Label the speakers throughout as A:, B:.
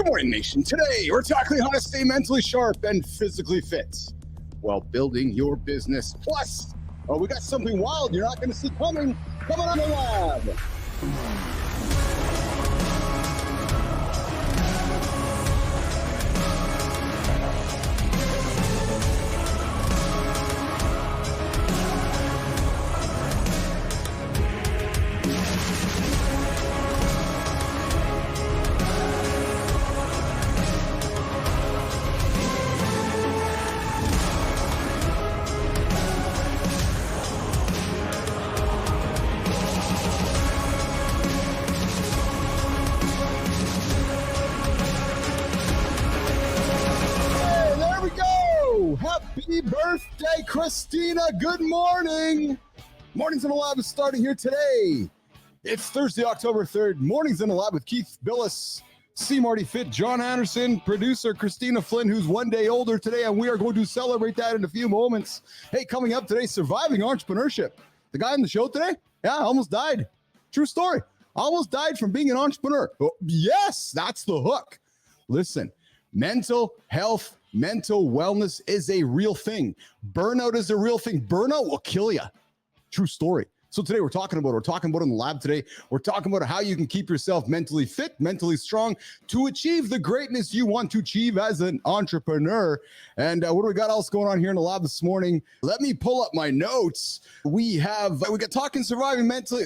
A: morning, nation. Today, we're tackling how to stay mentally sharp and physically fit while building your business. Plus, we got something wild you're not going to see coming on the lab. Happy birthday, Christina. Good morning. Mornings in the Lab is starting here today. It's Thursday, October 3rd. Mornings in the Lab with Keith Billis, SeeMarty Fit, John Anderson, producer Christina Flynn, who's one day older today, and we are going to celebrate that in a few moments. Hey, coming up today, surviving entrepreneurship. The guy on the show today, almost died. True story. Almost died from being an entrepreneur. Oh, yes, that's the hook. Listen, mental health, mental wellness is a real thing. Burnout is a real thing. Burnout will kill you. True story. So today we're talking about in the lab today. We're talking about how you can keep yourself mentally fit, mentally strong to achieve the greatness you want to achieve as an entrepreneur. And what do we got else going on here in the lab this morning? Let me pull up my notes. We got talking surviving mentally.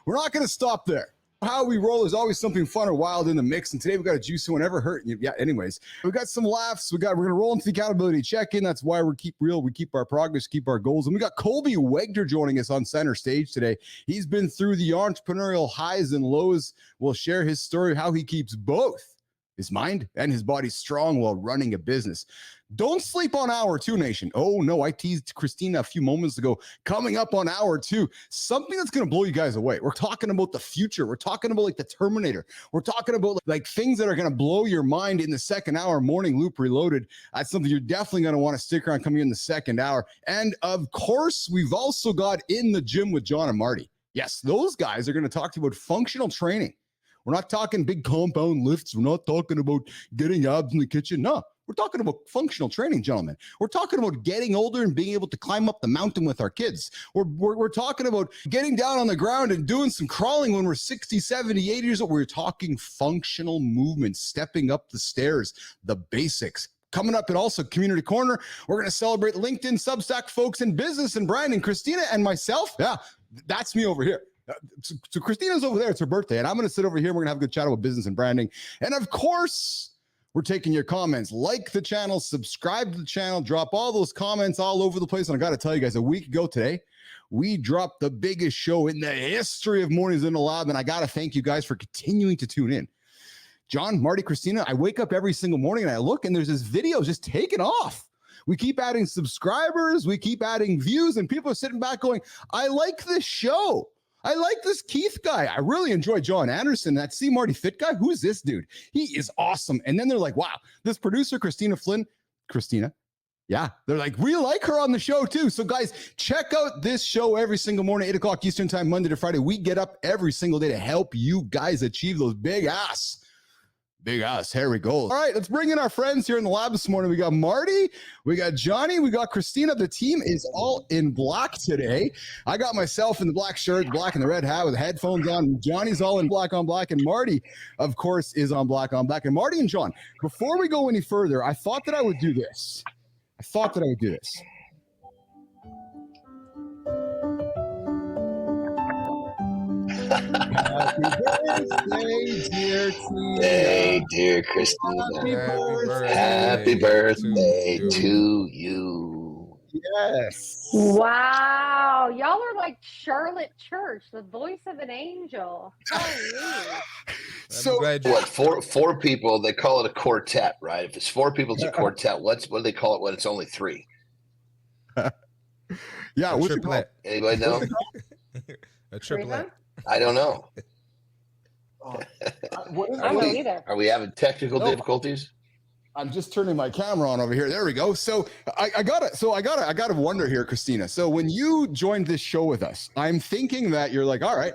A: We're not going to stop there. How we roll is always something fun or wild in the mix, and today we got a juicy one. Ever hurt? Yeah. Anyways, we got some laughs. We're gonna roll into the accountability check-in. That's why we keep real. We keep our progress, keep our goals, and we got Colby Wegner joining us on center stage today. He's been through the entrepreneurial highs and lows. We'll share his story, how he keeps both his mind and his body strong while running a business. Don't sleep on hour two, nation. Oh no, I teased Christina a few moments ago. Coming up on hour two, something that's going to blow you guys away. We're talking about the future. We're talking about like the Terminator. We're talking about like things that are going to blow your mind in the second hour. Morning Loop Reloaded. That's something you're definitely going to want to stick around coming in the second hour. And of course, we've also got In the Gym with John and Marty. Yes, those guys are going to talk to you about functional training. We're not talking big compound lifts. We're not talking about getting abs in the kitchen. No, we're talking about functional training, gentlemen. We're talking about getting older and being able to climb up the mountain with our kids. We're talking about getting down on the ground and doing some crawling when we're 60, 70, 80 years old. We're talking functional movement, stepping up the stairs, the basics. Coming up, and also Community Corner, we're going to celebrate LinkedIn, Substack folks in business and branding. Christina and myself, that's me over here. So Christina's over there. It's her birthday, and I'm going to sit over here. We're going to have a good chat about business and branding. And of course, we're taking your comments. Like the channel, subscribe to the channel, drop all those comments all over the place. And I got to tell you guys, a week ago today, we dropped the biggest show in the history of Mornings in the Lab, and I got to thank you guys for continuing to tune in. John, Marty, Christina, I wake up every single morning and I look, and there's this video just taking off. We keep adding subscribers, we keep adding views, and people are sitting back going, I like this show. I like this Keith guy. I really enjoy John Anderson, that SeeMarty Fit guy. Who's this dude? He is awesome. And then they're like, wow, this producer, Christina Flynn, they're like, we like her on the show too. So guys, check out this show every single morning, 8 o'clock Eastern time, Monday to Friday. We get up every single day to help you guys achieve those big ass hairy goals. All right, let's bring in our friends here in the lab this morning. We got Marty, we got Johnny, we got Christina. The team is all in black today. I got myself in the black shirt, black and the red hat with headphones on. Johnny's all in black on black, and Marty, of course, is on black on black. And Marty and John, before we go any further, I thought that I would do this. Happy birthday, dear Tina.
B: Hey, dear Christina. Happy birthday to you.
A: Yes.
C: Wow. Y'all are like Charlotte Church, the voice of an angel.
A: So
B: what, four people, they call it a quartet, right? If it's four people, it's a quartet. What do they call it when it's only three?
A: Yeah, what's it called?
B: Anybody know?
D: A triplet.
B: I don't know.
C: Are
B: we having technical difficulties?
A: I'm just turning my camera on over here. There we go. So I gotta wonder here, Christina. So when you joined this show with us, I'm thinking that you're like, all right,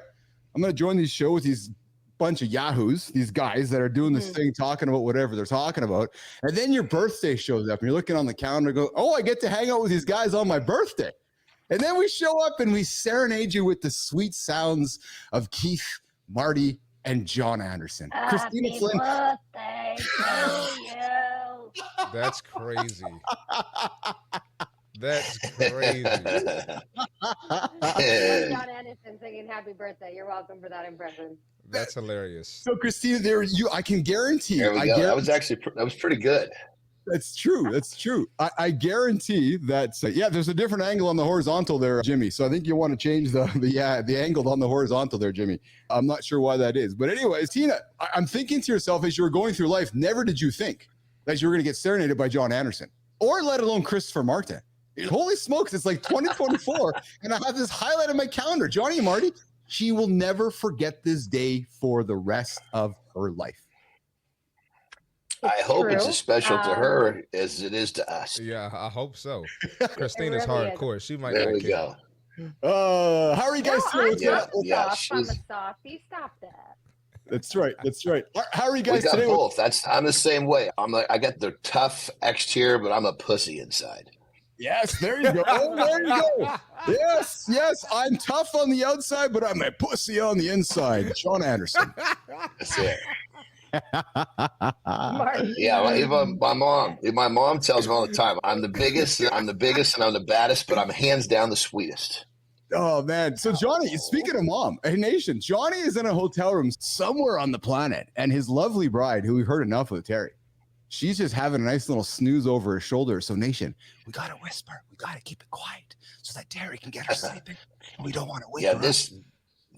A: I'm gonna join this show with these bunch of yahoos, these guys that are doing this thing, talking about whatever they're talking about. And then your birthday shows up and you're looking on the calendar, go, oh, I get to hang out with these guys on my birthday. And then we show up and we serenade you with the sweet sounds of Keith, Marty, and John Anderson. Christina Flynn.
C: Birthday to you.
D: That's crazy. That's crazy.
C: John Anderson singing happy birthday. You're welcome for that impression.
D: That's hilarious.
A: So Christina, I can guarantee.
B: There we go. That was pretty good.
A: That's true. That's true. I guarantee that. There's a different angle on the horizontal there, Jimmy. So I think you want to change the angle on the horizontal there, Jimmy. I'm not sure why that is, but anyways, Tina, I'm thinking to yourself as you were going through life, never did you think that you were going to get serenaded by John Anderson, or let alone Christopher Martin. Holy smokes! It's like 2024, and I have this highlight on my calendar. Johnny and Marty. She will never forget this day for the rest of her life.
B: I hope it's as special to her as it is to us.
D: Yeah, I hope so. Christina's
C: really
D: hardcore. She might
B: There
D: not
B: we
D: care.
B: go.
A: How are you guys doing?
C: I'm a softie. Stop that.
A: That's right. That's right. How are you guys
B: We got
A: today?
B: both. I'm the same way. I got the tough exterior, but I'm a pussy inside.
A: Yes, there you go. Oh, there you go. Yes. I'm tough on the outside, but I'm a pussy on the inside. John Anderson.
B: That's it.
C: Marty.
B: Yeah, even my mom tells me all the time, I'm the biggest, and I'm the baddest, but I'm hands down the sweetest.
A: Oh, man. So, Johnny, speaking of mom, hey, Nation, Johnny is in a hotel room somewhere on the planet, and his lovely bride, who we've heard enough of, Terry, she's just having a nice little snooze over her shoulder. So, Nation, we got to whisper. We got to keep it quiet so that Terry can get her sleeping. We don't want to wake her up.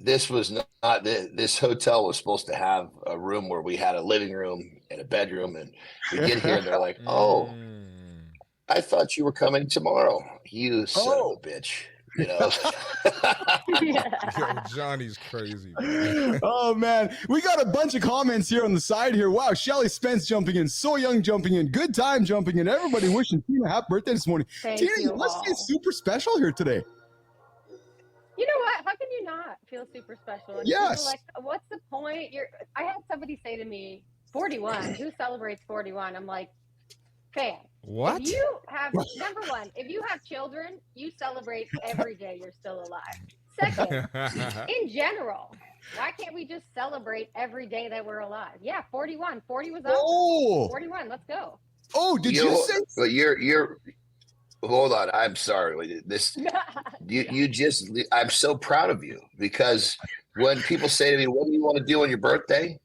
B: This was not this hotel was supposed to have a room where we had a living room and a bedroom, and we get here and they're like, "Oh, I thought you were coming tomorrow, you son of a bitch." You know,
D: Yo, Johnny's crazy, man.
A: Oh man, we got a bunch of comments here on the side here. Wow, Shelly Spence jumping in, So Young jumping in, Good Time jumping in. Everybody wishing Tina happy birthday this morning.
C: Thank
A: Tina,
C: you
A: let's
C: all.
A: get super special here today.
C: You know what? How can you not feel super special? And
A: Yes.
C: people are like, what's the point? I had somebody say to me, 41. Who celebrates 41? I'm like, fam.
D: What?
C: If you have number one, if you have children, you celebrate every day you're still alive. Second, in general, why can't we just celebrate every day that we're alive? Yeah, 41. 40 was up.
A: Oh,
C: 41. Let's go.
A: oh, did you say?
B: But you're. Hold on, I'm sorry. I'm so proud of you, because when people say to me, "What do you want to do on your birthday?"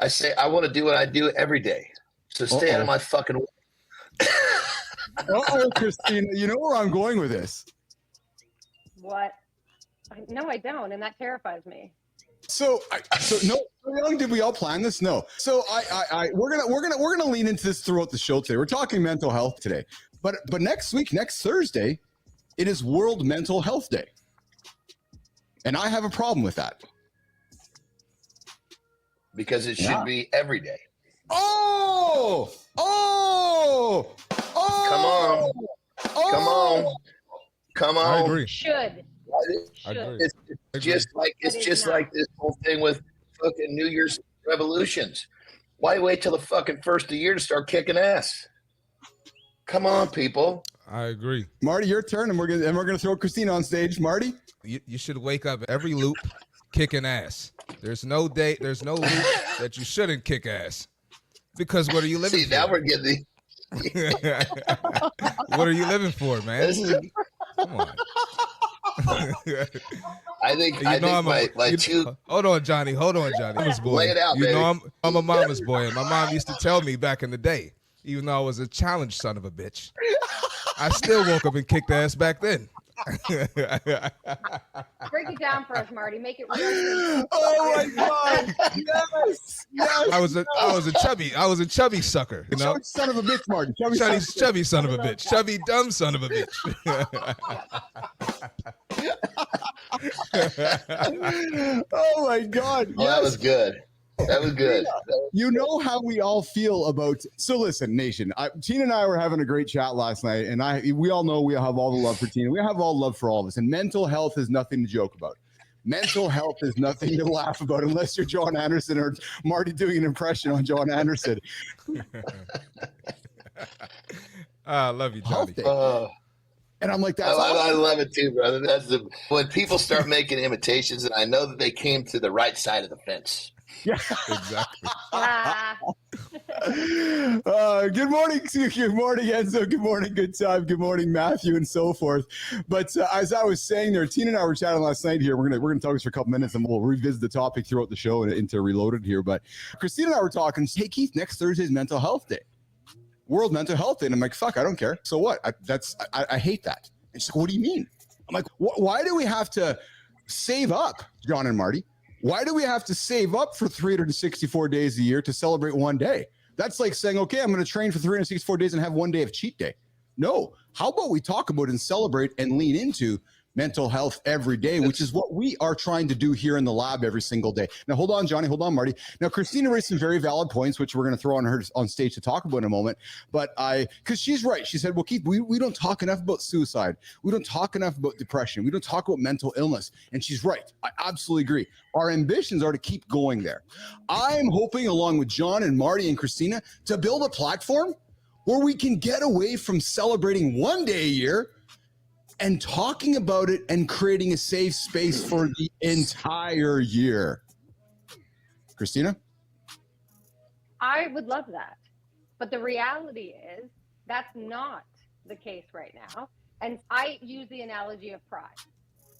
B: I say, "I want to do what I do every day." So stay out of my fucking way.
A: Oh, Christina, you know where I'm going with this.
C: What? No, I don't, and that terrifies me.
A: So no, how long did we all plan this? No. So we're gonna lean into this throughout the show today. We're talking mental health today, but next week, next Thursday, it is World Mental Health Day, and I have a problem with that
B: Because it should be every day.
A: Oh!
B: Come on.
D: I agree.
C: Should.
D: I agree.
B: It's just like this whole thing with fucking New Year's revolutions. Why wait till the fucking first of the year to start kicking ass? Come on, people.
D: I agree.
A: Marty, your turn, and we're gonna throw Christina on stage. Marty,
D: You should wake up every loop kicking ass. There's no loop that you shouldn't kick ass. Because what are you living for?
B: Now we're getting
D: What are you living for, man? Come on.
B: I think
D: Hold on, Johnny. Mama's boy.
B: Lay it out,
D: you
B: baby.
D: know I'm a mama's boy, and my mom used to tell me back in the day, even though I was a challenged son of a bitch, I still woke up and kicked ass back then.
C: Break it down for us, Marty. Make it real.
A: oh my God, yes.
D: I was a chubby sucker, you know.
A: Chubby son of a bitch, Marty.
D: Chubby son of a bitch. Chubby dumb son of a bitch.
A: Oh my God,
B: Oh, that was good. That was good.
A: You know how we all feel about. So listen, Nation. Tina and I were having a great chat last night, and we all know we have all the love for Tina. We have all love for all of us, and mental health is nothing to joke about. Mental health is nothing to laugh about unless you're John Anderson or Marty doing an impression on John Anderson.
D: I love you, Johnny.
A: And I'm like, that's
B: I love it too, brother. When people start making imitations, and I know that they came to the right side of the fence.
A: Yeah,
D: exactly.
A: Good morning, Enzo. Good morning, good time. Good morning, Matthew, and so forth. But as I was saying there, Tina and I were chatting last night here. We're gonna talk this for a couple minutes, and we'll revisit the topic throughout the show and into Reloaded here. But Christina and I were talking. Hey, Keith, next Thursday is Mental Health Day, World Mental Health Day, and I'm like, fuck, I don't care. So what? I hate that. And she's like, what do you mean? I'm like, why do we have to save up, John and Marty? Why do we have to save up for 364 days a year to celebrate one day? That's like saying, okay, I'm going to train for 364 days and have one day of cheat day. No. How about we talk about and celebrate and lean into mental health every day, which is what we are trying to do here in the lab every single day. Now, hold on, Johnny. Hold on, Marty. Now, Christina raised some very valid points, which we're going to throw on her on stage to talk about in a moment. But because she's right. She said, well, Keith, we don't talk enough about suicide. We don't talk enough about depression. We don't talk about mental illness. And she's right. I absolutely agree. Our ambitions are to keep going there. I'm hoping, along with John and Marty and Christina, to build a platform where we can get away from celebrating one day a year and talking about it and creating a safe space for the entire year. Christina?
C: I would love that. But the reality is that's not the case right now. And I use the analogy of pride.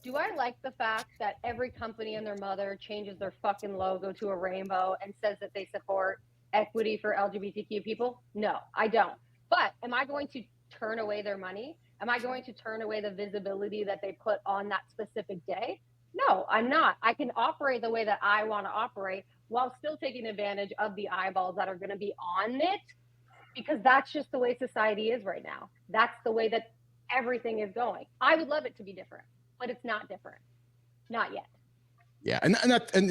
C: Do I like the fact that every company and their mother changes their fucking logo to a rainbow and says that they support equity for LGBTQ people? No, I don't. But am I going to turn away their money? Am I going to turn away the visibility that they put on that specific day? No, I'm not. I can operate the way that I want to operate while still taking advantage of the eyeballs that are going to be on it, because that's just the way society is right now. That's the way that everything is going. I would love it to be different, but it's not different. Not yet.
A: Yeah, and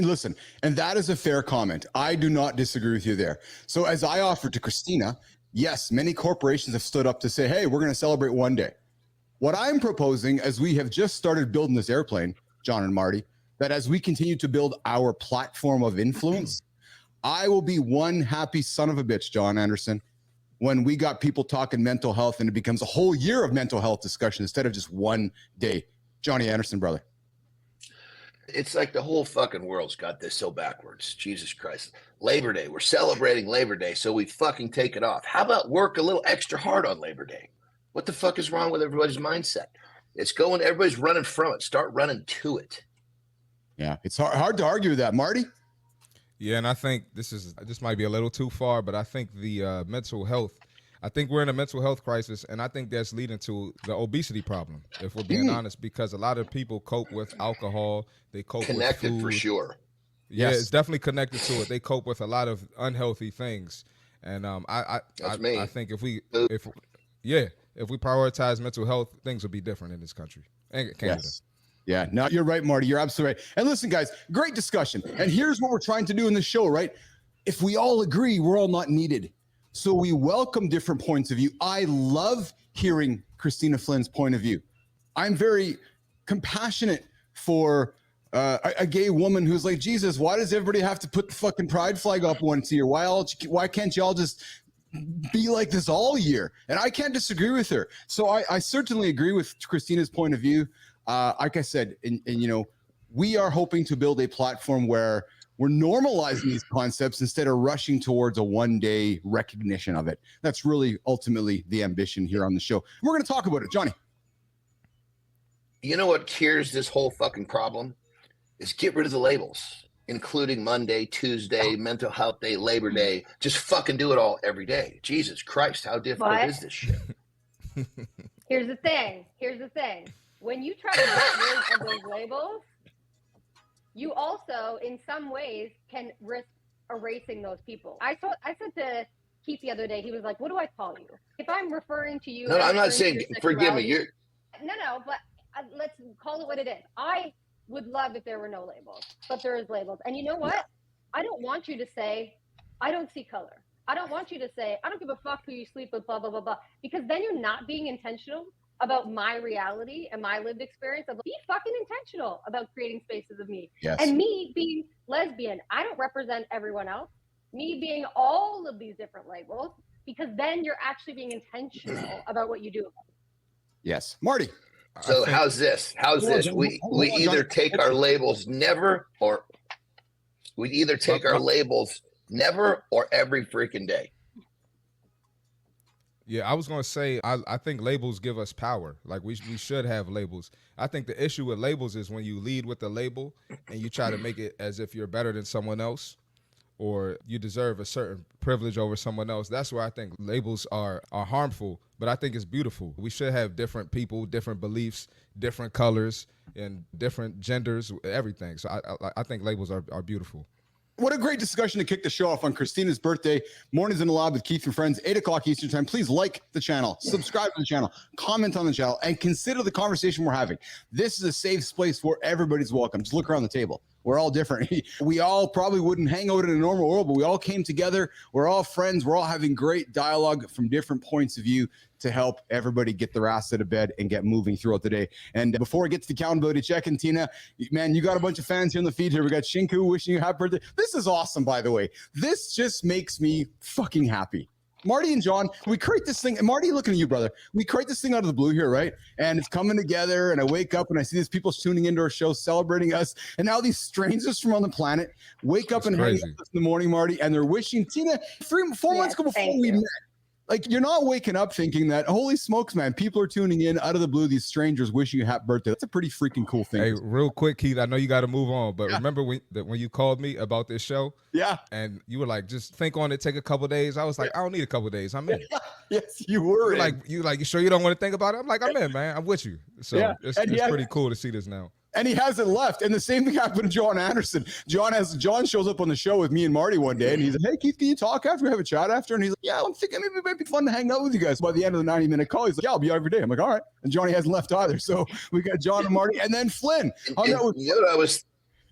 A: listen, and that is a fair comment. I do not disagree with you there. So as I offered to Christina, yes, many corporations have stood up to say, hey, we're going to celebrate one day. What I'm proposing, as we have just started building this airplane, John and Marty, that as we continue to build our platform of influence, I will be one happy son of a bitch, John Anderson, when we got people talking mental health and it becomes a whole year of mental health discussion instead of just one day. Johnny Anderson, brother.
B: It's like the whole fucking world's got this so backwards. Jesus Christ. Labor Day. We're celebrating Labor Day, so we fucking take it off. How about work a little extra hard on Labor Day? What the fuck is wrong with everybody's mindset? It's going, everybody's running from it. Start running to it.
A: Yeah, it's hard to argue with that. Marty?
D: Yeah, and I think this might be a little too far, but I think the mental health, I think we're in a mental health crisis, and I think that's leading to the obesity problem, if we're being honest, because a lot of people cope with alcohol, they cope
B: connected
D: with food.
B: For sure.
D: Yeah,
A: Yes.
D: it's definitely connected to it. They cope with a lot of unhealthy things, and I think if we prioritize mental health, things will be different in this country and Canada.
A: Yes. Yeah, no, you're right, Marty. You're absolutely right. And listen, guys, great discussion. And here's what we're trying to do in the show, right? If we all agree, we're all not needed. So we welcome different points of view. I love hearing Christina Flynn's point of view. I'm very compassionate for a gay woman who's like, Jesus, why does everybody have to put the fucking pride flag up once a year? Why can't y'all just be like this all year? And I can't disagree with her. So I certainly agree with Christina's point of view. Like I said, and you know, we are hoping to build a platform where we're normalizing these concepts instead of rushing towards a one-day recognition of it. That's really ultimately the ambition here on the show. We're going to talk about it. Johnny.
B: You know what cures this whole fucking problem? Is get rid of the labels, including Monday, Tuesday, Mental Health Day, Labor Day. Just fucking do it all every day. Jesus Christ, how difficult is this shit?
C: Here's the thing. When you try to get rid of those labels, you also, in some ways, can risk erasing those people. I said to Keith the other day, he was like, what do I call you? If I'm referring to you...
B: No, I'm not saying, forgive me.
C: No, but let's call it what it is. I would love if there were no labels, but there is labels. And you know what? I don't want you to say, I don't see color. I don't want you to say, I don't give a fuck who you sleep with, blah, blah, blah, blah. Because then you're not being intentional about my reality and my lived experience of be fucking intentional about creating spaces of me.
A: Yes.
C: And me being lesbian, I don't represent everyone else. Me being all of these different labels, because then you're actually being intentional about what you do.
A: Yes. Marty.
B: So how's this? How's
A: Hold on,
B: this?
A: John.
B: We
A: Hold on,
B: either
A: John.
B: take our labels never, or we either take our labels never or every freaking day.
D: Yeah, I was gonna say I think labels give us power. Like we should have labels. I think the issue with labels is when you lead with a label and you try to make it as if you're better than someone else, or you deserve a certain privilege over someone else. That's where I think labels are harmful, but I think it's beautiful. We should have different people, different beliefs, different colors, and different genders, everything. So I think labels are beautiful.
A: What a great discussion to kick the show off on Christina's birthday. Mornings in the Lab with Keith and Friends, 8 o'clock Eastern time. Please like the channel, subscribe to the channel, comment on the channel, and consider the conversation we're having. This is a safe place where everybody's welcome. Just look around the table. We're all different. We all probably wouldn't hang out in a normal world, but we all came together. We're all friends. We're all having great dialogue from different points of view to help everybody get their ass out of bed and get moving throughout the day. And before we get to the accountability check-in, Tina, man, you got a bunch of fans here on the feed here. We got Shinku wishing you happy birthday. This is awesome, by the way. This just makes me fucking happy. Marty and John, we create this thing, and Marty, looking at you, brother, we create this thing out of the blue here, right? And it's coming together, and I wake up and I see these people tuning into our show, celebrating us, and now these strangers from on the planet wake up and hang up in the morning, Marty, and they're wishing Tina 4 months ago before we met. Like, you're not waking up thinking that, holy smokes, man, people are tuning in out of the blue, these strangers wishing you a happy birthday. That's a pretty freaking cool thing.
D: Hey, real quick, Keith, I know you got to move on, but remember when you called me about this show?
A: Yeah.
D: And you were like, just think on it, take a couple days. I was like, I don't need a couple days. I'm in.
A: Yes, you were.
D: You sure you don't want to think about it? I'm like, I'm in, man. I'm with you. So it's pretty cool to see this now.
A: And he hasn't left. And the same thing happened to John Anderson. John shows up on the show with me and Marty one day, and he's like, hey, Keith, can you talk after? We have a chat after? And he's like, yeah, I'm thinking maybe it might be fun to hang out with you guys. By the end of the 90-minute call, he's like, yeah, I'll be out every day. I'm like, all right. And Johnny hasn't left either. So we got John and Marty, and then Flynn.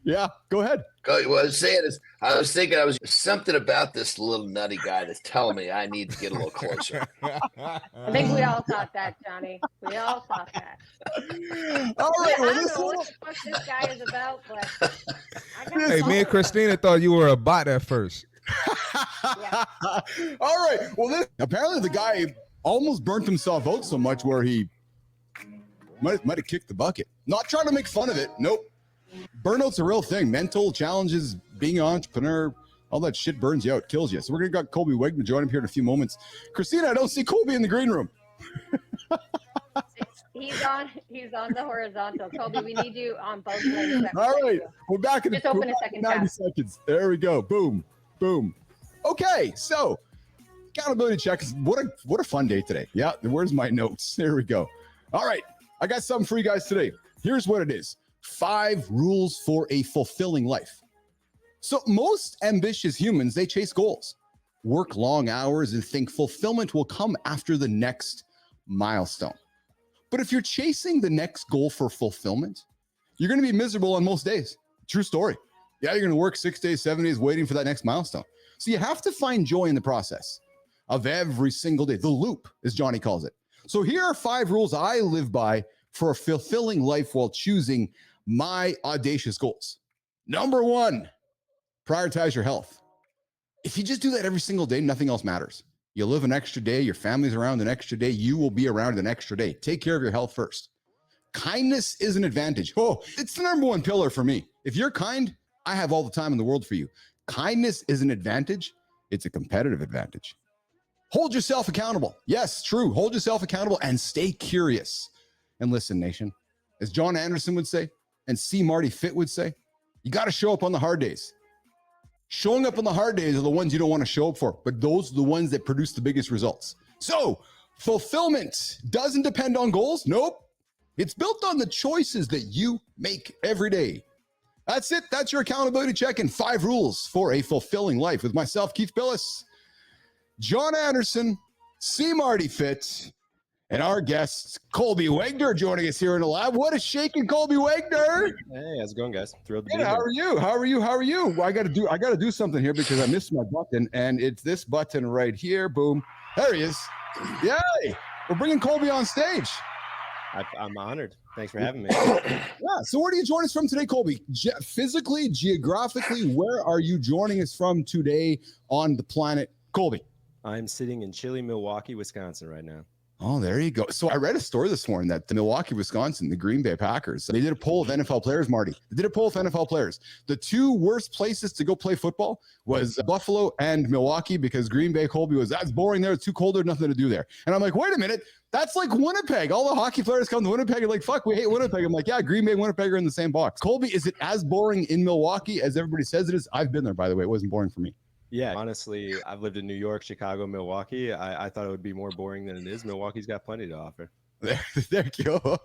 A: Yeah, go ahead.
B: What I was saying is, I was thinking something about this little nutty guy that's telling me I need to get a little closer.
C: I think we all thought that, Johnny. We all thought that.
A: All right.
C: I don't know what the fuck this guy is about, but
D: hey, me and Christina thought you were a bot at first.
A: Yeah. All right. Well, apparently the guy almost burnt himself out so much where he might have kicked the bucket. Not trying to make fun of it. Nope. Burnout's a real thing. Mental challenges, being an entrepreneur, all that shit burns you out, kills you. So we're going to got Colby Wegner join him here in a few moments. Christina, I don't see Colby in the green room.
C: He's on the horizontal. Colby, we need you on both legs.
A: All right. We're back in
C: just open a second
A: 90
C: tab.
A: seconds. There we go. Boom. Boom. Okay. So accountability check. What a fun day today. Yeah. Where's my notes? There we go. All right. I got something for you guys today. Here's what it is. 5 rules for a fulfilling life. So most ambitious humans, they chase goals, work long hours, and think fulfillment will come after the next milestone. But if you're chasing the next goal for fulfillment, you're going to be miserable on most days. True story. Yeah, you're going to work 6 days, 7 days waiting for that next milestone. So you have to find joy in the process of every single day. The loop, as Johnny calls it. So here are 5 rules I live by for a fulfilling life while choosing my audacious goals. Number 1, prioritize your health. If you just do that every single day, nothing else matters. You live an extra day, your family's around an extra day, you will be around an extra day. Take care of your health first. Kindness is an advantage. Oh, it's the number 1 pillar for me. If you're kind, I have all the time in the world for you. Kindness is an advantage. It's a competitive advantage. Hold yourself accountable. Yes, true. Hold yourself accountable and stay curious. And listen, nation, as John Anderson would say, and SeeMarty Fit would say, you got to show up on the hard days. Showing up on the hard days are the ones you don't want to show up for, but those are the ones that produce the biggest results. So fulfillment doesn't depend on goals. Nope. It's built on the choices that you make every day. That's it. That's your accountability check and 5 rules for a fulfilling life with myself, Keith Billis, John Anderson, SeeMarty Fit, and our guest, Colby Wegner, joining us here in the lab. What a shaking, Colby Wegner.
E: Hey, how's it going, guys? Thrilled to be
A: How
E: here.
A: are you? Well, I got to do something here because I missed my button, and it's this button right here. Boom. There he is. Yay. We're bringing Colby on stage.
E: I'm honored. Thanks for having me.
A: Yeah. So where do you join us from today, Colby? Physically, geographically, where are you joining us from today on the planet, Colby?
E: I'm sitting in chilly Milwaukee, Wisconsin right now.
A: Oh, there you go. So I read a story this morning that the Milwaukee, Wisconsin, the Green Bay Packers, they did a poll of NFL players, Marty. They did a poll of NFL players. The two worst places to go play football was Buffalo and Milwaukee because Green Bay, Colby, that's boring there. It's too cold. There's nothing to do there. And I'm like, wait a minute. That's like Winnipeg. All the hockey players come to Winnipeg and like, fuck, we hate Winnipeg. I'm like, yeah, Green Bay and Winnipeg are in the same box. Colby, is it as boring in Milwaukee as everybody says it is? I've been there, by the way. It wasn't boring for me.
E: Yeah, honestly, I've lived in New York, Chicago, Milwaukee. I thought it would be more boring than it is. Milwaukee's got plenty to offer.
A: There you go.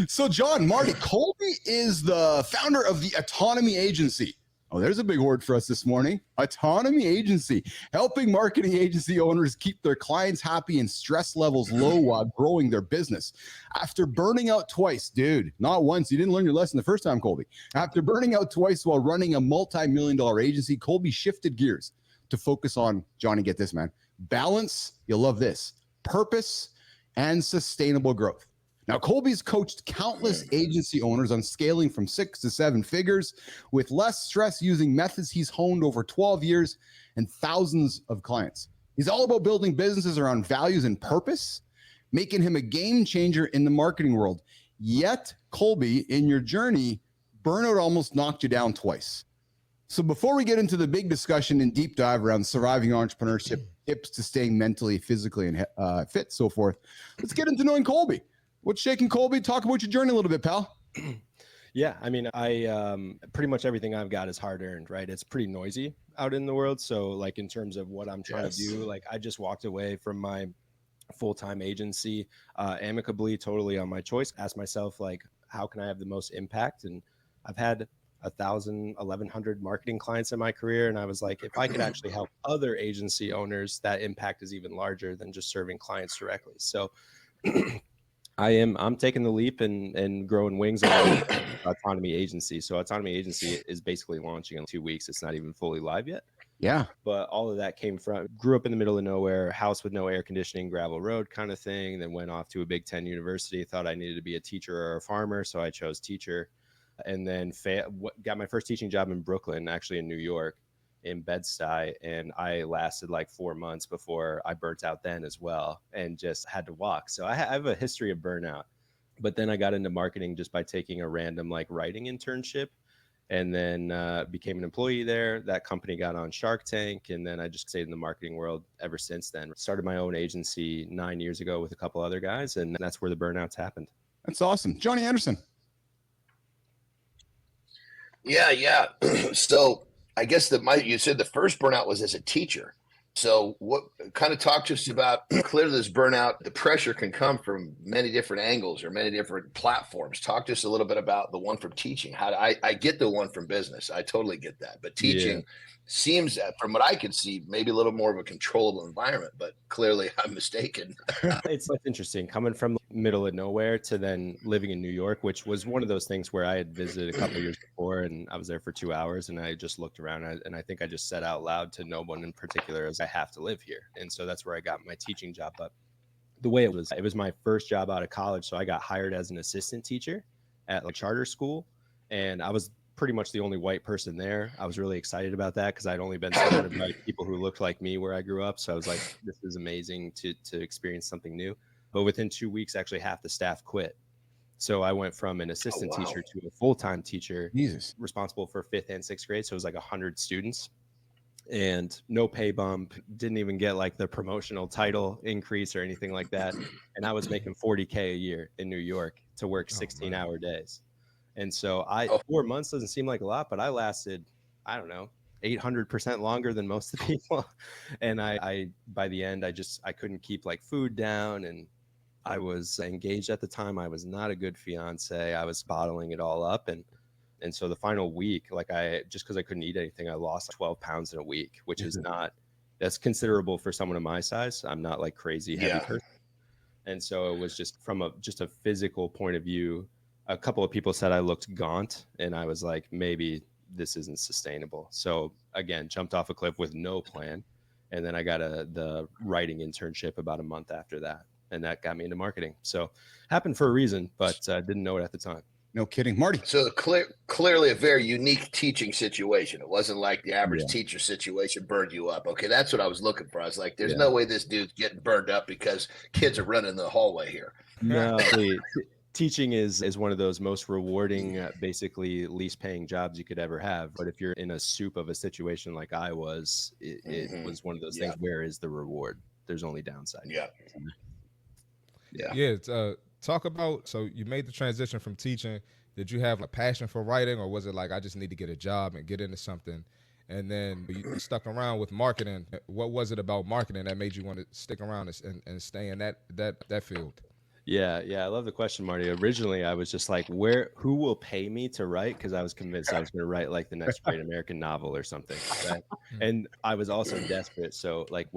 A: So, John, Marty, Colby is the founder of the Autonomy Agency. Oh, there's a big word for us this morning. Autonomy Agency, helping marketing agency owners keep their clients happy and stress levels low while growing their business. After burning out twice, dude, not once. You didn't learn your lesson the first time, Colby. After burning out twice while running a multi-million-dollar agency, Colby shifted gears to focus on, Johnny, get this, man, balance, you'll love this, purpose, and sustainable growth. Now, Colby's coached countless agency owners on scaling from 6 to 7 figures with less stress using methods he's honed over 12 years and thousands of clients. He's all about building businesses around values and purpose, making him a game changer in the marketing world. Yet, Colby, in your journey, burnout almost knocked you down twice. So before we get into the big discussion and deep dive around surviving entrepreneurship, tips to staying mentally, physically, and fit, so forth, let's get into knowing Colby. What's shaking, Colby? Talk about your journey a little bit, pal.
E: Yeah, I mean, I pretty much everything I've got is hard earned, right? It's pretty noisy out in the world. So like in terms of what I'm trying to do, like I just walked away from my full-time agency amicably, totally on my choice. Asked myself, like, how can I have the most impact? And I've had 1,000, 1,100 marketing clients in my career. And I was like, if I could actually help other agency owners, that impact is even larger than just serving clients directly. So I'm taking the leap and growing wings on Autonomy Agency. So Autonomy Agency is basically launching in 2 weeks. It's not even fully live yet.
A: Yeah.
E: But all of that came from, grew up in the middle of nowhere, house with no air conditioning, gravel road kind of thing. Then went off to a Big Ten university, thought I needed to be a teacher or a farmer. So I chose teacher, and then got my first teaching job in Brooklyn, actually in New York, in Bed-Stuy, and I lasted like 4 months before I burnt out then as well, and just had to walk. So I have a history of burnout, but then I got into marketing just by taking a random like writing internship, and then became an employee there. That company got on Shark Tank, and then I just stayed in the marketing world ever since then. Started my own agency 9 years ago with a couple other guys, and that's where the burnouts happened.
A: That's awesome. Johnny Anderson.
B: Yeah. So I guess you said the first burnout was as a teacher. So what kind of talk to us about clearly this burnout, the pressure can come from many different angles or many different platforms. Talk to us a little bit about the one from teaching. I get the one from business. I totally get that. But teaching seems, from what I could see, maybe a little more of a controllable environment, but clearly I'm mistaken.
E: It's interesting coming from the middle of nowhere to then living in New York, which was one of those things where I had visited a couple of years before, and I was there for 2 hours, and I just looked around, and I think I just said out loud to no one in particular, as I have to live here. And so that's where I got my teaching job. But the way it was my first job out of college. So I got hired as an assistant teacher at a charter school, and I was pretty much the only white person there. I was really excited about that because I'd only been surrounded by people who looked like me where I grew up. So I was like, this is amazing to experience something new. But within 2 weeks, actually half the staff quit. So I went from an assistant teacher to a full-time teacher, responsible for 5th and 6th grade. So it was like 100 students, and no pay bump, didn't even get like the promotional title increase or anything like that. And I was making $40K a year in New York to work 16-hour days. And so 4 months doesn't seem like a lot, but I lasted, I don't know, 800% longer than most of the people. And I by the end, I couldn't keep like food down, and I was engaged at the time. I was not a good fiance. I was bottling it all up. And so the final week, like just because I couldn't eat anything, I lost 12 pounds in a week, which is that's considerable for someone of my size. I'm not like crazy heavy person. And so it was just from a physical point of view. A couple of people said I looked gaunt, and I was like, maybe this isn't sustainable. So again, jumped off a cliff with no plan. And then I got the writing internship about a month after that. and that got me into marketing. So happened for a reason, but didn't know it at the time.
A: No kidding. Marty.
B: So clearly a very unique teaching situation. It wasn't like the average teacher situation burned you up. Okay, that's what I was looking for. I was like, there's no way this dude's getting burned up because kids are running the hallway here.
E: No, teaching is one of those most rewarding, basically least paying jobs you could ever have. But if you're in a soup of a situation like I was, it was one of those things. Where is the reward? There's only downside.
D: Talk about, so you made the transition from teaching. Did you have a passion for writing, or was it like, I just need to get a job and get into something? And then you stuck around with marketing. What was it about marketing that made you want to stick around and stay in that field?
E: Yeah. I love the question, Marty. Originally, I was just like, who will pay me to write? Because I was convinced I was going to write like the next great American novel or something. Right? And I was also desperate. So like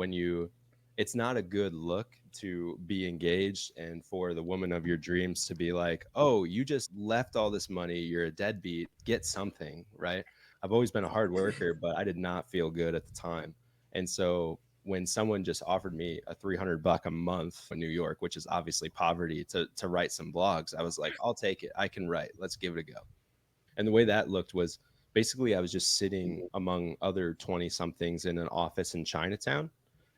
E: it's not a good look to be engaged and for the woman of your dreams to be like, oh, you just left all this money, you're a deadbeat, get something, right? I've always been a hard worker, but I did not feel good at the time. And so when someone just offered me a $300 a month in New York, which is obviously poverty, to write some blogs, I was like, I'll take it. I can write. Let's give it a go. And the way that looked was basically I was just sitting among other 20 somethings in an office in Chinatown.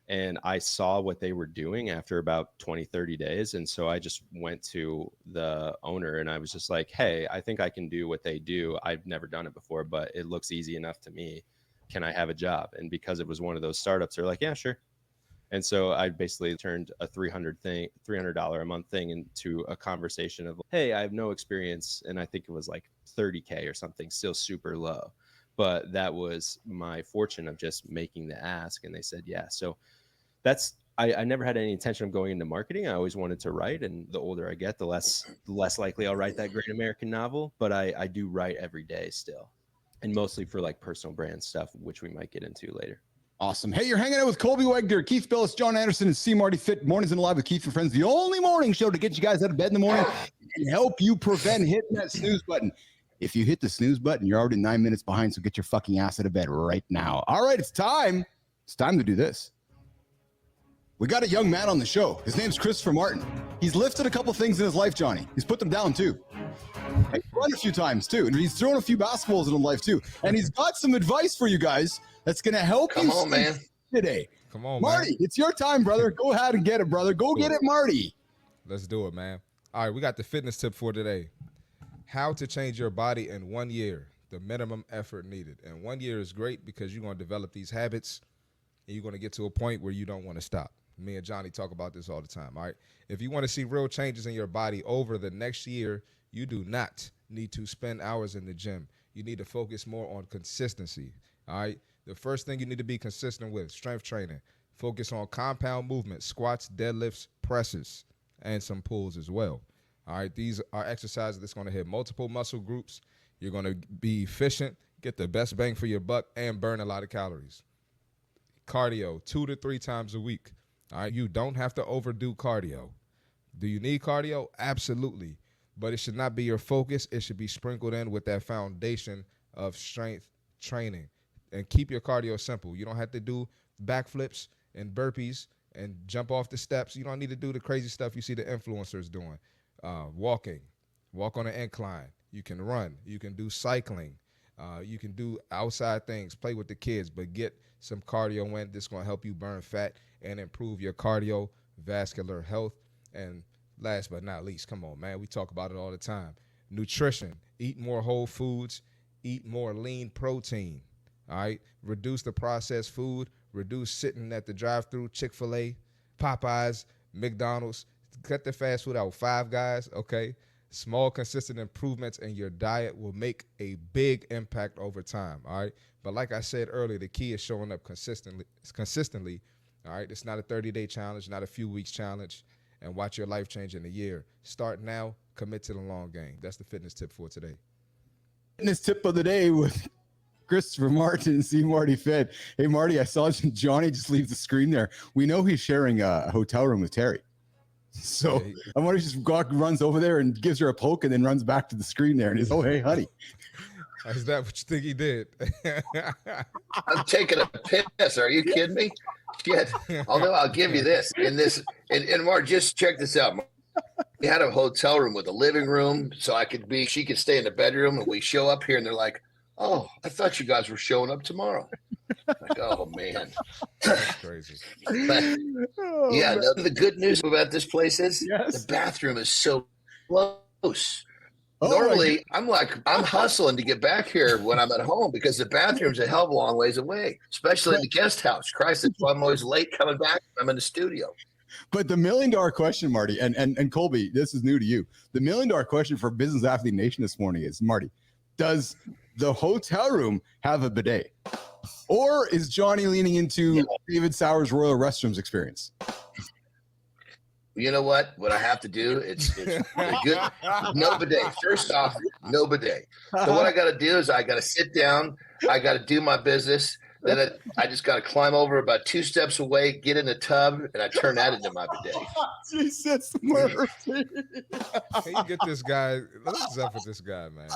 E: And I saw what they were doing after about 20, 30 days. And so I just went to the owner and I was just like, hey, I think I can do what they do. I've never done it before, but it looks easy enough to me. Can I have a job? And because it was one of those startups, they're like, yeah, sure. And so I basically turned a $300 a month thing into a conversation of, hey, I have no experience. And I think it was like 30K or something, still super low. But that was my fortune of just making the ask. And they said, yeah. So I never had any intention of going into marketing. I always wanted to write. And the older I get, the less likely I'll write that great American novel. But I do write every day still. And mostly for like personal brand stuff, which we might get into later.
A: Awesome. Hey, you're hanging out with Colby Wegner, Keith Billis, John Anderson, and SeeMarty Fit. Mornings and Live with Keith and Friends, the only morning show to get you guys out of bed in the morning and help you prevent hitting that snooze button. If you hit the snooze button, you're already 9 minutes behind, so get your fucking ass out of bed right now. All right, it's time. It's time to do this. We got a young man on the show. His name's Christopher Martin. He's lifted a couple things in his life, Johnny. He's put them down, too. He's run a few times, too. And he's thrown a few basketballs in his life, too. And he's got some advice for you guys that's going to help you today.
D: Come on,
A: Marty,
D: man.
A: It's your time, brother. Go ahead and get it, brother. Go get it, Marty.
D: Let's do it, man. All right, we got the fitness tip for today. How to change your body in 1 year, the minimum effort needed. And 1 year is great because you're going to develop these habits and you're going to get to a point where you don't want to stop. Me and Johnny talk about this all the time, all right? If you want to see real changes in your body over the next year, you do not need to spend hours in the gym. You need to focus more on consistency, all right? The first thing you need to be consistent with, strength training. Focus on compound movements, squats, deadlifts, presses, and some pulls as well. All right, these are exercises that's going to hit multiple muscle groups. You're going to be efficient, get the best bang for your buck, and burn a lot of calories. Cardio, 2 to 3 times a week. All right, you don't have to overdo cardio. Do you need cardio? Absolutely. But it should not be your focus. It should be sprinkled in with that foundation of strength training. And keep your cardio simple. You don't have to do backflips and burpees and jump off the steps. You don't need to do the crazy stuff you see the influencers doing. Walk on an incline. You can run. You can do cycling. You can do outside things, play with the kids, but get some cardio in. This is going to help you burn fat and improve your cardiovascular health. And last but not least, come on, man, we talk about it all the time. Nutrition. Eat more whole foods. Eat more lean protein. All right? Reduce the processed food. Reduce sitting at the drive-thru, Chick-fil-A, Popeyes, McDonald's. Cut the fast food out. Five Guys, okay? Small, consistent improvements in your diet will make a big impact over time, all right? But like I said earlier, the key is showing up consistently, all right? It's not a 30-day challenge, not a few weeks challenge, and watch your life change in a year. Start now, commit to the long game. That's the fitness tip for today.
A: Fitness tip of the day with Christopher Martin and SeeMarty Fit. Hey, Marty, I saw Johnny just leave the screen there. We know he's sharing a hotel room with Terry. So I wonder if he just runs over there and gives her a poke and then runs back to the screen there and he's, oh, hey, honey.
D: Is that what you think he did?
B: I'm taking a piss. Are you kidding me? Shit. Although I'll give you this. And Mark, just check this out. We had a hotel room with a living room, so she could stay in the bedroom, and we show up here, and they're like, "Oh, I thought you guys were showing up tomorrow." Like, oh man,
D: That's crazy.
B: But, yeah. The good news about this place is
A: Yes.
B: the bathroom is so close.
A: Oh,
B: Normally, I'm hustling to get back here when I'm at home because the bathroom's a hell of a long ways away, especially in the guest house. Christ, that's why I'm always late coming back. I'm in the studio.
A: But the $1 million question, Marty, and Colby, this is new to you. The $1 million question for Business Athlete Nation this morning is, Marty, does the hotel room have a bidet? Or is Johnny leaning into David Sauer's Royal Restrooms experience?
B: You know what? What I have to do, it's good. No bidet. First off, no bidet. So what I got to do is I got to sit down. I got to do my business. Then I just got to climb over about 2 steps away, get in the tub, and I turn that into my bidet.
A: Jesus mercy.
D: Can you get this guy? What's up with this guy, man?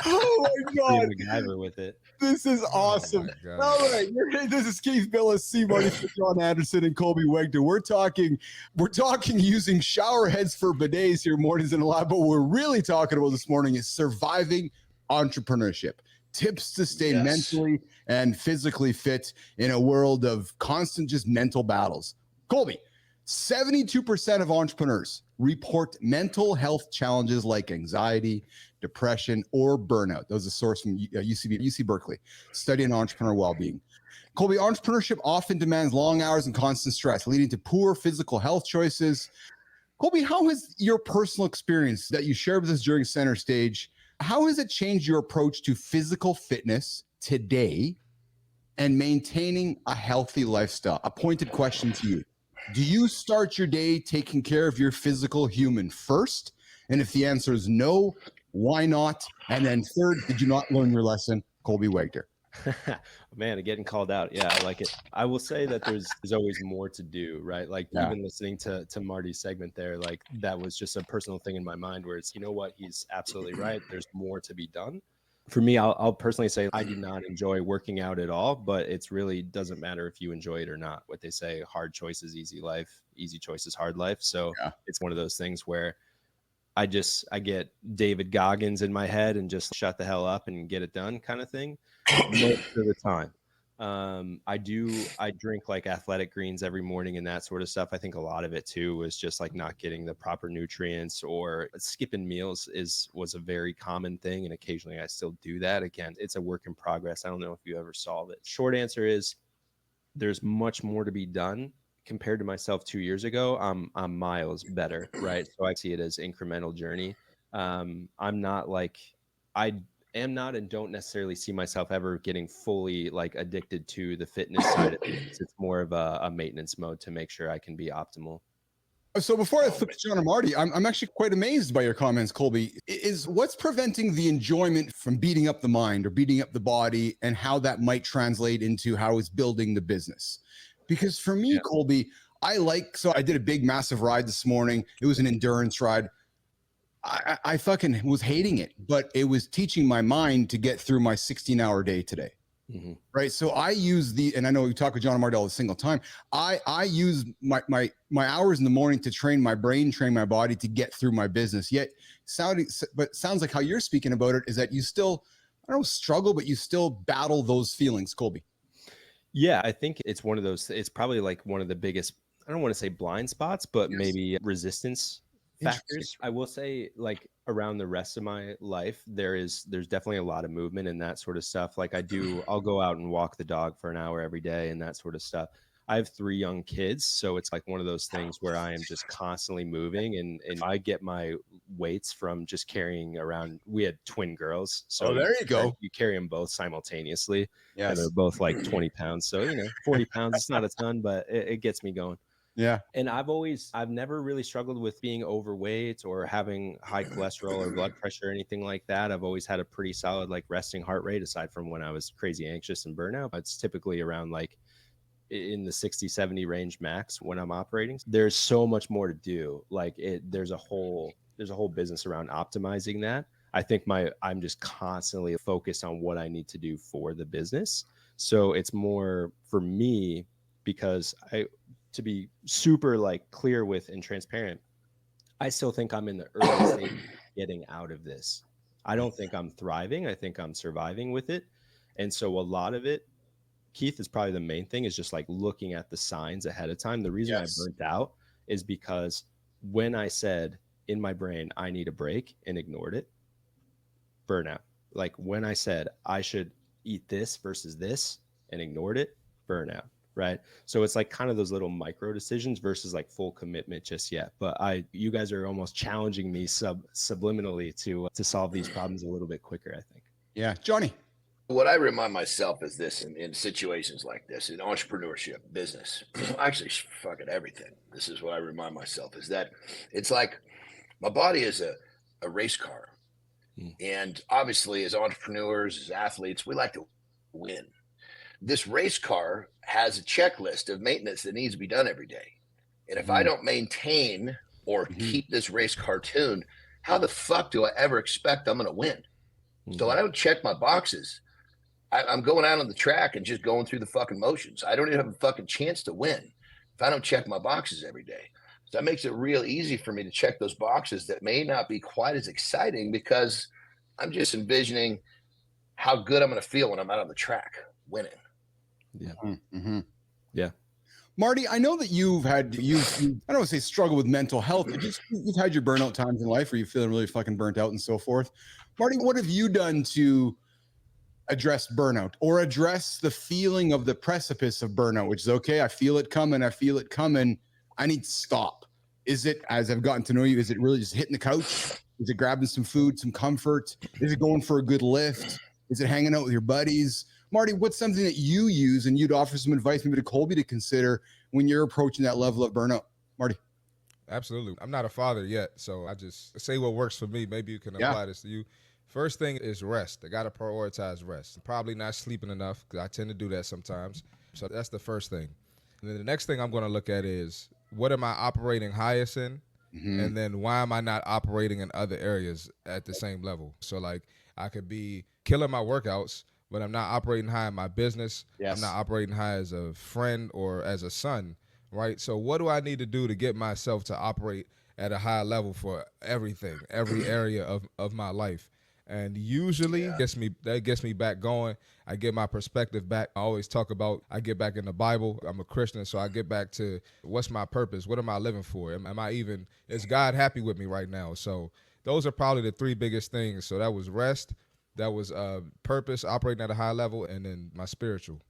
A: Oh my God.
E: MacGyver with it.
A: This is awesome.
D: Oh
A: All right. This is Keith Billis, SeeMarty Fit, John Anderson, and Colby Wegner. We're talking using shower heads for bidets here, Mornings in the Lab. But what we're really talking about this morning is surviving entrepreneurship. Tips to stay mentally and physically fit in a world of constant just mental battles. Colby, 72% of entrepreneurs report mental health challenges like anxiety, depression, or burnout. That was a source from UC Berkeley, study on entrepreneur well-being. Colby, entrepreneurship often demands long hours and constant stress, leading to poor physical health choices. Colby, how has your personal experience that you shared with us during Center Stage, how has it changed your approach to physical fitness today and maintaining a healthy lifestyle? A pointed question to you. Do you start your day taking care of your physical human first? And if the answer is no, why not? And then third, did you not learn your lesson? Colby Wegner.
E: Man, getting called out. Yeah, I like it. I will say that there's always more to do, right? Like even listening to Marty's segment there, like that was just a personal thing in my mind where it's, you know what, he's absolutely right. There's more to be done. For me, I'll personally say I do not enjoy working out at all, but it's really doesn't matter if you enjoy it or not. What they say, hard choices, easy life, easy choices, hard life. So it's one of those things where I get David Goggins in my head and just shut the hell up and get it done kind of thing most of the time. I drink like athletic greens every morning and that sort of stuff. I think a lot of it too was just like not getting the proper nutrients or skipping meals was a very common thing. And occasionally I still do that. Again, it's a work in progress. I don't know if you ever solve it. Short answer is there's much more to be done. Compared to myself 2 years ago, I'm miles better, right? So I see it as incremental journey. I'm not like I am not and don't necessarily see myself ever getting fully like addicted to the fitness side of things. It's more of a maintenance mode to make sure I can be optimal.
A: So before I flip to John and Marty, I'm actually quite amazed by your comments, Colby. Is what's preventing the enjoyment from beating up the mind or beating up the body and how that might translate into how it's building the business? Because for me, Colby, I did a big, massive ride this morning. It was an endurance ride. I fucking was hating it, but it was teaching my mind to get through my 16-hour day today. Mm-hmm. Right. So I use and I know we talk with John and Marty all the single time. I use my hours in the morning to train my brain, train my body to get through my business. Yet sounds like how you're speaking about it is that you still, I don't know, struggle, but you still battle those feelings, Colby.
E: Yeah, I think it's one of those, it's probably like one of the biggest, I don't want to say blind spots, but maybe resistance factors. I will say like around the rest of my life, there's definitely a lot of movement and that sort of stuff. Like I'll go out and walk the dog for an hour every day and that sort of stuff. I have 3 young kids, so it's like one of those things where I am just constantly moving and I get my weights from just carrying around. We had twin girls. So
A: there you go.
E: You carry them both simultaneously.
A: Yes.
E: And they're both like 20 pounds. So, 40 pounds, it's not a ton, but it gets me going.
A: Yeah.
E: And I've never really struggled with being overweight or having high cholesterol or blood pressure or anything like that. I've always had a pretty solid like resting heart rate aside from when I was crazy anxious and burnout. It's typically around like in the 60, 70 range max when I'm operating. There's so much more to do. Like there's a whole business around optimizing that. I think I'm just constantly focused on what I need to do for the business. So it's more for me, because to be super like clear with and transparent, I still think I'm in the early stage of getting out of this. I don't think I'm thriving. I think I'm surviving with it. And so a lot of it, Keith, is probably the main thing, is just like looking at the signs ahead of time. The reason I burnt out is because when I said in my brain, I need a break, and ignored it, burnout. Like when I said I should eat this versus this and ignored it, burnout. Right. So it's like kind of those little micro decisions versus like full commitment just yet. But you guys are almost challenging me subliminally to solve these problems a little bit quicker, I think.
A: Yeah. Johnny.
B: What I remind myself is this in situations like this, in entrepreneurship, business, actually fucking everything. This is what I remind myself, is that it's like my body is a race car. And obviously as entrepreneurs, as athletes, we like to win. This race car has a checklist of maintenance that needs to be done every day. And if I don't maintain or keep this race car tuned, how the fuck do I ever expect I'm going to win? So I don't check my boxes. I'm going out on the track and just going through the fucking motions. I don't even have a fucking chance to win if I don't check my boxes every day. So that makes it real easy for me to check those boxes that may not be quite as exciting, because I'm just envisioning how good I'm going to feel when I'm out on the track winning.
E: Yeah. Yeah.
A: Marty, I know that you've I don't want to say struggle with mental health, but you've had your burnout times in life where you're feeling really fucking burnt out and so forth. Marty, what have you done to address burnout, or address the feeling of the precipice of burnout, which is, okay, I feel it coming. I need to stop. Is it, as I've gotten to know you, is it really just hitting the couch? Is it grabbing some food, some comfort? Is it going for a good lift? Is it hanging out with your buddies? Marty, what's something that you use and you'd offer some advice maybe to Colby to consider when you're approaching that level of burnout? Marty.
D: Absolutely. I'm not a father yet, so I just say what works for me. Maybe you can apply this to you. First thing is rest. I got to prioritize rest. I'm probably not sleeping enough, because I tend to do that sometimes. So that's the first thing. And then the next thing I'm going to look at is, what am I operating highest in? And then why am I not operating in other areas at the same level? So like I could be killing my workouts, but I'm not operating high in my business. I'm not operating high as a friend or as a son, right? So what do I need to do to get myself to operate at a high level for everything, every area of my life? And usually that gets me back going. I get my perspective back. I always talk about, I get back in the Bible. I'm a Christian, so I get back to, what's my purpose? What am I living for? Is God happy with me right now? So those are probably the three biggest things. So that was rest, that was purpose, operating at a high level, and then my spiritual.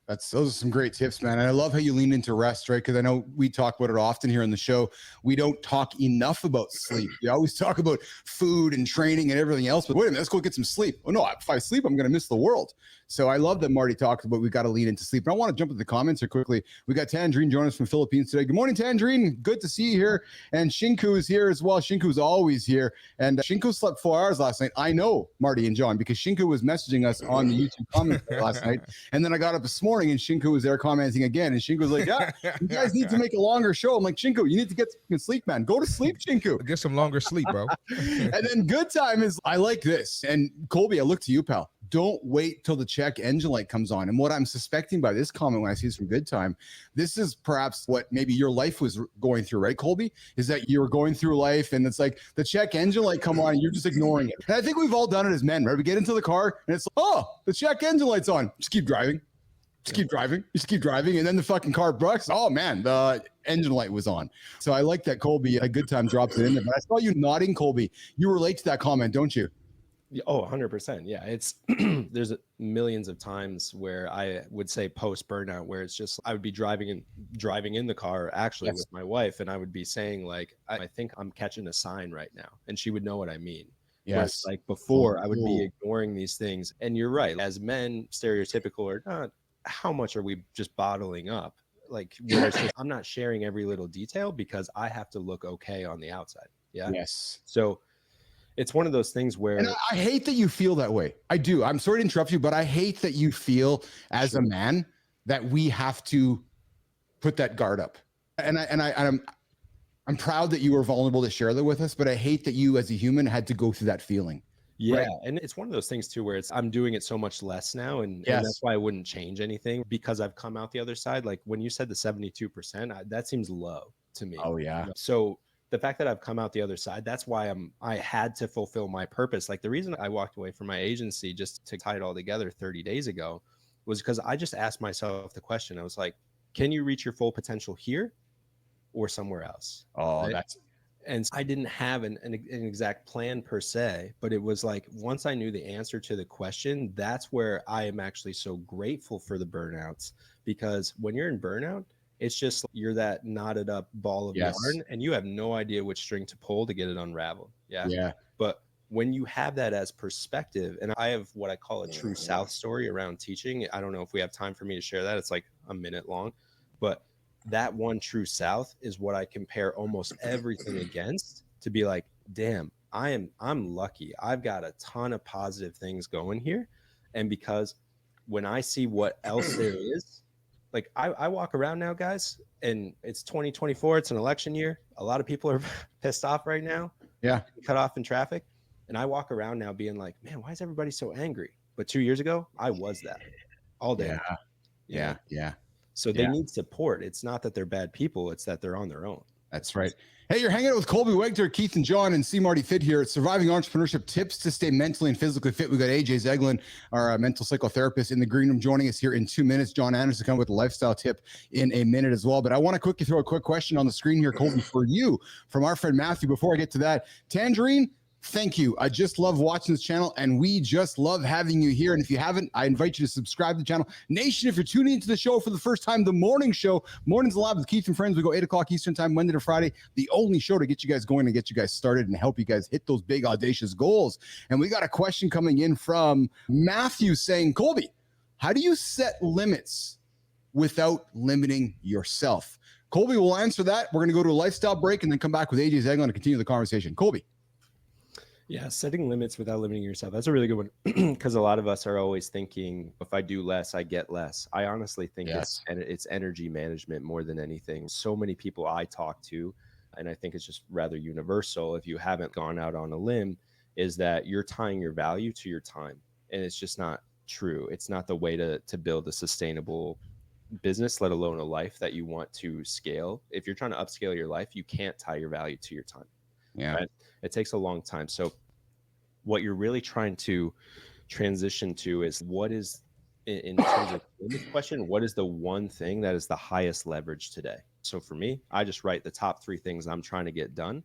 A: Those are some great tips, man. And I love how you lean into rest, right? Because I know we talk about it often here on the show. We don't talk enough about sleep. We always talk about food and training and everything else, but wait a minute, let's go get some sleep. Oh no, if I sleep, I'm going to miss the world. So I love that Marty talked about we got to lean into sleep. And I want to jump into the comments here quickly. We got Tangerine joining us from Philippines today. Good morning, Tangerine. Good to see you here. And Shinku is here as well. Shinku's always here. And Shinku slept 4 hours last night. I know, Marty and John, because Shinku was messaging us on the YouTube comments last night. And then I got up this morning and Shinku was there commenting again. And Shinku was like, yeah, you guys need to make a longer show. I'm like, Shinku, you need to get some sleep, man. Go to sleep, Shinku.
D: Get some longer sleep, bro.
A: And then good time is, I like this. And Colby, I look to you, pal. Don't wait till the check engine light comes on. And what I'm suspecting by this comment when I see this from Good Time, this is perhaps what maybe your life was going through, right, Colby? Is that you were going through life and it's like the check engine light come on and you're just ignoring it. And I think we've all done it as men, right? We get into the car and it's like, oh, the check engine light's on. Just keep driving. Just keep driving. Just keep driving. And then the fucking car bucks. Oh, man, the engine light was on. So I like that Colby, a Good Time drops it in there. But I saw you nodding, Colby. You relate to that comment, don't you?
E: Oh, 100%. Yeah. It's, there's millions of times where I would say post burnout, where it's just, I would be driving in the car actually with my wife. And I would be saying like, I think I'm catching a sign right now. And she would know what I mean. Yes. Like before I would be ignoring these things. And you're right. As men, stereotypical or not, how much are we just bottling up? Like, I'm not sharing every little detail because I have to look okay on the outside. Yeah.
A: Yes.
E: So it's one of those things where,
A: and I hate that you feel that way. I do. I'm sorry to interrupt you, but I hate that you feel as a man that we have to put that guard up. And I'm proud that you were vulnerable to share that with us, but I hate that you as a human had to go through that feeling.
E: Yeah.
A: Right.
E: And it's one of those things too, where I'm doing it so much less now. And
A: Yes.
E: that's why I wouldn't change anything, because I've come out the other side. Like when you said the 72%, that seems low to me.
A: Oh yeah.
E: So the fact that I've come out the other side, that's why I had to fulfill my purpose. Like the reason I walked away from my agency, just to tie it all together 30 days ago, was because I just asked myself the question. I was like, can you reach your full potential here or somewhere else?
A: Oh,
E: Right? And I didn't have an exact plan per se, but it was like, once I knew the answer to the question, that's where I am actually so grateful for the burnouts, because when you're in burnout, it's just you're that knotted up ball of yarn and you have no idea which string to pull to get it unraveled. Yeah.
A: Yeah.
E: But when you have that as perspective, and I have what I call a true South story around teaching. I don't know if we have time for me to share that. It's like a minute long, but that one true South is what I compare almost everything against, to be like, damn, I'm lucky. I've got a ton of positive things going here. And because when I see what else there is, like I walk around now, guys, and it's 2024. It's an election year. A lot of people are pissed off right now.
A: Yeah.
E: Cut off in traffic. And I walk around now being like, man, why is everybody so angry? But 2 years ago, I was that all day.
A: Yeah.
E: So they need support. It's not that they're bad people. It's that they're on their own.
A: That's right. Hey, you're hanging out with Colby Wegner, Keith and John, and SeeMarty Fit here. Surviving Entrepreneurship Tips to Stay Mentally and Physically Fit. We got AJ Zeglin, our mental psychotherapist, in the green room, joining us here in 2 minutes. John Anderson coming with a lifestyle tip in a minute as well. But I want to quickly throw a quick question on the screen here, Colby, for you from our friend Matthew. Before I get to that, Tangerine, thank you. I just love watching this channel, and we just love having you here. And if you haven't, I invite you to subscribe to the channel. Nation, if you're tuning into the show for the first time, the morning show, Mornings Alive with Keith and Friends, we go 8 o'clock Eastern time, Monday to Friday, the only show to get you guys going and get you guys started and help you guys hit those big, audacious goals. And we got a question coming in from Matthew saying, Colby, how do you set limits without limiting yourself? Colby will answer that. We're going to go to a lifestyle break and then come back with AJ Zeglin to continue the conversation. Colby.
E: Yeah, setting limits without limiting yourself. That's a really good one, because a lot of us are always thinking, if I do less, I get less. I honestly think it's energy management more than anything. So many people I talk to, and I think it's just rather universal, if you haven't gone out on a limb, is that you're tying your value to your time. And it's just not true. It's not the way to build a sustainable business, let alone a life that you want to scale. If you're trying to upscale your life, you can't tie your value to your time.
A: Yeah.
E: Right? It takes a long time. So what you're really trying to transition to is, what is, in terms of this question, what is the one thing that is the highest leverage today? So for me, I just write the top 3 things I'm trying to get done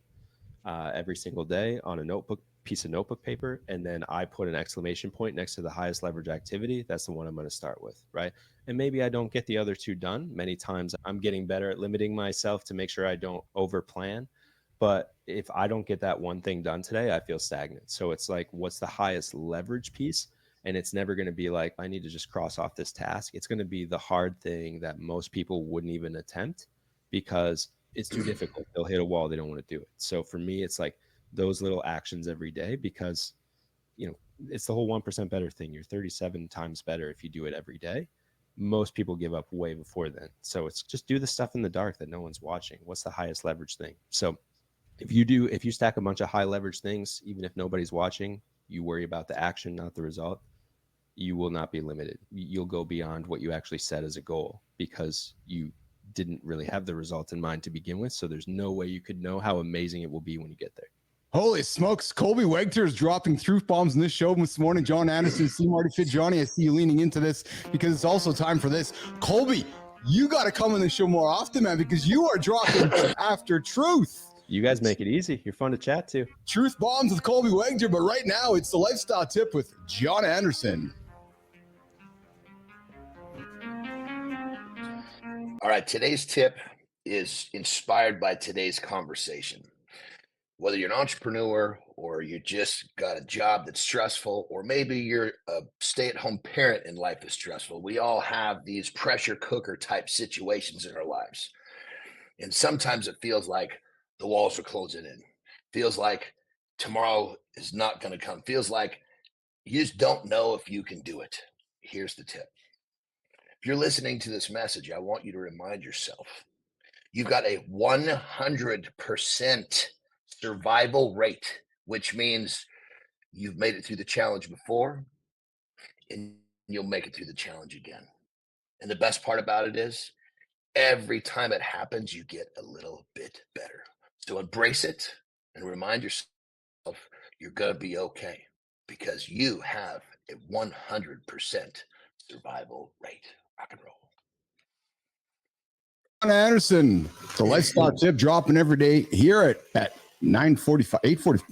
E: every single day on a piece of notebook paper. And then I put an exclamation point next to the highest leverage activity. That's the one I'm going to start with. Right. And maybe I don't get the other 2 done. Many times I'm getting better at limiting myself to make sure I don't over plan. But if I don't get that one thing done today, I feel stagnant. So it's like, what's the highest leverage piece? And it's never going to be like, I need to just cross off this task. It's going to be the hard thing that most people wouldn't even attempt, because it's too difficult. They'll hit a wall. They don't want to do it. So for me, it's like those little actions every day, because, it's the whole 1% better thing. You're 37 times better if you do it every day. Most people give up way before then. So it's just do the stuff in the dark that no one's watching. What's the highest leverage thing? So if you stack a bunch of high leverage things, even if nobody's watching, you worry about the action, not the result, you will not be limited. You'll go beyond what you actually set as a goal, because you didn't really have the result in mind to begin with. So there's no way you could know how amazing it will be when you get there.
A: Holy smokes. Colby Wegner is dropping truth bombs in this show this morning. John Anderson, SeeMarty Fit. Johnny, I see you leaning into this, because it's also time for this. Colby, you got to come on the show more often, man, because you are dropping after truth.
E: You guys make it easy. You're fun to chat to.
A: Truth bombs with Colby Wegner, but right now it's the lifestyle tip with John Anderson.
B: All right, today's tip is inspired by today's conversation. Whether you're an entrepreneur, or you just got a job that's stressful, or maybe you're a stay-at-home parent and life is stressful, we all have these pressure cooker type situations in our lives. And sometimes it feels like the walls are closing in. Feels like tomorrow is not going to come. Feels like you just don't know if you can do it. Here's the tip. If you're listening to this message, I want you to remind yourself, you've got a 100% survival rate, which means You've made it through the challenge before, and you'll make it through the challenge again. And the best part about it is every time it happens, you get a little bit better. So embrace it and remind yourself you're going to be okay because you have a 100% survival rate. Rock and roll.
A: John Anderson, the lifestyle tip dropping every day here at 9:45,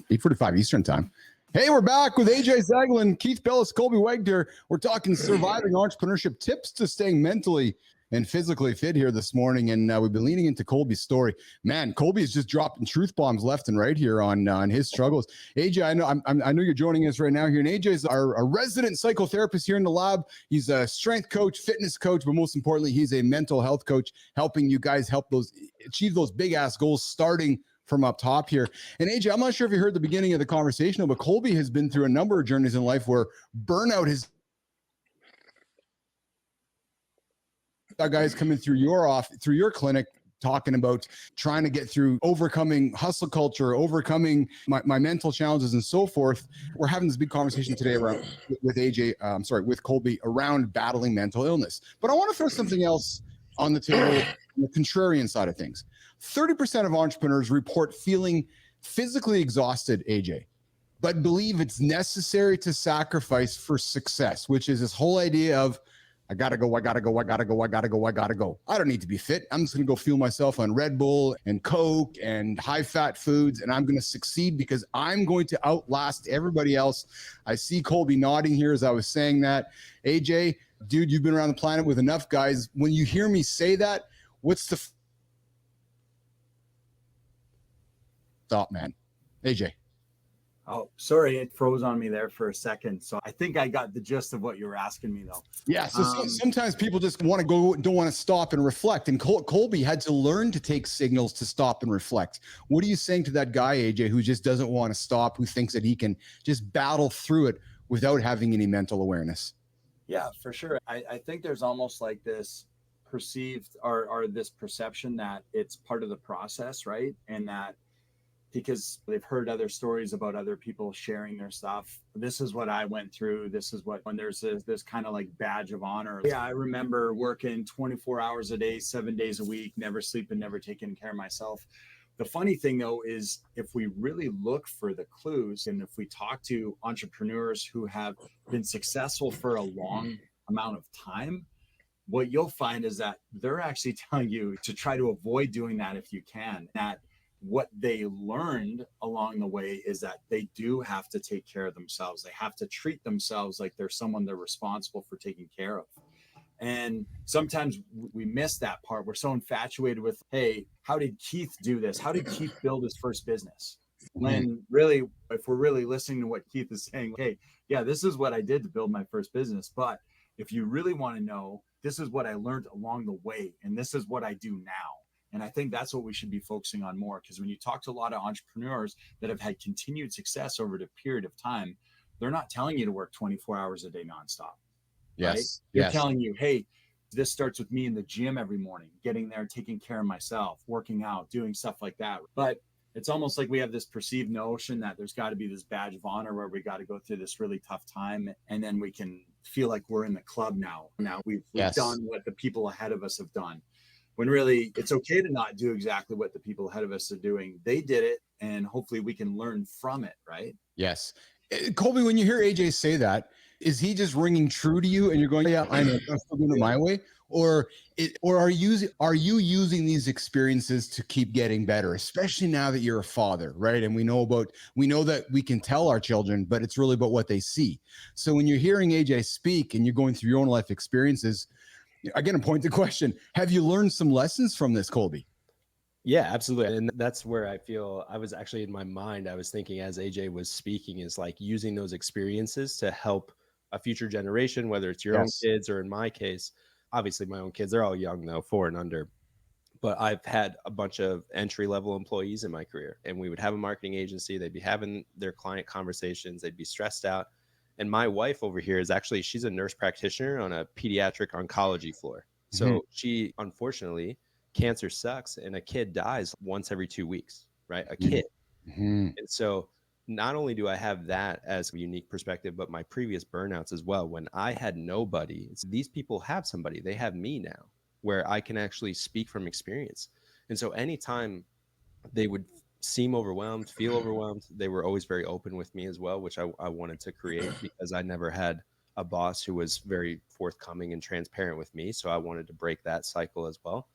A: 8:45 Eastern time. Hey, we're back with AJ Zeglin, Keith Billis, Colby Wegner. We're talking surviving entrepreneurship tips to staying mentally and physically fit here this morning. And we've been leaning into Colby's story. Man, Colby is just dropping truth bombs left and right here on his struggles. AJ, I know you're joining us right now here. And AJ is our resident psychotherapist here in the lab. He's a strength coach, fitness coach, but most importantly, he's a mental health coach, helping you guys achieve those big ass goals starting from up top here. And AJ, I'm not sure if you heard the beginning of the conversation, but Colby has been through a number of journeys in life where burnout has guys coming through your clinic talking about trying to get through overcoming hustle culture, overcoming my mental challenges and so forth. We're having this big conversation today with Colby around battling mental illness. But I want to throw something else on the table, on the contrarian side of things. 30% of entrepreneurs report feeling physically exhausted, AJ, but believe it's necessary to sacrifice for success, which is this whole idea of I gotta go. I don't need to be fit. I'm just gonna go fuel myself on Red Bull and Coke and high-fat foods, and I'm gonna succeed because I'm going to outlast everybody else. I see Colby nodding here as I was saying that. AJ, dude, you've been around the planet with enough guys. When you hear me say that, what's the thought, man? AJ.
F: Oh, sorry, it froze on me there for a second. So I think I got the gist of what you were asking me, though.
A: Yeah, so sometimes people just want to go, don't want to stop and reflect. And Colby had to learn to take signals to stop and reflect. What are you saying to that guy, AJ, who just doesn't want to stop, who thinks that he can just battle through it without having any mental awareness?
F: Yeah, for sure. I think there's almost like this perceived or this perception that it's part of the process, right? And that because they've heard other stories about other people sharing their stuff. This is what I went through. This is what, when there's this kind of like badge of honor. Yeah, I remember working 24 hours a day, 7 days a week, never sleeping, never taking care of myself. The funny thing, though, is if we really look for the clues and if we talk to entrepreneurs who have been successful for a long amount of time, what you'll find is that they're actually telling you to try to avoid doing that if you can. That what they learned along the way is that they do have to take care of themselves. They have to treat themselves like they're someone they're responsible for taking care of. And sometimes we miss that part. We're so infatuated with, hey, how did Keith do this? How did Keith build his first business? When really, if we're really listening to what Keith is saying, hey, yeah, this is what I did to build my first business. But if you really want to know, this is what I learned along the way. And this is what I do now. And I think that's what we should be focusing on more, because when you talk to a lot of entrepreneurs that have had continued success over a period of time, they're not telling you to work 24 hours a day nonstop.
A: Yes.
F: Right? They're telling you, hey, this starts with me in the gym every morning, getting there, taking care of myself, working out, doing stuff like that. But it's almost like we have this perceived notion that there's got to be this badge of honor where we got to go through this really tough time, and then we can feel like we're in the club now. Now we've done what the people ahead of us have done. When really it's okay to not do exactly what the people ahead of us are doing. They did it, and hopefully we can learn from it, right?
A: Yes. Colby, when you hear AJ say that, is he just ringing true to you and you're going, yeah, I know, I'm still doing it my way? Or are you using these experiences to keep getting better, especially now that you're a father, right? And we know that we can tell our children, but it's really about what they see. So when you're hearing AJ speak and you're going through your own life experiences, again, a pointed question. Have you learned some lessons from this, Colby?
E: Yeah, absolutely. And that's where I feel I was actually in my mind, I was thinking as AJ was speaking, is like using those experiences to help a future generation, whether it's your own kids or in my case, obviously my own kids, they're all young though, 4 and under. But I've had a bunch of entry-level employees in my career, and we would have a marketing agency. They'd be having their client conversations. They'd be stressed out. And my wife over here is actually, she's a nurse practitioner on a pediatric oncology floor. So she, unfortunately, cancer sucks, and a kid dies once every 2 weeks, right? A kid. And so not only do I have that as a unique perspective, but my previous burnouts as well, when I had nobody, these people have somebody, they have me now, where I can actually speak from experience. And so anytime they would seem overwhelmed, feel overwhelmed, they were always very open with me as well, which I wanted to create, because I never had a boss who was very forthcoming and transparent with me. So I wanted to break that cycle as well.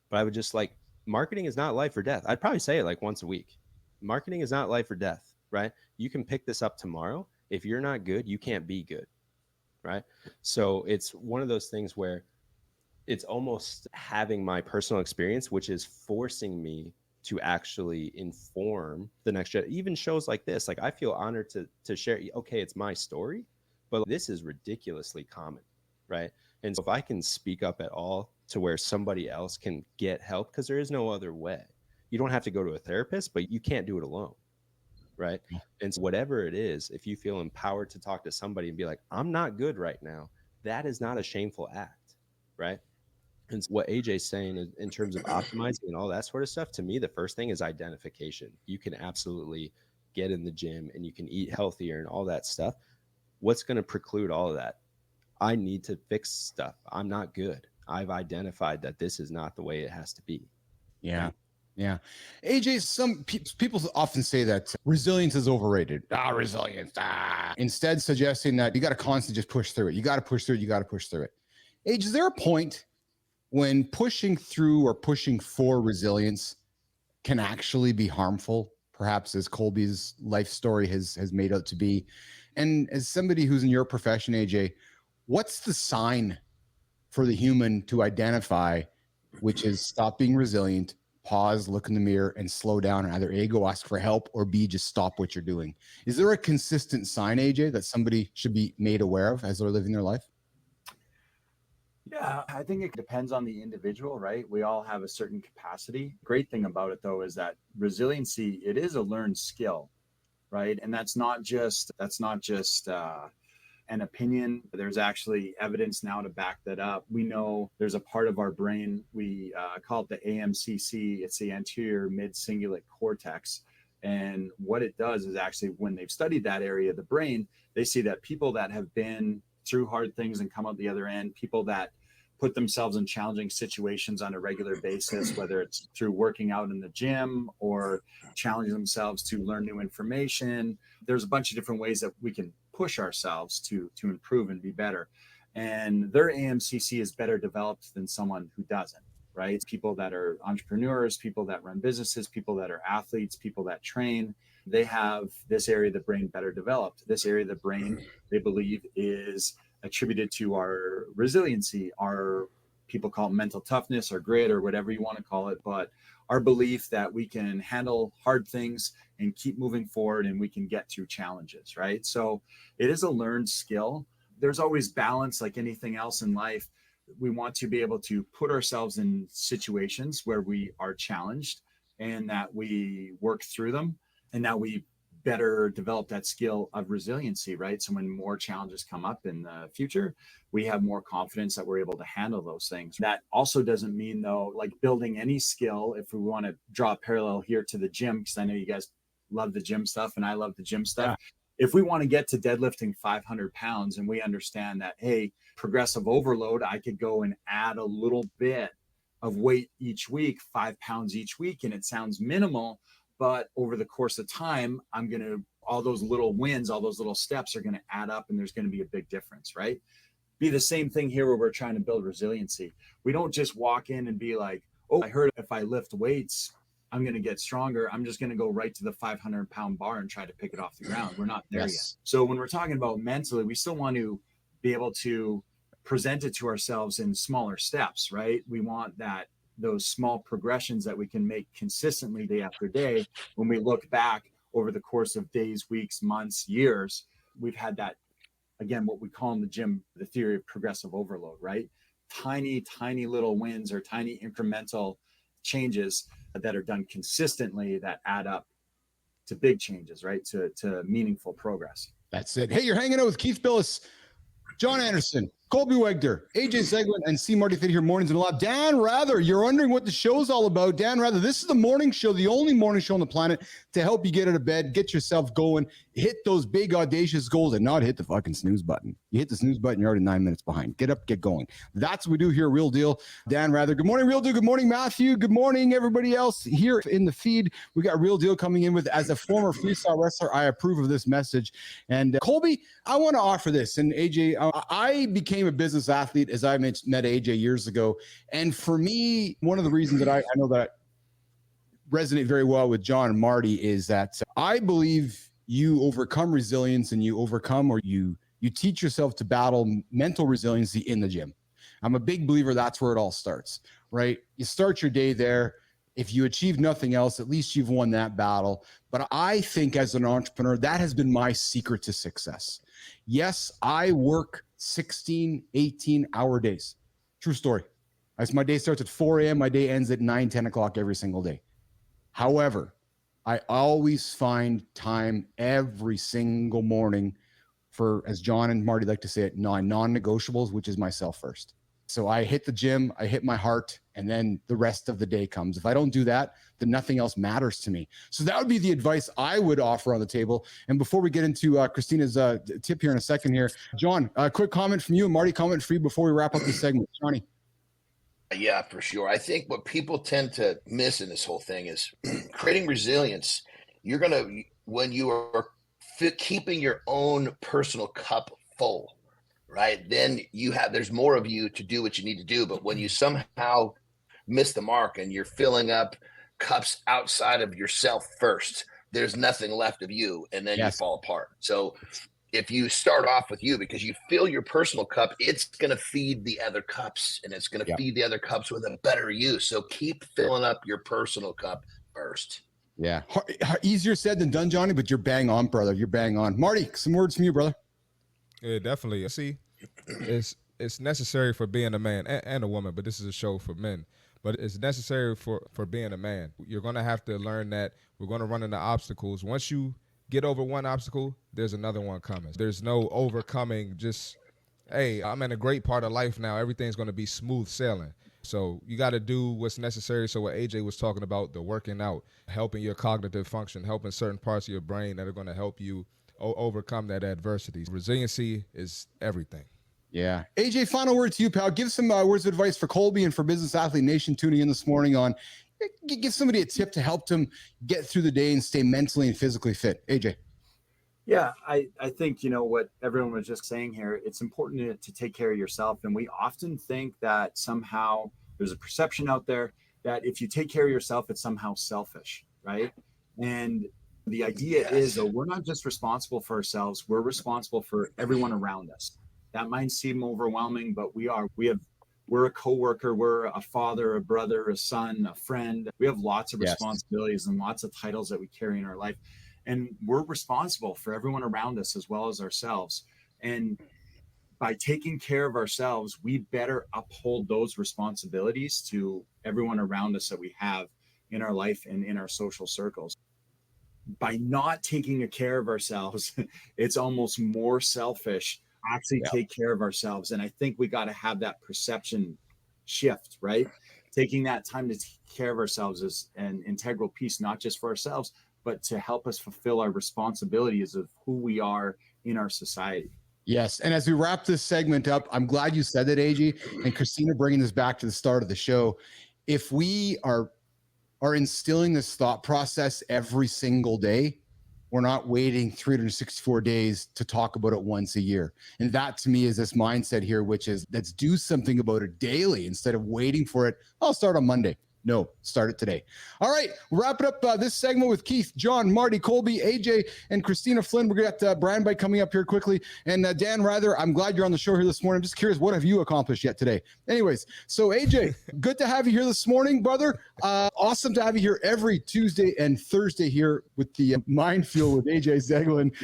E: But I would just like, marketing is not life or death. I'd probably say it like once a week. Marketing is not life or death, right? You can pick this up tomorrow. If you're not good, you can't be good, right? So it's one of those things where it's almost having my personal experience, which is forcing me to actually inform the next gen. Even shows like this, like I feel honored to share, okay, it's my story, but this is ridiculously common, right? And so if I can speak up at all to where somebody else can get help, because there is no other way. You don't have to go to a therapist, but you can't do it alone, right? And so whatever it is, if you feel empowered to talk to somebody and be like, I'm not good right now, that is not a shameful act, right? And so what AJ's saying is, in terms of optimizing and all that sort of stuff, to me, the first thing is identification. You can absolutely get in the gym and you can eat healthier and all that stuff. What's going to preclude all of that? I need to fix stuff. I'm not good. I've identified that this is not the way it has to be.
A: Yeah. Yeah. AJ, some people often say that resilience is overrated. Resilience. Instead, suggesting that you got to constantly just push through it. You got to push through it. You got to push through it. AJ, is there a point when pushing through or pushing for resilience can actually be harmful, perhaps as Colby's life story has made out to be? And as somebody who's in your profession, AJ, what's the sign for the human to identify, which is stop being resilient, pause, look in the mirror, and slow down, and either A, go ask for help, or B, just stop what you're doing? Is there a consistent sign, AJ, that somebody should be made aware of as they're living their life?
F: Yeah, I think it depends on the individual, right? We all have a certain capacity. Great thing about it, though, is that resiliency, it is a learned skill, right? And that's not just an opinion. There's actually evidence now to back that up. We know there's a part of our brain, we call it the AMCC. It's the anterior mid-cingulate cortex. And what it does is actually, when they've studied that area of the brain, they see that people that have been through hard things and come out the other end, people that put themselves in challenging situations on a regular basis, whether it's through working out in the gym or challenging themselves to learn new information. There's a bunch of different ways that we can push ourselves to improve and be better. And their AMCC is better developed than someone who doesn't, right? It's people that are entrepreneurs, people that run businesses, people that are athletes, people that train. They have this area of the brain better developed. This area of the brain, they believe, is attributed to our resiliency, our, people call it mental toughness or grit or whatever you want to call it, but our belief that we can handle hard things and keep moving forward and we can get through challenges, right? So it is a learned skill. There's always balance, like anything else in life. We want to be able to put ourselves in situations where we are challenged and that we work through them and that we better develop that skill of resiliency, right? So when more challenges come up in the future, we have more confidence that we're able to handle those things. That also doesn't mean, though, like building any skill, if we want to draw a parallel here to the gym, because I know you guys love the gym stuff and I love the gym stuff. Yeah. If we want to get to deadlifting 500 pounds and we understand that, hey, progressive overload, I could go and add a little bit of weight each week, 5 pounds each week, and it sounds minimal, but over the course of time, all those little wins, all those little steps are going to add up and there's going to be a big difference, right? Be the same thing here where we're trying to build resiliency. We don't just walk in and be like, oh, I heard if I lift weights, I'm going to get stronger. I'm just going to go right to the 500-pound bar and try to pick it off the ground. We're not there yet. So when we're talking about mentally, we still want to be able to present it to ourselves in smaller steps, right? We want those small progressions that we can make consistently day after day. When we look back over the course of days, weeks, months, years, we've had that, again, what we call in the gym, the theory of progressive overload, right? Tiny, tiny little wins or tiny incremental changes that are done consistently that add up to big changes, right? To meaningful progress.
A: That's it. Hey, you're hanging out with Keith Billis, John Anderson, Colby Wegner, AJ Zeglin, and SeeMarty Fit here, mornings and a lot. Dan Rather, you're wondering what the show's all about. Dan Rather, this is the morning show, the only morning show on the planet to help you get out of bed, get yourself going, hit those big audacious goals, and not hit the fucking snooze button. You hit the snooze button, you're already 9 minutes behind. Get up, get going. That's what we do here, Real Deal. Dan Rather, good morning, Real Deal. Good morning, Matthew. Good morning, everybody else here in the feed. We got Real Deal coming in with, as a former freestyle wrestler, I approve of this message. And Colby, I want to offer this. And AJ, I became a business athlete as I met AJ years ago. And for me, one of the reasons that I know that I resonate very well with John and Marty is that I believe you overcome resilience and you overcome, or you teach yourself to battle mental resiliency in the gym. I'm a big believer that's where it all starts, right? You start your day there. If you achieve nothing else, at least you've won that battle. But I think as an entrepreneur, that has been my secret to success. Yes, I work 16, 18-hour days. True story. As my day starts at 4 a.m., my day ends at 9, 10 o'clock every single day. However, I always find time every single morning for, as John and Marty like to say it, non-negotiables, which is myself first. So I hit the gym, I hit my heart, and then the rest of the day comes. If I don't do that, then nothing else matters to me. So that would be the advice I would offer on the table. And before we get into Christina's tip here in a second here, John, a quick comment from you, and Marty, comment for you before we wrap up this segment. Johnny.
B: Yeah, for sure. I think what people tend to miss in this whole thing is creating resilience. You're going to, when you are keeping your own personal cup full, right? Then there's more of you to do what you need to do. But when you somehow miss the mark and you're filling up cups outside of yourself first, there's nothing left of you, and then you fall apart. So if you start off with you, because you fill your personal cup, it's going to feed the other cups, and it's going to feed the other cups with a better you. So keep filling up your personal cup first.
A: Yeah. Easier said than done, Johnny, but you're bang on, brother. You're bang on. Marty, some words from you, brother.
D: Yeah, definitely. See, it's necessary for being a man and a woman, but this is a show for men. But it's necessary for being a man. You're going to have to learn that we're going to run into obstacles. Once you get over one obstacle, there's another one coming. There's no overcoming just, hey, I'm in a great part of life now. Everything's going to be smooth sailing. So you got to do what's necessary. So what AJ was talking about, the working out, helping your cognitive function, helping certain parts of your brain that are going to help you overcome that adversity. Resiliency is everything.
A: Yeah. AJ, final word to you, pal. Give some words of advice for Colby and for Business Athlete Nation tuning in this morning on, give somebody a tip to help them get through the day and stay mentally and physically fit. AJ.
F: Yeah, I think, what everyone was just saying here, it's important to take care of yourself. And we often think that somehow there's a perception out there that if you take care of yourself, it's somehow selfish, right? And the idea is that we're not just responsible for ourselves, we're responsible for everyone around us. That might seem overwhelming, but we're a coworker, we're a father, a brother, a son, a friend. We have lots of responsibilities and lots of titles that we carry in our life. And we're responsible for everyone around us as well as ourselves. And by taking care of ourselves, we better uphold those responsibilities to everyone around us that we have in our life and in our social circles. By not taking care of ourselves, it's almost more selfish to actually take care of ourselves. And I think we got to have that perception shift, right? Taking that time to take care of ourselves is an integral piece, not just for ourselves, but to help us fulfill our responsibilities of who we are in our society.
A: Yes. And as we wrap this segment up, I'm glad you said that, AJ, and Christina, bringing this back to the start of the show. If we are instilling this thought process every single day, we're not waiting 364 days to talk about it once a year. And that to me is this mindset here, which is let's do something about it daily instead of waiting for it. I'll start on Monday. No, start it today. All right, we'll wrap it up this segment with Keith, John, Marty, Colby, AJ, and Christina Flynn. We're got Brian Bite coming up here quickly. And Dan Rather, I'm glad you're on the show here this morning. I'm just curious, what have you accomplished yet today? Anyways, so AJ, good to have you here this morning, brother. Awesome to have you here every Tuesday and Thursday here with the Minefield with AJ Zeglin.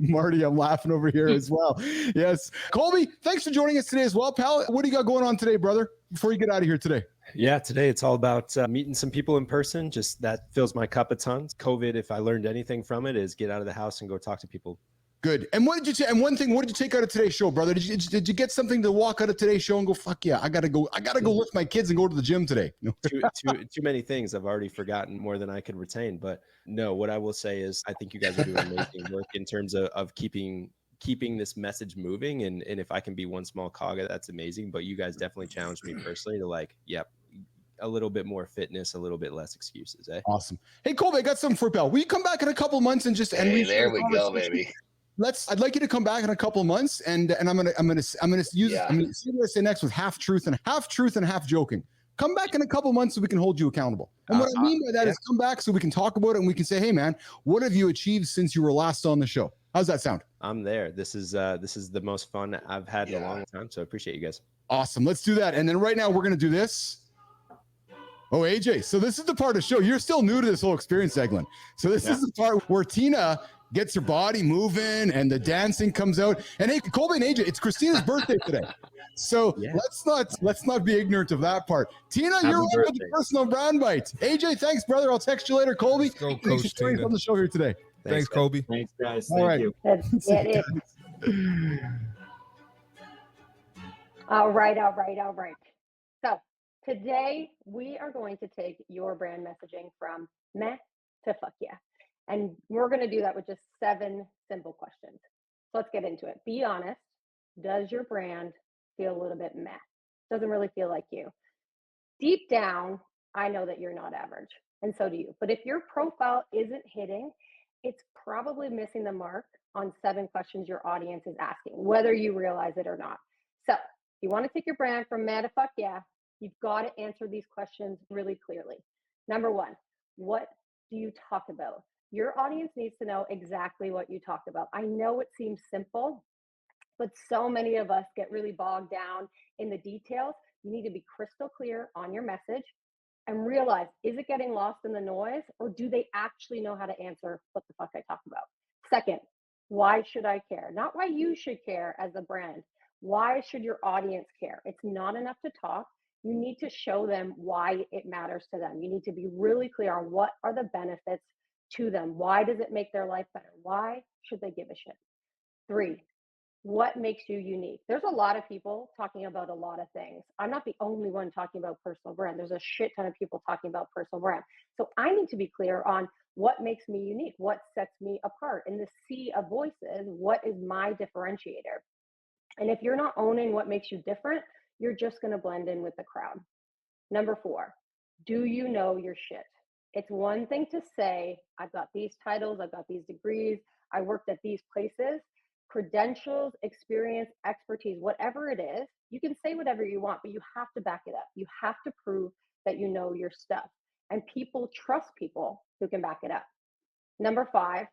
A: Marty, I'm laughing over here as well. Yes. Colby, thanks for joining us today as well, pal. What do you got going on today, brother, before you get out of here today?
E: Yeah, today it's all about meeting some people in person. Just that fills my cup a ton. COVID, if I learned anything from it, is get out of the house and go talk to people
A: Good. And what did you say? And one thing, what did you take out of today's show, brother? Did you get something to walk out of today's show and go, fuck yeah, I gotta go lift my kids and go to the gym today? No.
E: Too many things. I've already forgotten more than I could retain. But no, what I will say is I think you guys are doing amazing work in terms of keeping this message moving. And if I can be one small cog, that's amazing. But you guys definitely challenged me personally to like, yep, a little bit more fitness, a little bit less excuses.
A: Awesome. Hey, Colby, I got something for you, pal. Will you come back in a couple of months and just
B: there we go, baby.
A: I'd like you to come back in a couple of months, and I'm gonna see what I say next with half truth and half joking. Come back in a couple of months so we can hold you accountable. And what I mean by that is come back so we can talk about it and we can say, hey man, what have you achieved since you were last on the show? How's that sound?
E: I'm there. This is the most fun I've had in a long time. So I appreciate you guys.
A: Awesome. Let's do that. And then right now we're gonna do this. Oh, AJ. So this is the part of the show. You're still new to this whole experience, Zeglin. So this is the part where Tina gets her body moving and the dancing comes out. And hey, Colby and AJ, it's Christina's birthday today. So let's not be ignorant of that part. Tina, you're on with the personal brand bite. AJ, thanks, brother. I'll text you later. Colby,
D: let's go, Coach Tina.
A: On the show here today.
D: Thanks Colby.
F: Thanks, guys.
A: All right.
F: You.
C: That's it. All right. So today we are going to take your brand messaging from meh to fuck yeah. And we're going to do that with just 7 simple questions. So let's get into it. Be honest. Does your brand feel a little bit meh? Doesn't really feel like you. Deep down, I know that you're not average, and so do you. But if your profile isn't hitting, it's probably missing the mark on 7 questions your audience is asking, whether you realize it or not. So if you want to take your brand from meh to fuck yeah, you've got to answer these questions really clearly. Number 1, what do you talk about? Your audience needs to know exactly what you talk about. I know it seems simple, but so many of us get really bogged down in the details. You need to be crystal clear on your message and realize, is it getting lost in the noise, or do they actually know how to answer what the fuck I talk about? Second, why should I care? Not why you should care as a brand. Why should your audience care? It's not enough to talk. You need to show them why it matters to them. You need to be really clear on what are the benefits to them. Why does it make their life better? Why should they give a shit? 3, what makes you unique? There's a lot of people talking about a lot of things. I'm not the only one talking about personal brand. There's a shit ton of people talking about personal brand. So I need to be clear on what makes me unique, what sets me apart. In the sea of voices, what is my differentiator? And if you're not owning what makes you different, you're just going to blend in with the crowd. Number 4, do you know your shit? It's one thing to say, I've got these titles, I've got these degrees, I worked at these places. Credentials, experience, expertise, whatever it is, you can say whatever you want, but you have to back it up. You have to prove that you know your stuff. And people trust people who can back it up. Number 5,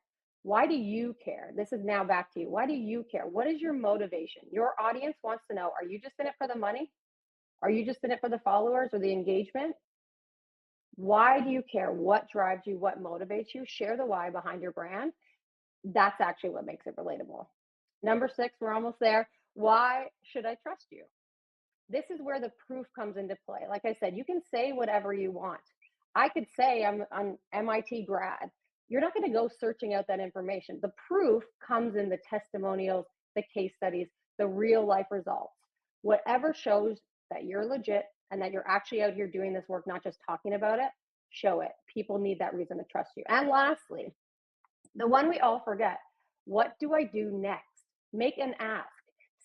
C: why do you care? This is now back to you. Why do you care? What is your motivation? Your audience wants to know, are you just in it for the money? Are you just in it for the followers or the engagement? Why do you care? What drives you? What motivates you? Share the why behind your brand. That's actually what makes it relatable. Number 6, we're almost there. Why should I trust you? This is where the proof comes into play. Like I said, you can say whatever you want. I could say I'm an MIT grad. You're not going to go searching out that information. The proof comes in the testimonials, the case studies, the real life results. Whatever shows that you're legit and that you're actually out here doing this work, not just talking about it, show it. People need that reason to trust you. And lastly, the one we all forget, what do I do next? Make an ask.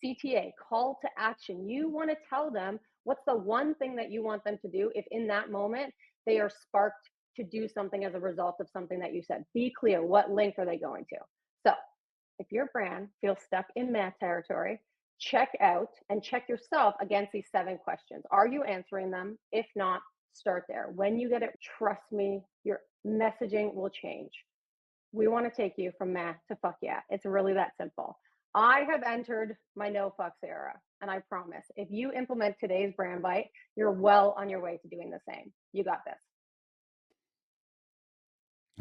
C: CTA, call to action. You want to tell them what's the one thing that you want them to do if in that moment they are sparked to do something as a result of something that you said. Be clear. What link are they going to? So if your brand feels stuck in meh territory, check out and check yourself against these 7 questions. Are you answering them? If not, start there. When you get it, trust me, your messaging will change. We want to take you from meh to fuck yeah. It's really that simple. I have entered my no fucks era, and I promise if you implement today's brand bite, you're well on your way to doing the same. You got this.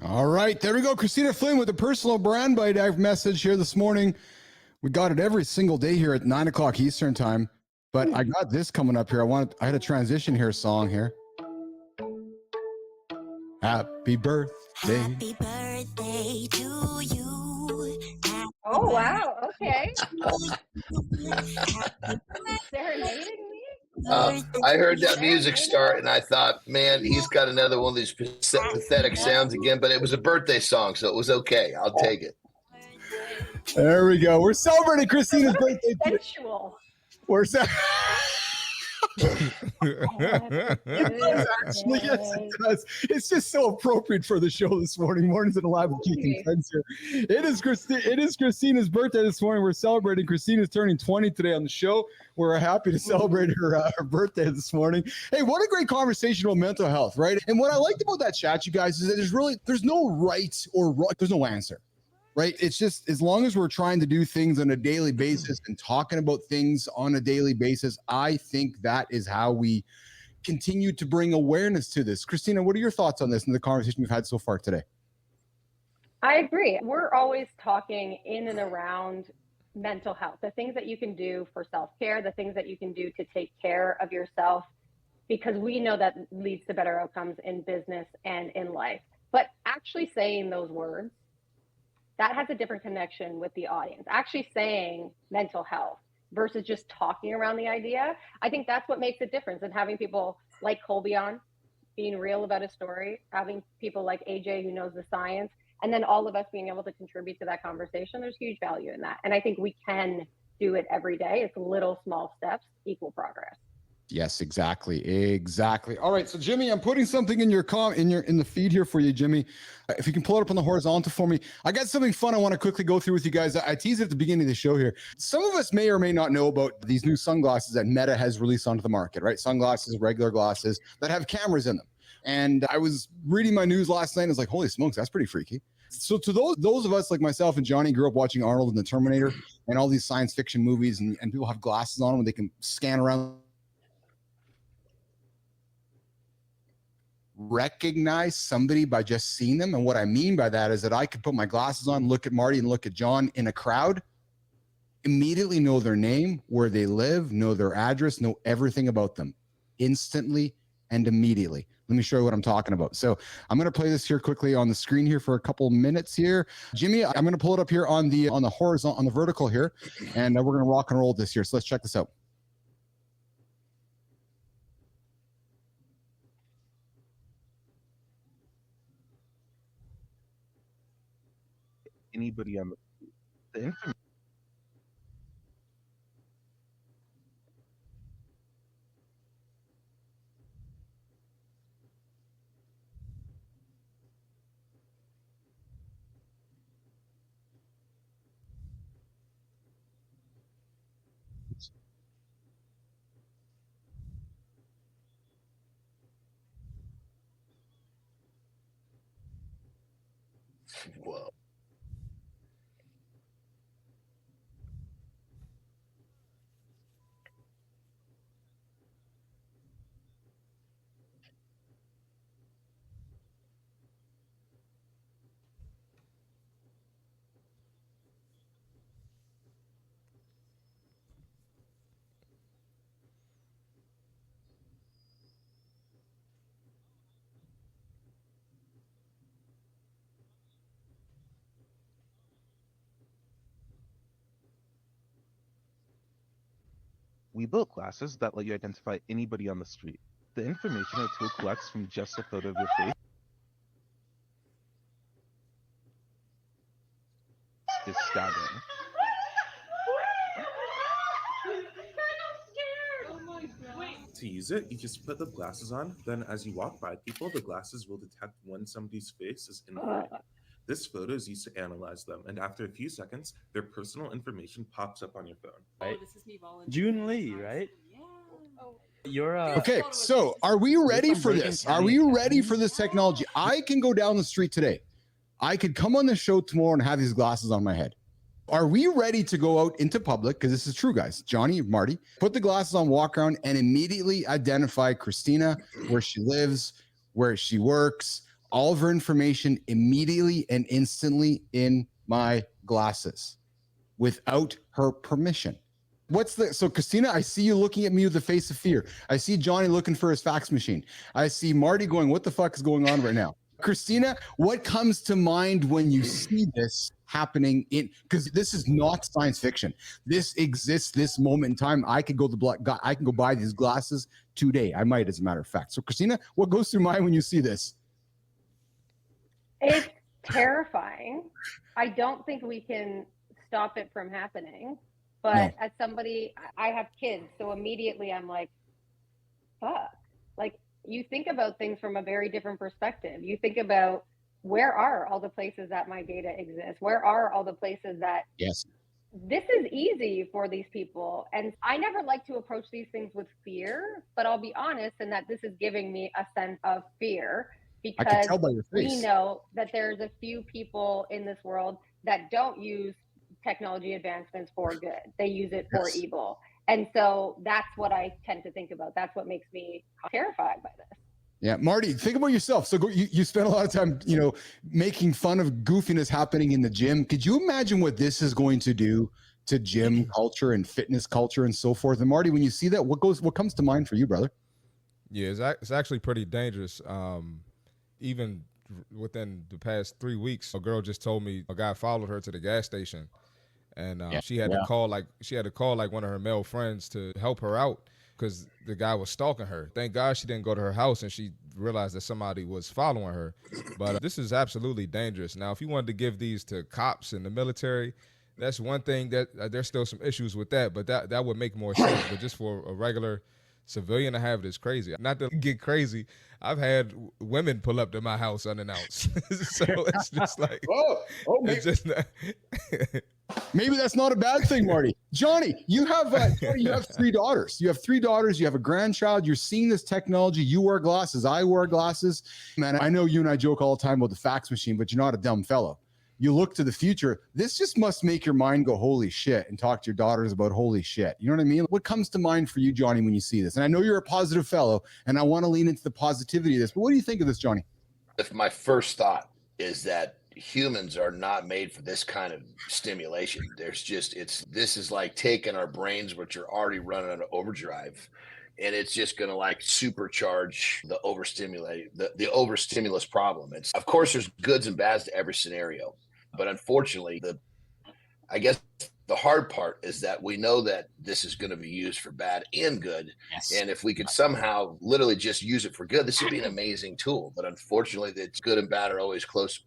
A: All right, there we go. Christina Flynn with the personal brand bite message here this morning. We got it every single day here at 9:00 Eastern time, but I got this coming up here. I had a transition here song here. Happy birthday.
G: Happy birthday to you.
C: Oh, wow. Okay. Serenading me?
B: I heard that music start and I thought, man, he's got another one of these pathetic sounds again, but it was a birthday song, so it was okay. I'll take it.
A: There we go. We're celebrating Christina's birthday today.
C: Sensual.
A: We're
C: Yes,
A: actually, yes, it does. It's just so appropriate for the show this morning. Mornings at Alive with Keith and Friends here. It is Christina's birthday this morning. We're celebrating. Christina's turning 20 today on the show. We're happy to celebrate her birthday this morning. Hey, what a great conversation about mental health, right? And what I liked about that chat, you guys, is that there's no right or wrong. There's no answer. Right. It's just as long as we're trying to do things on a daily basis and talking about things on a daily basis, I think that is how we continue to bring awareness to this. Christina, what are your thoughts on this and the conversation we've had so far today?
C: I agree. We're always talking in and around mental health, the things that you can do for self-care, the things that you can do to take care of yourself, because we know that leads to better outcomes in business and in life. But actually saying those words, that has a different connection with the audience. Actually saying mental health versus just talking around the idea, I think that's what makes a difference. And having people like Colby on, being real about his story, having people like AJ who knows the science, and then all of us being able to contribute to that conversation, there's huge value in that. And I think we can do it every day. It's little small steps, equal progress.
A: Yes, exactly. All right, so Jimmy, I'm putting something in in the feed here for you, Jimmy. If you can pull it up on the horizontal for me. I got something fun I want to quickly go through with you guys. I teased it at the beginning of the show here. Some of us may or may not know about these new sunglasses that Meta has released onto the market, right? Sunglasses, regular glasses that have cameras in them. And I was reading my news last night and I was like, holy smokes, that's pretty freaky. So to those of us like myself and Johnny grew up watching Arnold and the Terminator and all these science fiction movies, and people have glasses on when they can scan around, recognize somebody by just seeing them. And what I mean by that is that I could put my glasses on, look at Marty and look at John in a crowd, immediately know their name, where they live, know their address, know everything about them instantly and immediately. Let me show you what I'm talking about. So I'm going to play this here quickly on the screen here for a couple minutes here. Jimmy, I'm going to pull it up here on the horizontal, on the vertical here, and we're going to rock and roll this here. So let's check this out.
G: Anybody on the information.
B: Whoa.
G: We built glasses that let you identify anybody on the street. The information our tool collects from just a photo of your face is staggering.
H: To use it, you just put the glasses on, then as you walk by people, the glasses will detect when somebody's face is in frame. This photo is used to analyze them, and after a few seconds, their personal information pops up on your phone.
I: Right? June Lee, right? You're
A: okay, so are we ready for this? Are we ready for this technology? I can go down the street today. I could come on the show tomorrow and have these glasses on my head. Are we ready to go out into public? Because this is true, guys. Johnny, Marty, put the glasses on, walk around, and immediately identify Christina, where she lives, where she works, all of her information immediately and instantly in my glasses without her permission. So Christina, I see you looking at me with the face of fear. I see Johnny looking for his fax machine. I see Marty going, what the fuck is going on right now? Christina, what comes to mind when you see this happening because this is not science fiction. This exists this moment in time. I could go buy these glasses today. I might, as a matter of fact. So Christina, what goes through mind when you see this?
C: It's terrifying. I don't think we can stop it from happening. But as somebody, I have kids, so immediately I'm like, fuck. Like, you think about things from a very different perspective. You think about, where are all the places that my data exists? Where are all the places that this is easy for these people? And I never like to approach these things with fear, but I'll be honest in that this is giving me a sense of fear, because we know that there's a few people in this world that don't use technology advancements for good. They use it for evil. And so that's what I tend to think about. That's what makes me terrified by this.
A: Yeah, Marty, think about yourself. So you spend a lot of time, making fun of goofiness happening in the gym. Could you imagine what this is going to do to gym culture and fitness culture and so forth? And Marty, when you see that, what comes to mind for you, brother?
D: Yeah, it's actually pretty dangerous. Even within the past 3 weeks, a girl just told me a guy followed her to the gas station, and she had to call like one of her male friends to help her out, because the guy was stalking her. Thank God she didn't go to her house and she realized that somebody was following her. But this is absolutely dangerous. Now, if you wanted to give these to cops and the military, that's one thing that there's still some issues with that, but that would make more sense. But just for a regular civilian to have it is crazy. Not to get crazy, I've had women pull up to my house unannounced. So it's just like,
A: maybe.
D: It's just not
A: maybe that's not a bad thing, Marty. Johnny, you have 3 daughters. You have 3 daughters. You have a grandchild. You're seeing this technology. You wear glasses. I wear glasses. Man, I know you and I joke all the time about the fax machine, but you're not a dumb fellow. You look to the future. This just must make your mind go, holy shit, and talk to your daughters about holy shit. You know what I mean? What comes to mind for you, Johnny, when you see this? And I know you're a positive fellow, and I want to lean into the positivity of this, but what do you think of this, Johnny?
B: If my first thought is that humans are not made for this kind of stimulation. This is like taking our brains, which are already running on overdrive, and it's just going to like supercharge the overstimulus problem. Of course, there's goods and bads to every scenario, but unfortunately, I guess the hard part is that we know that this is going to be used for bad and good. Yes. And if we could somehow literally just use it for good, this would be an amazing tool. But unfortunately, it's good and bad are always close.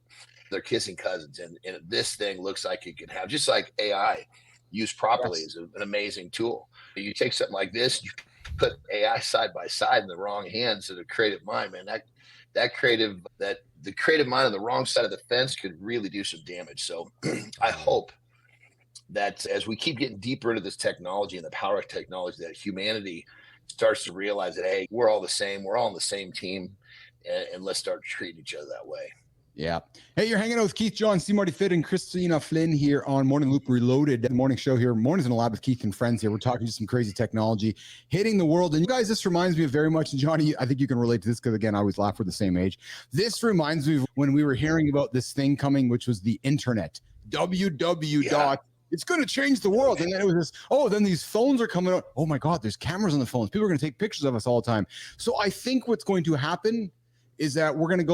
B: They're kissing cousins. And this thing looks like it can have, just like AI used properly, is an amazing tool. You take something like this, you put AI side by side in the wrong hands of the creative mind, man, the creative mind on the wrong side of the fence could really do some damage. So I hope that as we keep getting deeper into this technology and the power of technology, that humanity starts to realize that, hey, we're all the same. We're all on the same team, and let's start treating each other that way.
A: Yeah. Hey, you're hanging out with Keith, John, SeeMarty Fit, and Christina Flynn here on Morning Loop Reloaded, the morning show here. Mornings in the Lab with Keith and friends here. We're talking just some crazy technology hitting the world. And you guys, this reminds me of very much, and Johnny, I think you can relate to this because, again, I always laugh, we're the same age. This reminds me of when we were hearing about this thing coming, which was the internet. It's going to change the world. And then it was this, then these phones are coming out. Oh my God, there's cameras on the phones. People are going to take pictures of us all the time. So I think what's going to happen is that we're going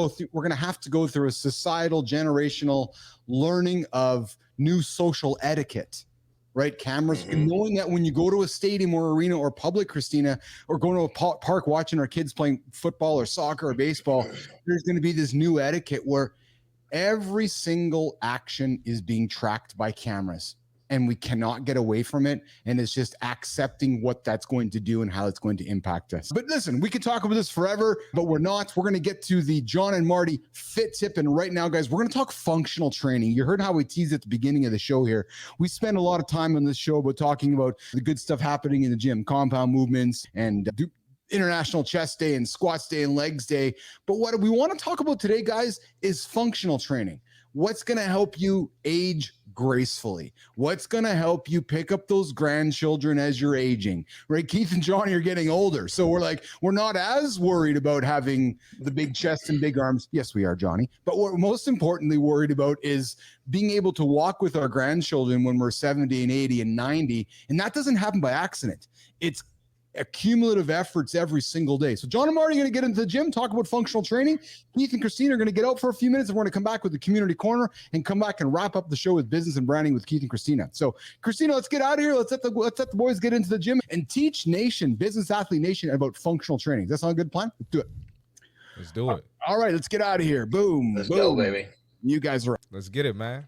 A: to have to go through a societal, generational learning of new social etiquette, right? Cameras, knowing that when you go to a stadium or arena or public, Christina, or going to a park watching our kids playing football or soccer or baseball, there's going to be this new etiquette where every single action is being tracked by cameras. And we cannot get away from it. And it's just accepting what that's going to do and how it's going to impact us. But listen, we could talk about this forever, but we're not. We're going to get to the John and Marty fit tip. And right now, guys, we're going to talk functional training. You heard how we teased at the beginning of the show here. We spend a lot of time on this show about talking about the good stuff happening in the gym, compound movements, and International Chest Day and Squats Day and Legs Day. But what we want to talk about today, guys, is functional training. What's going to help you age gracefully? What's going to help you pick up those grandchildren as you're aging, right? Keith and Johnny are getting older. So we're not as worried about having the big chest and big arms. Yes, we are, Johnny. But what we're most importantly worried about is being able to walk with our grandchildren when we're 70 and 80 and 90. And that doesn't happen by accident. It's accumulative efforts every single day. So John and Marty are going to get into the gym, talk about functional training. Keith and Christina are going to get out for a few minutes, and we're going to come back with the community corner and come back and wrap up the show with business and branding with Keith and Christina. So Christina, let's get out of here. Let's let the boys get into the gym and teach Nation, Business Athlete Nation, about functional training. Does that sound a good plan? Let's do it.
D: Let's do it.
A: All right, let's get out of here. Boom.
B: Let's
A: boom.
B: go, baby.
A: You guys are.
D: Let's get it, man.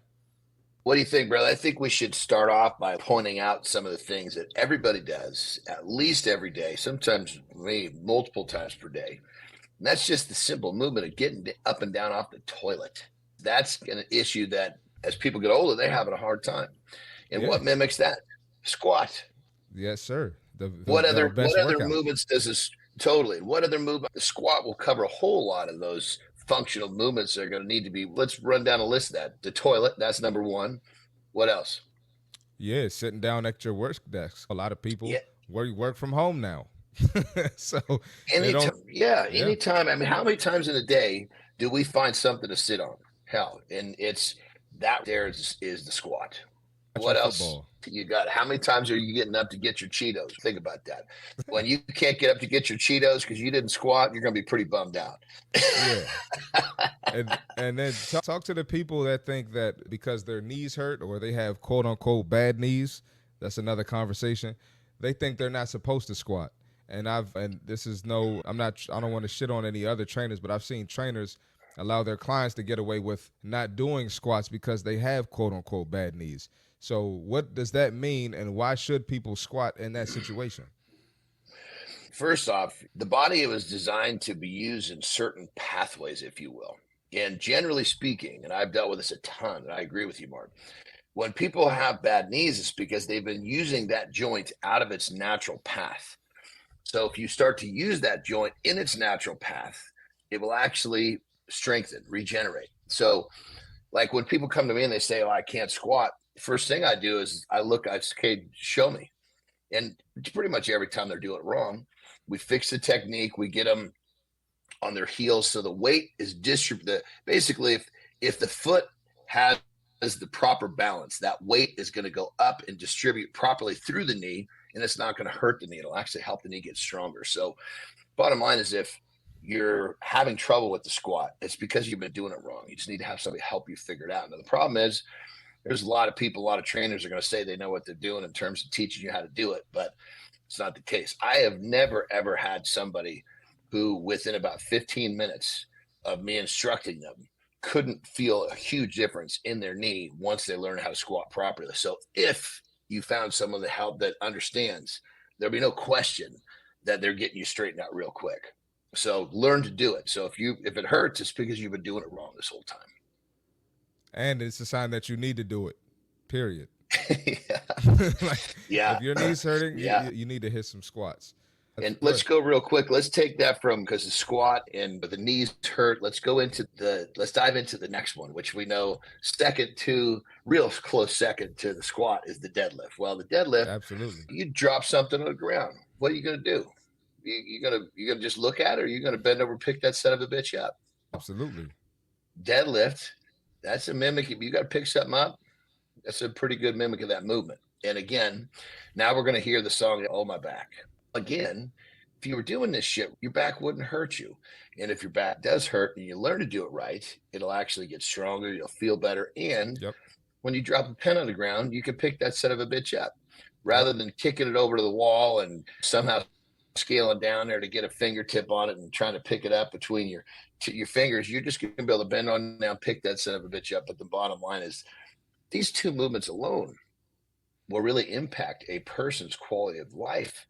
B: What do you think, brother? I think we should start off by pointing out some of the things that everybody does at least every day, sometimes maybe multiple times per day. And that's just the simple movement of getting up and down off the toilet. That's an issue that as people get older, they're having a hard time. And what mimics that? Squat.
D: Yes, sir.
B: What other movements does this totally? What other movement? The squat will cover a whole lot of those functional movements that are going to need to be. Let's run down a list of that. The toilet, that's number one. What else?
D: Yeah, sitting down at your work desk. A lot of people work from home now. So anytime. I mean, how many times in a day do we find something to sit on? Hell, and it's that there is the squat. What else? Football.
B: You got? How many times are you getting up to get your Cheetos? Think about that. When you can't get up to get your Cheetos because you didn't squat, you're going to be pretty bummed out.
D: Yeah. and then talk to the people that think that because their knees hurt or they have quote unquote bad knees. That's another conversation. They think they're not supposed to squat. And I don't want to shit on any other trainers, but I've seen trainers allow their clients to get away with not doing squats because they have quote unquote bad knees. So what does that mean, and why should people squat in that situation?
B: First off, the body was designed to be used in certain pathways, if you will. And generally speaking, and I've dealt with this a ton, and I agree with you, Mark, when people have bad knees, it's because they've been using that joint out of its natural path. So if you start to use that joint in its natural path, it will actually strengthen, regenerate. So like when people come to me and they say, oh, I can't squat, first thing I do is I say, show me. And pretty much every time they're doing it wrong, we fix the technique. We get them on their heels so the weight is distributed. Basically, if the foot has the proper balance, that weight is going to go up and distribute properly through the knee, and it's not going to hurt the knee. It'll actually help the knee get stronger. So bottom line is if you're having trouble with the squat, it's because you've been doing it wrong. You just need to have somebody help you figure it out. Now, the problem is, there's a lot of people, a lot of trainers are going to say they know what they're doing in terms of teaching you how to do it, but it's not the case. I have never, ever had somebody who within about 15 minutes of me instructing them couldn't feel a huge difference in their knee once they learn how to squat properly. So if you found someone that help that understands, there'll be no question that they're getting you straightened out real quick. So learn to do it. So if it hurts, it's because you've been doing it wrong this whole time.
D: And it's a sign that you need to do it, period.
B: If
D: your knee's hurting, you need to hit some squats.
B: And let's go real quick. Let's take that from, because the squat and the knees hurt. Let's dive into the next one, which we know real close second to the squat is the deadlift. Well, the deadlift,
D: absolutely. You
B: drop something on the ground. What are you going to do? You're gonna just look at it, or you're going to bend over and pick that son of a bitch up?
D: Absolutely.
B: Deadlift. That's a mimic. If you got to pick something up, that's a pretty good mimic of that movement. And again, now we're going to hear the song, Oh My Back. Again, if you were doing this shit, your back wouldn't hurt you. And if your back does hurt and you learn to do it right, it'll actually get stronger. You'll feel better. And when you drop a pen on the ground, you can pick that son of a bitch up rather than kicking it over to the wall and somehow scaling down there to get a fingertip on it and trying to pick it up between your fingers. You're just going to be able to bend on down, pick that son of a bitch up. But the bottom line is these two movements alone will really impact a person's quality of life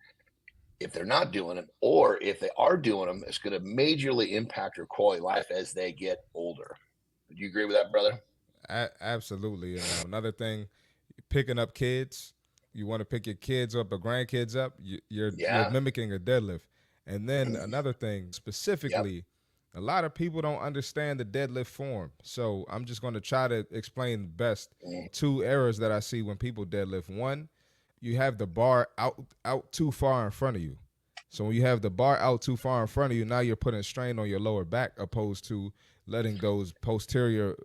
B: if they're not doing them, or if they are doing them, it's going to majorly impact their quality of life as they get older. Do you agree with that, brother?
D: Absolutely. Another thing, picking up kids. You want to pick your kids up or grandkids up, you're mimicking a deadlift. And then another thing, specifically, a lot of people don't understand the deadlift form. So I'm just going to try to explain best two errors that I see when people deadlift. One, you have the bar out too far in front of you. So when you have the bar out too far in front of you, now you're putting strain on your lower back opposed to letting those posterior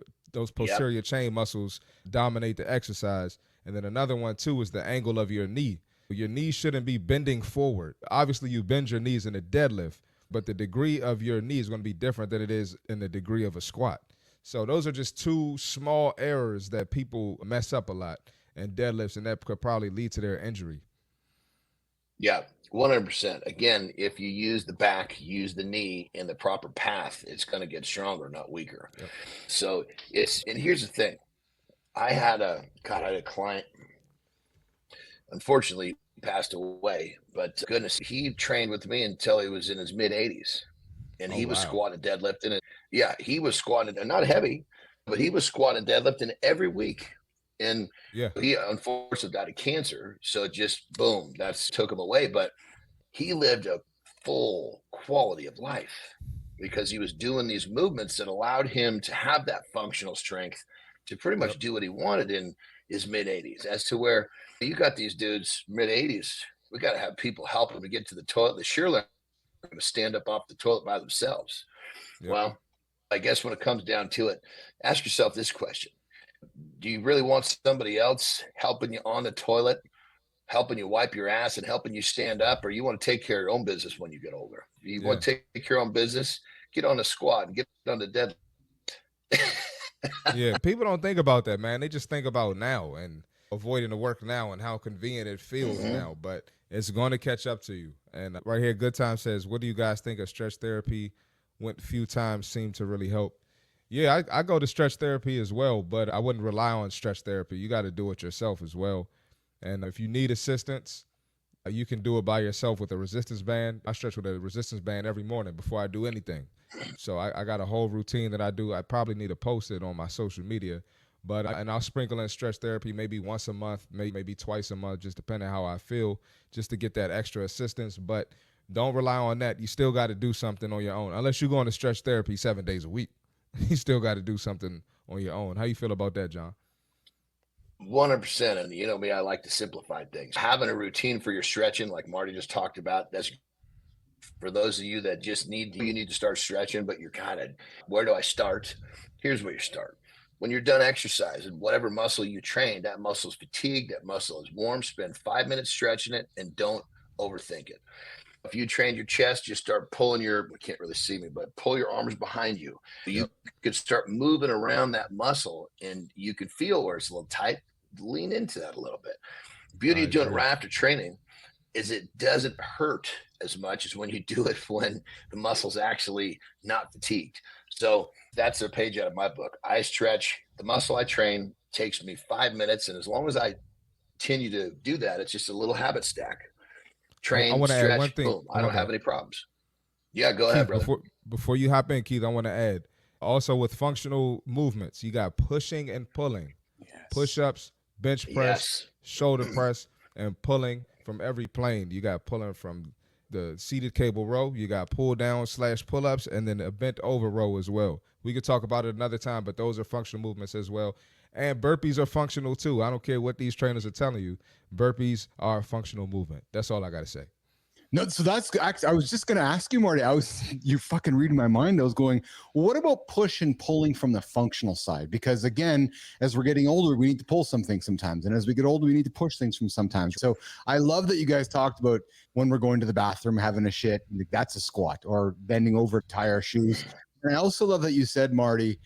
D: chain muscles dominate the exercise. And then another one, too, is the angle of your knee. Your knees shouldn't be bending forward. Obviously, you bend your knees in a deadlift, but the degree of your knee is going to be different than it is in the degree of a squat. So those are just two small errors that people mess up a lot in deadlifts, and that could probably lead to their injury.
B: Yeah, 100%. Again, if you use the back, use the knee in the proper path, it's going to get stronger, not weaker.
D: Yep.
B: So and here's the thing. I had a client, unfortunately passed away, but goodness, he trained with me until he was in his mid 80s, and he was squatting, deadlifting. And yeah, he was squatting, and not heavy, but he was squatting, deadlifting every week. And he unfortunately died of cancer. So it just, boom, that's took him away. But he lived a full quality of life because he was doing these movements that allowed him to have that functional strength to pretty much do what he wanted in his mid 80s. As to where you got these dudes mid 80s, we got to have people help them to get to the toilet. They surely are going to stand up off the toilet by themselves. Yep. Well, I guess when it comes down to it, ask yourself this question. Do you really want somebody else helping you on the toilet, helping you wipe your ass and helping you stand up, or you want to take care of your own business when you get older? You want to take care of your own business, get on the squat and get on the deadlift.
D: Yeah, people don't think about that, man. They just think about now and avoiding the work now and how convenient it feels now, but it's going to catch up to you. And right here, Good Time says, what do you guys think of stretch therapy? Went a few times, seemed to really help. Yeah, I go to stretch therapy as well, but I wouldn't rely on stretch therapy. You got to do it yourself as well. And if you need assistance, you can do it by yourself with a resistance band. I stretch with a resistance band every morning before I do anything. So I got a whole routine that I do. I probably need to post it on my social media, but I'll sprinkle in stretch therapy maybe once a month, maybe twice a month, just depending on how I feel, just to get that extra assistance. But don't rely on that. You still got to do something on your own, unless you're going to stretch therapy 7 days a week. You still got to do something on your own. How you feel about that, John?
B: 100%. And you know me, I like to simplify things. Having a routine for your stretching, like Marty just talked about, that's for those of you that just need to start stretching, but you're kind of, where do I start? Here's where you start. When you're done exercising, whatever muscle you train, that muscle is fatigued, that muscle is warm, spend 5 minutes stretching it and don't overthink it. If you train your chest, just start pulling you can't really see me, but pull your arms behind you. You could start moving around that muscle and you can feel where it's a little tight. Lean into that a little bit. Beauty of doing it right after training is it doesn't hurt as much as when you do it when the muscle's actually not fatigued. So that's a page out of my book. I stretch the muscle I train, takes me 5 minutes. And as long as I continue to do that, it's just a little habit stack. Train,
D: I want to add one
B: stretch,
D: thing.
B: boom. I don't have any problems. Yeah, go ahead, brother.
D: Before you hop in, Keith, I want to add also with functional movements, you got pushing and pulling. Push-ups, bench press, shoulder press, and pulling from every plane. You got pulling from the seated cable row. You got pull down / pull-ups, and then a bent over row as well. We could talk about it another time, but those are functional movements as well. And burpees are functional too. I don't care what these trainers are telling you. Burpees are a functional movement. That's all I got to say.
A: No, so that's actually, I was just going to ask you, Marty. You're fucking reading my mind. I was going, well, what about push and pulling from the functional side? Because again, as we're getting older, we need to pull some things sometimes. And as we get older, we need to push things from sometimes. So I love that you guys talked about when we're going to the bathroom, having a shit, that's a squat, or bending over to tie our shoes. And I also love that you said, Marty,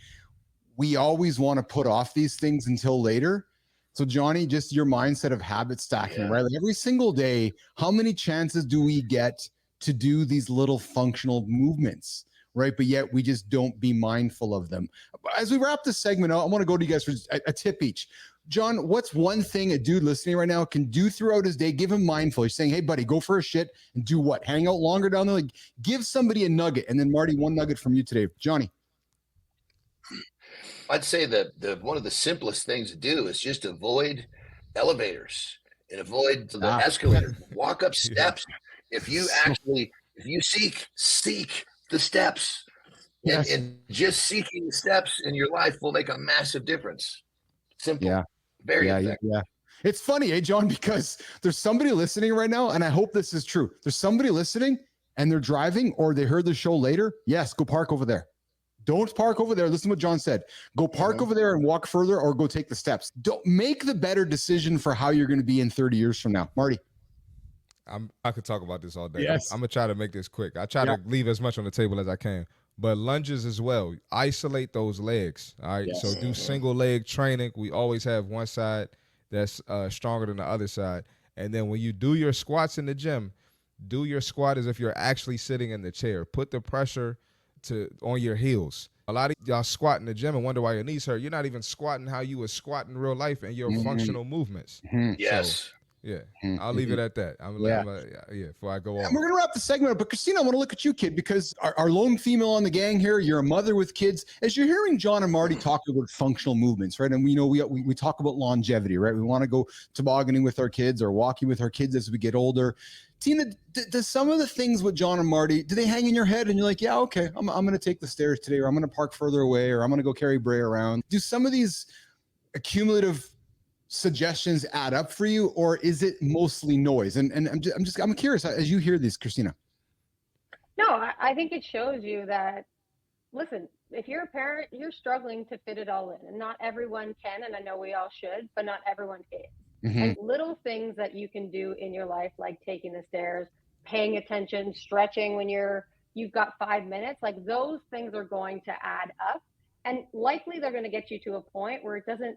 A: we always want to put off these things until later. So Johnny, just your mindset of habit stacking, right? Like every single day, how many chances do we get to do these little functional movements, right? But yet we just don't be mindful of them. As we wrap this segment out, I want to go to you guys for a tip each. John, what's one thing a dude listening right now can do throughout his day? Give him mindful. He's saying, hey, buddy, go for a shit and do what? Hang out longer down there? Like, give somebody a nugget. And then Marty, one nugget from you today. Johnny.
B: I'd say that one of the simplest things to do is just avoid elevators and avoid the escalator. Walk up steps. If you seek the steps, and just seeking the steps in your life will make a massive difference. Simple. Yeah. Very effective.
A: Yeah. It's funny, John, because there's somebody listening right now, and I hope this is true. There's somebody listening and they're driving or they heard the show later. Yes, go park over there. Don't park over there. Listen to what John said. Go park over there and walk further or go take the steps. Don't make the better decision for how you're going to be in 30 years from now. Marty.
D: I could talk about this all day.
A: Yes.
D: I'm gonna try to make this quick. I try to leave as much on the table as I can. But lunges as well. Isolate those legs. All right.
A: Yes.
D: So do single leg training. We always have one side that's stronger than the other side. And then when you do your squats in the gym, do your squat as if you're actually sitting in the chair. Put the pressure on your heels. A lot of y'all squat in the gym and wonder why your knees hurt. You're not even squatting how you would squat in real life and your functional movements.
B: Yes.
D: So, yeah, I'll leave it at that. Before I go on.
A: And we're going to wrap the segment up. But Christina, I want to look at you, kid, because our lone female on the gang here, you're a mother with kids. As you're hearing John and Marty talk about functional movements, right? And we talk about longevity, right? We want to go tobogganing with our kids or walking with our kids as we get older. Tina, does some of the things with John and Marty, do they hang in your head and you're like, yeah, okay, I'm going to take the stairs today, or I'm going to park further away, or I'm going to go carry Bray around? Do some of these accumulative suggestions add up for you, or is it mostly noise? And I'm curious as you hear this, Christina.
C: No, I think it shows you that, listen, if you're a parent, you're struggling to fit it all in, and not everyone can, and I know we all should, but not everyone can. And little things that you can do in your life, like taking the stairs, paying attention, stretching when you've got 5 minutes, like those things are going to add up, and likely they're going to get you to a point where it doesn't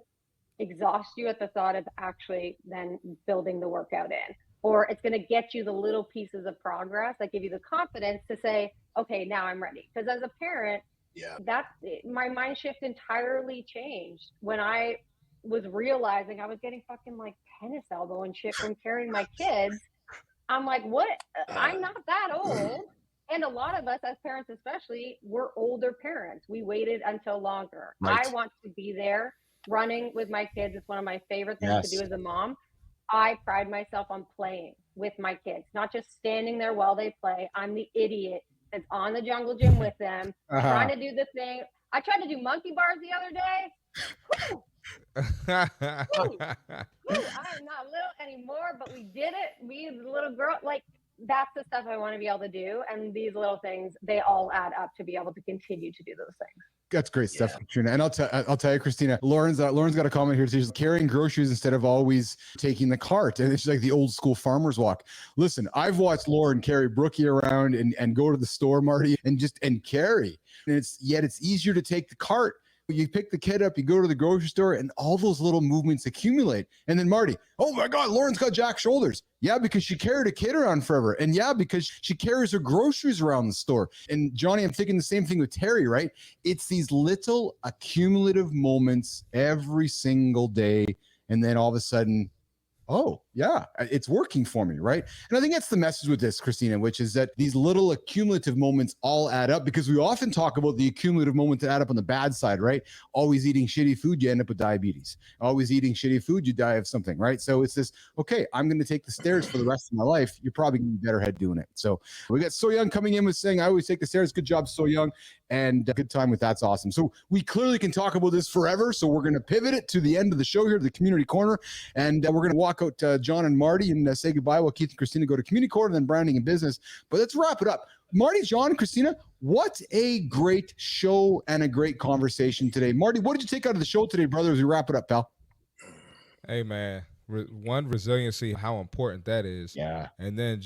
C: exhaust you at the thought of actually then building the workout in, or it's going to get you the little pieces of progress that give you the confidence to say, okay, now I'm ready. Because as a parent, my mind shift entirely changed when I was realizing I was getting fucking like tennis elbow and shit from carrying my kids. I'm like, what? I'm not that old. And a lot of us as parents, especially, we're older parents. We waited until longer. Right. I want to be there running with my kids. It's one of my favorite things to do as a mom. I pride myself on playing with my kids, not just standing there while they play. I'm the idiot that's on the jungle gym with them, trying to do the thing. I tried to do monkey bars the other day. Woo! I am not little anymore, but we did it. Me as a little girl, like that's the stuff I want to be able to do. And these little things, they all add up to be able to continue to do those things.
A: That's great stuff, Katrina. And I'll tell you, Christina, Lauren's got a comment here. She's carrying groceries instead of always taking the cart. And it's like the old school farmer's walk. Listen, I've watched Lauren carry Brookie around and go to the store, Marty, and carry. And it's easier to take the cart. You pick the kid up, you go to the grocery store, and all those little movements accumulate. And then Marty, oh my God, Lauren's got jacked shoulders. Yeah, because she carried a kid around forever. And yeah, because she carries her groceries around the store. And Johnny, I'm thinking the same thing with Terry, right? It's these little accumulative moments every single day. And then all of a sudden, oh, yeah, it's working for me, right? And I think that's the message with this, Christina, which is that these little accumulative moments all add up, because we often talk about the accumulative moments that add up on the bad side, right? Always eating shitty food, you end up with diabetes. Always eating shitty food, you die of something, right? So it's this, okay, I'm going to take the stairs for the rest of my life. You're probably going to be better head doing it. So we got So Young coming in with saying, I always take the stairs. Good job, So Young. And good time with That's Awesome. So we clearly can talk about this forever. So we're going to pivot it to the end of the show here, the community corner. And we're going to walk out John and Marty and say goodbye while Keith and Christina go to community corner, then branding and business. But let's wrap it up. Marty, John, and Christina, what a great show and a great conversation today. Marty, what did you take out of the show today, brother, as we wrap it up, pal?
D: Hey, man. One, resiliency, how important that is.
A: Yeah.
D: And then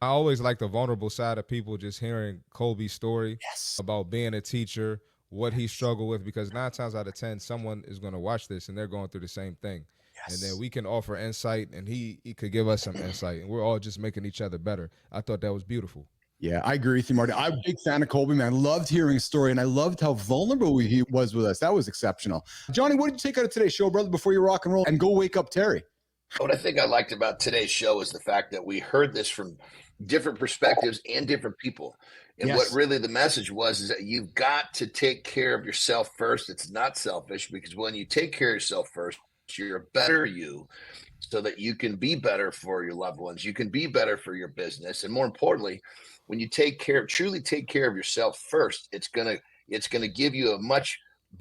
D: I always like the vulnerable side of people, just hearing Colby's story about being a teacher, what he struggled with, because 9 times out of 10, someone is going to watch this and they're going through the same thing. Yes. And then we can offer insight, and he could give us some insight, and we're all just making each other better. I thought that was beautiful.
A: Yeah, I agree with you, Marty. I'm a big fan of Colby, man. I loved hearing his story, and I loved how vulnerable he was with us. That was exceptional. Johnny, what did you take out of today's show, brother, before you rock and roll and go wake up Terry?
B: What I think I liked about today's show is the fact that we heard this from different perspectives and different people. And what really the message was is that you've got to take care of yourself first. It's not selfish, because when you take care of yourself first, you're a better you, so that you can be better for your loved ones. You can be better for your business. And more importantly, when you truly take care of yourself first, it's going to give you a much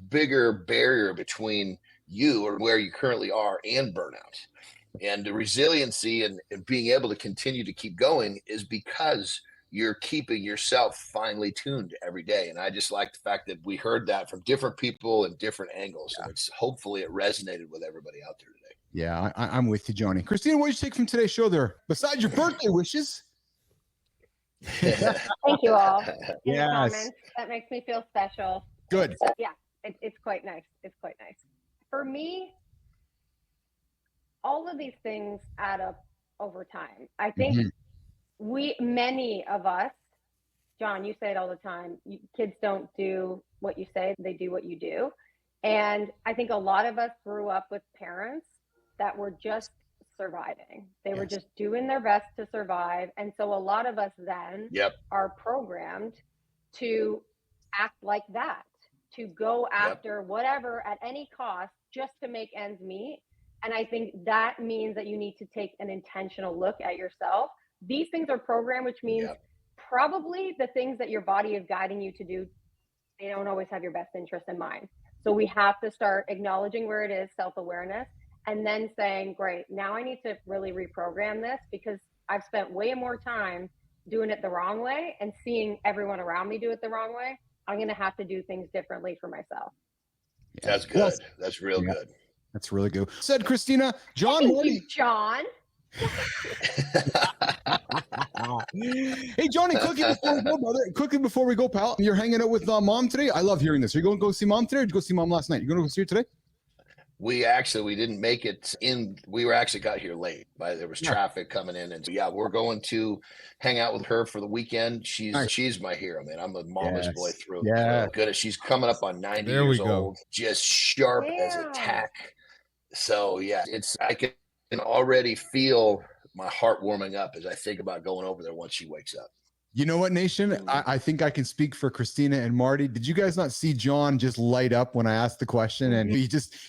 B: bigger barrier between you or where you currently are and burnout. And the resiliency and being able to continue to keep going is because you're keeping yourself finely tuned every day. And I just like the fact that we heard that from different people and different angles. And hopefully it resonated with everybody out there today.
A: Yeah, I'm with you, Johnny. Christina, what did you take from today's show there? Besides your birthday wishes.
C: Thank you all. In
A: Yes.
C: the comments. That makes me feel special.
A: Good.
C: It's quite nice. It's quite nice. For me, all of these things add up over time. I think many of us, John, you say it all the time, kids don't do what you say, they do what you do. And I think a lot of us grew up with parents that were just surviving. They were just doing their best to survive. And so a lot of us then are programmed to act like that, to go after whatever at any cost just to make ends meet. And I think that means that you need to take an intentional look at yourself. These things are programmed, which means probably the things that your body is guiding you to do, they don't always have your best interest in mind. So we have to start acknowledging where it is, self-awareness, and then saying, great, now I need to really reprogram this because I've spent way more time doing it the wrong way and seeing everyone around me do it the wrong way. I'm going to have to do things differently for myself.
B: That's good. That's real good.
A: That's really good. Said Christina, John.
C: Thank you, John.
A: Hey, Johnny, quickly before we go, brother. Quickly before we go, pal. You're hanging out with mom today. I love hearing this. Are you going to go see mom today, or did you go see mom last night? You going to go see her today?
B: We didn't make it in. We were actually got here late. There was traffic coming in, and so, we're going to hang out with her for the weekend. She's my hero, man. I'm a mama's boy through.
A: Yeah,
B: good. She's coming up on 90 years old, just sharp as a tack. So I can already feel my heart warming up as I think about going over there once she wakes up.
A: You know what, Nation? I think I can speak for Christina and Marty. Did you guys not see John just light up when I asked the question? And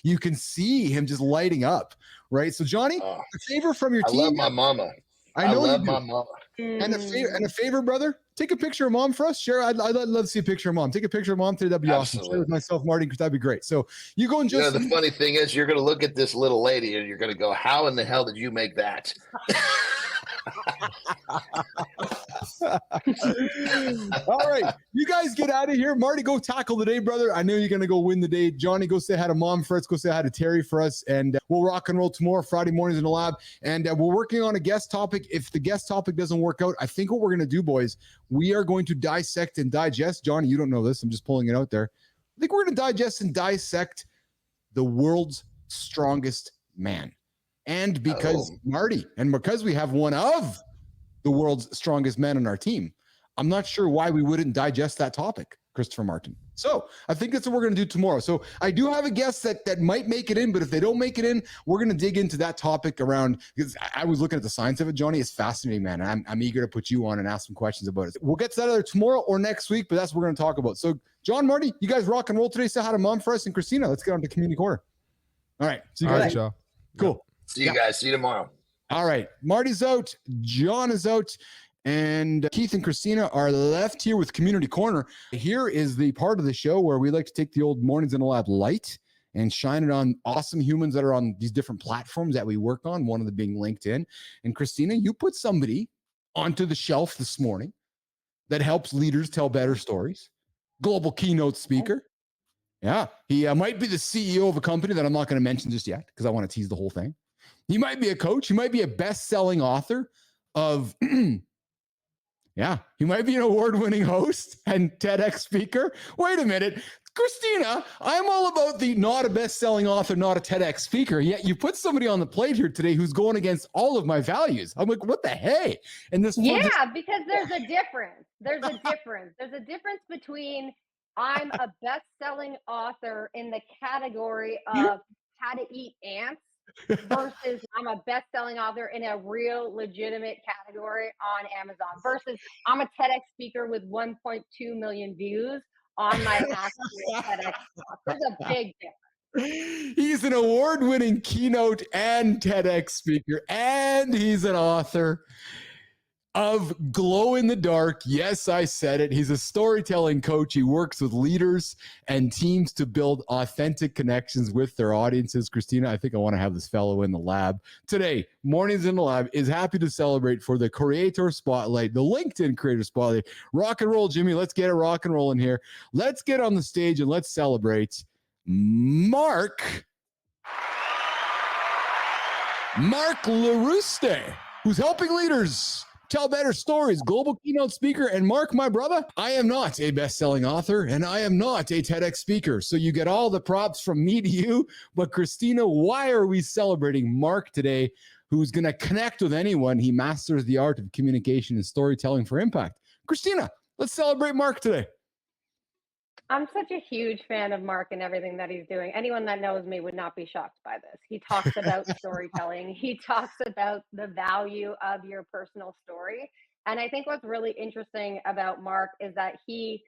A: you can see him just lighting up, right? So, Johnny, a favor from your team.
B: I love my mama.
A: I love
B: my mama.
A: And a favor, brother, take a picture of mom for us. Share. I'd love to see a picture of mom. Take a picture of mom today. That'd be awesome. Share with myself, Marty, because that'd be great. So you go and just.
B: The funny thing is, you're going to look at this little lady and you're going to go, "How in the hell did you make that?"
A: All right, you guys get out of here. Marty, go tackle the day, brother. I know you're gonna go win the day. Johnny, go say hi to mom for us. Go say hi to Terry for us, and we'll rock and roll tomorrow, Friday mornings in the lab. And we're working on a guest topic. If the guest topic doesn't work out, I think what we're gonna do, boys, we are going to dissect and digest. Johnny, you don't know this. I'm just pulling it out there. I think we're gonna digest and dissect the world's strongest man. And because Marty, and because we have one of the world's strongest men on our team, I'm not sure why we wouldn't digest that topic, Christopher Martin. So I think that's what we're going to do tomorrow. So I do have a guest that might make it in, but if they don't make it in, we're going to dig into that topic around, because I was looking at the science of it, Johnny. It's fascinating, man. I'm eager to put you on and ask some questions about it. We'll get to that either tomorrow or next week, but that's what we're going to talk about. So John, Marty, you guys rock and roll today. Say hi to mom for us, and Christina, let's get on to Community Corner. All right. See you guys.
D: All right, y'all.
A: Cool.
B: See you guys. See you tomorrow.
A: All right. Marty's out. John is out. And Keith and Christina are left here with Community Corner. Here is the part of the show where we like to take the old Mornings in the Lab light and shine it on awesome humans that are on these different platforms that we work on, one of them being LinkedIn. And Christina, you put somebody onto the shelf this morning that helps leaders tell better stories. Global keynote speaker. Yeah, he might be the CEO of a company that I'm not going to mention just yet because I want to tease the whole thing. He might be a coach. He might be a best-selling author of, he might be an award-winning host and TEDx speaker. Wait a minute. Christina, I'm all about the not a best-selling author, not a TEDx speaker. Yet you put somebody on the plate here today who's going against all of my values. I'm like, what the hey? And this,
C: because there's a difference. There's a difference. There's a difference between I'm a best-selling author in the category of how to eat ants versus I'm a best-selling author in a real legitimate category on Amazon versus I'm a TEDx speaker with 1.2 million views on my actual TEDx talk. There's a big difference.
A: He's an award-winning keynote and TEDx speaker, and he's an author of Glow in the Dark. Yes, I said it. He's a storytelling coach. He works with leaders and teams to build authentic connections with their audiences. Christina, I think I want to have this fellow in the lab. Today, Mornings in the Lab is happy to celebrate for the Creator Spotlight, the LinkedIn Creator Spotlight. Rock and roll, Jimmy. Let's get it rock and roll in here. Let's get on the stage and let's celebrate Mark Mark LaRuste, who's helping leaders tell better stories, global keynote speaker. And Mark, my brother, I am not a best-selling author, and I am not a TEDx speaker. So you get all the props from me to you. But Christina, why are we celebrating Mark today, who's going to connect with anyone? He masters the art of communication and storytelling for impact. Christina, let's celebrate Mark today.
C: I'm such a huge fan of Mark and everything that he's doing. Anyone that knows me would not be shocked by this. He talks about storytelling. He talks about the value of your personal story. And I think what's really interesting about Mark is that he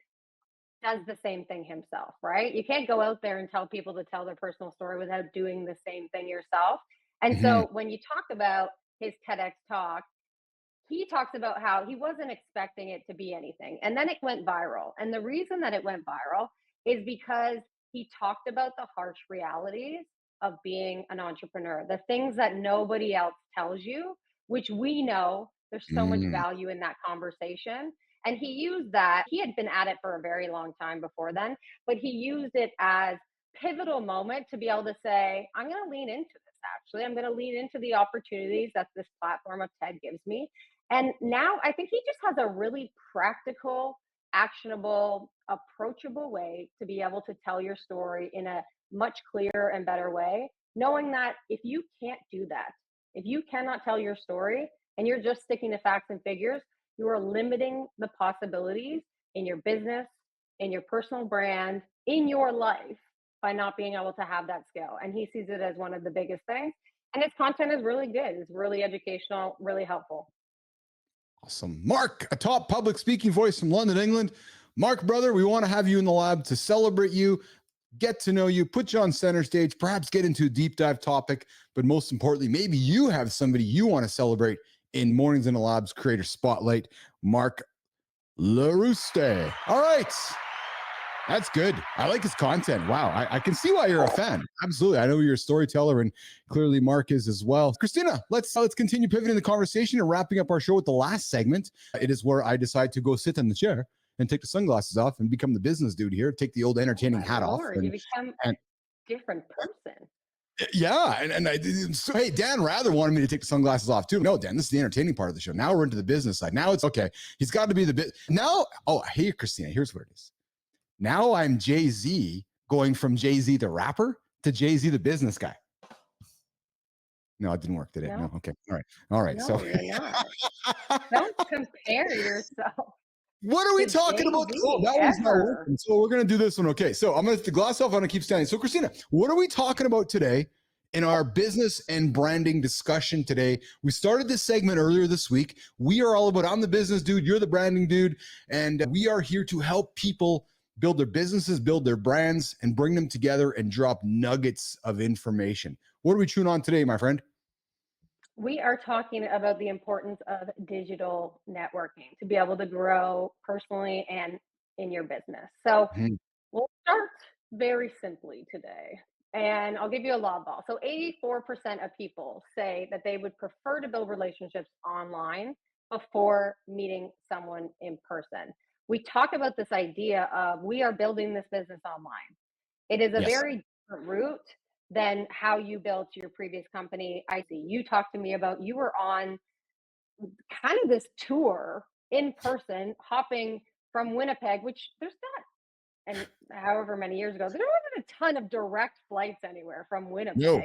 C: does the same thing himself, right? You can't go out there and tell people to tell their personal story without doing the same thing yourself. And so when you talk about his TEDx talk, he talks about how he wasn't expecting it to be anything. And then it went viral. And the reason that it went viral is because he talked about the harsh realities of being an entrepreneur, the things that nobody else tells you, which we know there's so much value in that conversation. And he used that. He had been at it for a very long time before then, but he used it as pivotal moment to be able to say, I'm going to lean into this. Actually, I'm going to lean into the opportunities that this platform of TED gives me. And now I think he just has a really practical, actionable, approachable way to be able to tell your story in a much clearer and better way, knowing that if you can't do that, if you cannot tell your story and you're just sticking to facts and figures, you are limiting the possibilities in your business, in your personal brand, in your life by not being able to have that skill. And he sees it as one of the biggest things. And his content is really good. It's really educational, really helpful.
A: Awesome. Mark, a top public speaking voice from London, England. Mark, brother, we want to have you in the lab to celebrate you, get to know you, put you on center stage, perhaps get into a deep dive topic, but most importantly, maybe you have somebody you want to celebrate in Mornings in the Lab's Creator Spotlight, Mark LaRuste. All right. That's good. I like his content. Wow. I can see why you're a fan. Absolutely. I know you're a storyteller, and clearly Mark is as well. Christina, let's continue pivoting the conversation and wrapping up our show with the last segment. It is where I decide to go sit in the chair and take the sunglasses off and become the business dude here, take the old entertaining hat off.
C: You become a different person.
A: Yeah. So, hey, Dan rather wanted me to take the sunglasses off too. No, Dan, this is the entertaining part of the show. Now we're into the business side. Now it's okay. He's got to be the bit. Now, hey, Christina, here's what it is. Now I'm Jay-Z going from Jay-Z the rapper to Jay-Z the business guy. No, it didn't work, did it? No. Okay. All right.
C: No,
A: So
C: you're not. Don't compare yourself.
A: What are we talking about? Oh, that one's not working. So we're going to do this one. Okay. So I'm going to take the glass off. I'm going to keep standing. So Christina, what are we talking about today in our business and branding discussion today? We started this segment earlier this week. We are all about, I'm the business dude, you're the branding dude, and we are here to help people build their businesses, build their brands, and bring them together and drop nuggets of information. What are we chewing on today, my friend?
C: We are talking about the importance of digital networking to be able to grow personally and in your business. So we'll start very simply today, and I'll give you a lob ball. So 84% of people say that they would prefer to build relationships online before meeting someone in person. We talk about this idea of we are building this business online. It is a very different route than how you built your previous company. I see you talked to me about you were on kind of this tour in person, hopping from Winnipeg, which there's not, and however many years ago, there wasn't a ton of direct flights anywhere from Winnipeg.
A: No.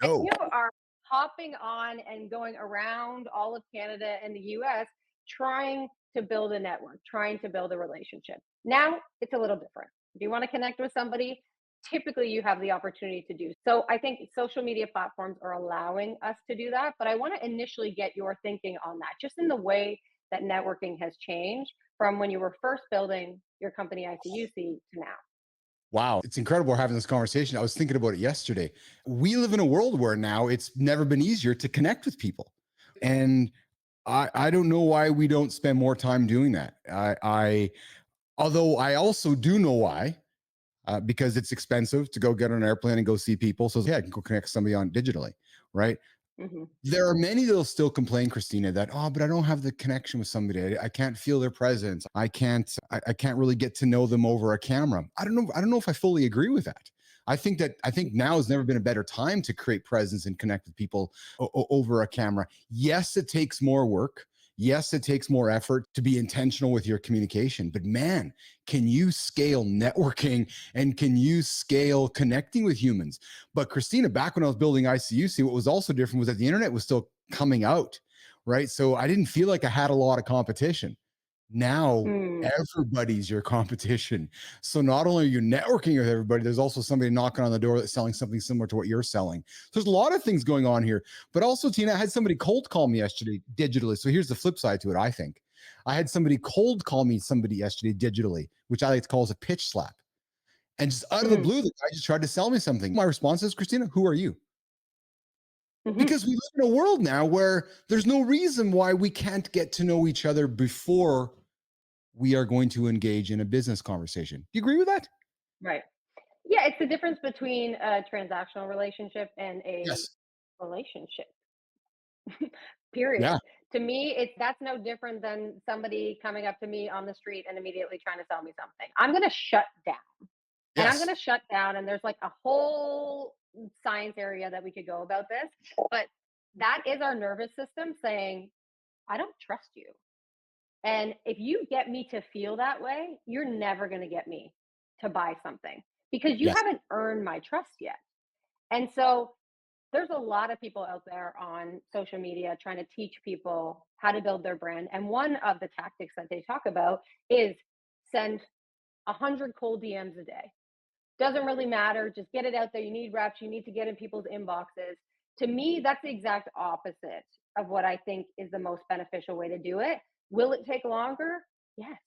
C: And you are hopping on and going around all of Canada and the US trying to build a network, trying to build a relationship. Now it's a little different. If you want to connect with somebody, typically you have the opportunity to do. So I think social media platforms are allowing us to do that, but I want to initially get your thinking on that, just in the way that networking has changed from when you were first building your company ICUC to now.
A: Wow. It's incredible we're having this conversation. I was thinking about it yesterday. We live in a world where now it's never been easier to connect with people. And I don't know why we don't spend more time doing that. Although I also do know why, because it's expensive to go get on an airplane and go see people. So yeah, I can go connect somebody on digitally, right? There are many that'll still complain, Christina, that, but I don't have the connection with somebody. I can't feel their presence. I can't really get to know them over a camera. I don't know if I fully agree with that. I think now has never been a better time to create presence and connect with people over a camera. Yes, it takes more work. Yes, it takes more effort to be intentional with your communication, but man, can you scale networking and can you scale connecting with humans? But Christina, back when I was building ICUC, what was also different was that the internet was still coming out, right? So I didn't feel like I had a lot of competition. Now everybody's your competition. So not only are you networking with everybody, there's also somebody knocking on the door that's selling something similar to what you're selling. So there's a lot of things going on here. But also, Tina, I had somebody cold call me yesterday digitally. So here's the flip side to it, I think. I had somebody cold call me yesterday digitally, which I like to call as a pitch slap. And just out of the blue, the guy just tried to sell me something. My response is, Christina, who are you? Because we live in a world now where there's no reason why we can't get to know each other before we are going to engage in a business conversation. Do you agree with that?
C: Right. Yeah, it's the difference between a transactional relationship and a relationship. Period.
A: Yeah.
C: To me, that's no different than somebody coming up to me on the street and immediately trying to sell me something. I'm going to shut down. And I'm going to shut down. And there's like a whole science area that we could go about this. But that is our nervous system saying, I don't trust you. And if you get me to feel that way, you're never going to get me to buy something because you haven't earned my trust yet. And so there's a lot of people out there on social media trying to teach people how to build their brand. And one of the tactics that they talk about is send 100 cold DMs a day. Doesn't really matter. Just get it out there. You need reps. You need to get in people's inboxes. To me, that's the exact opposite of what I think is the most beneficial way to do it. Will it take longer? Yes,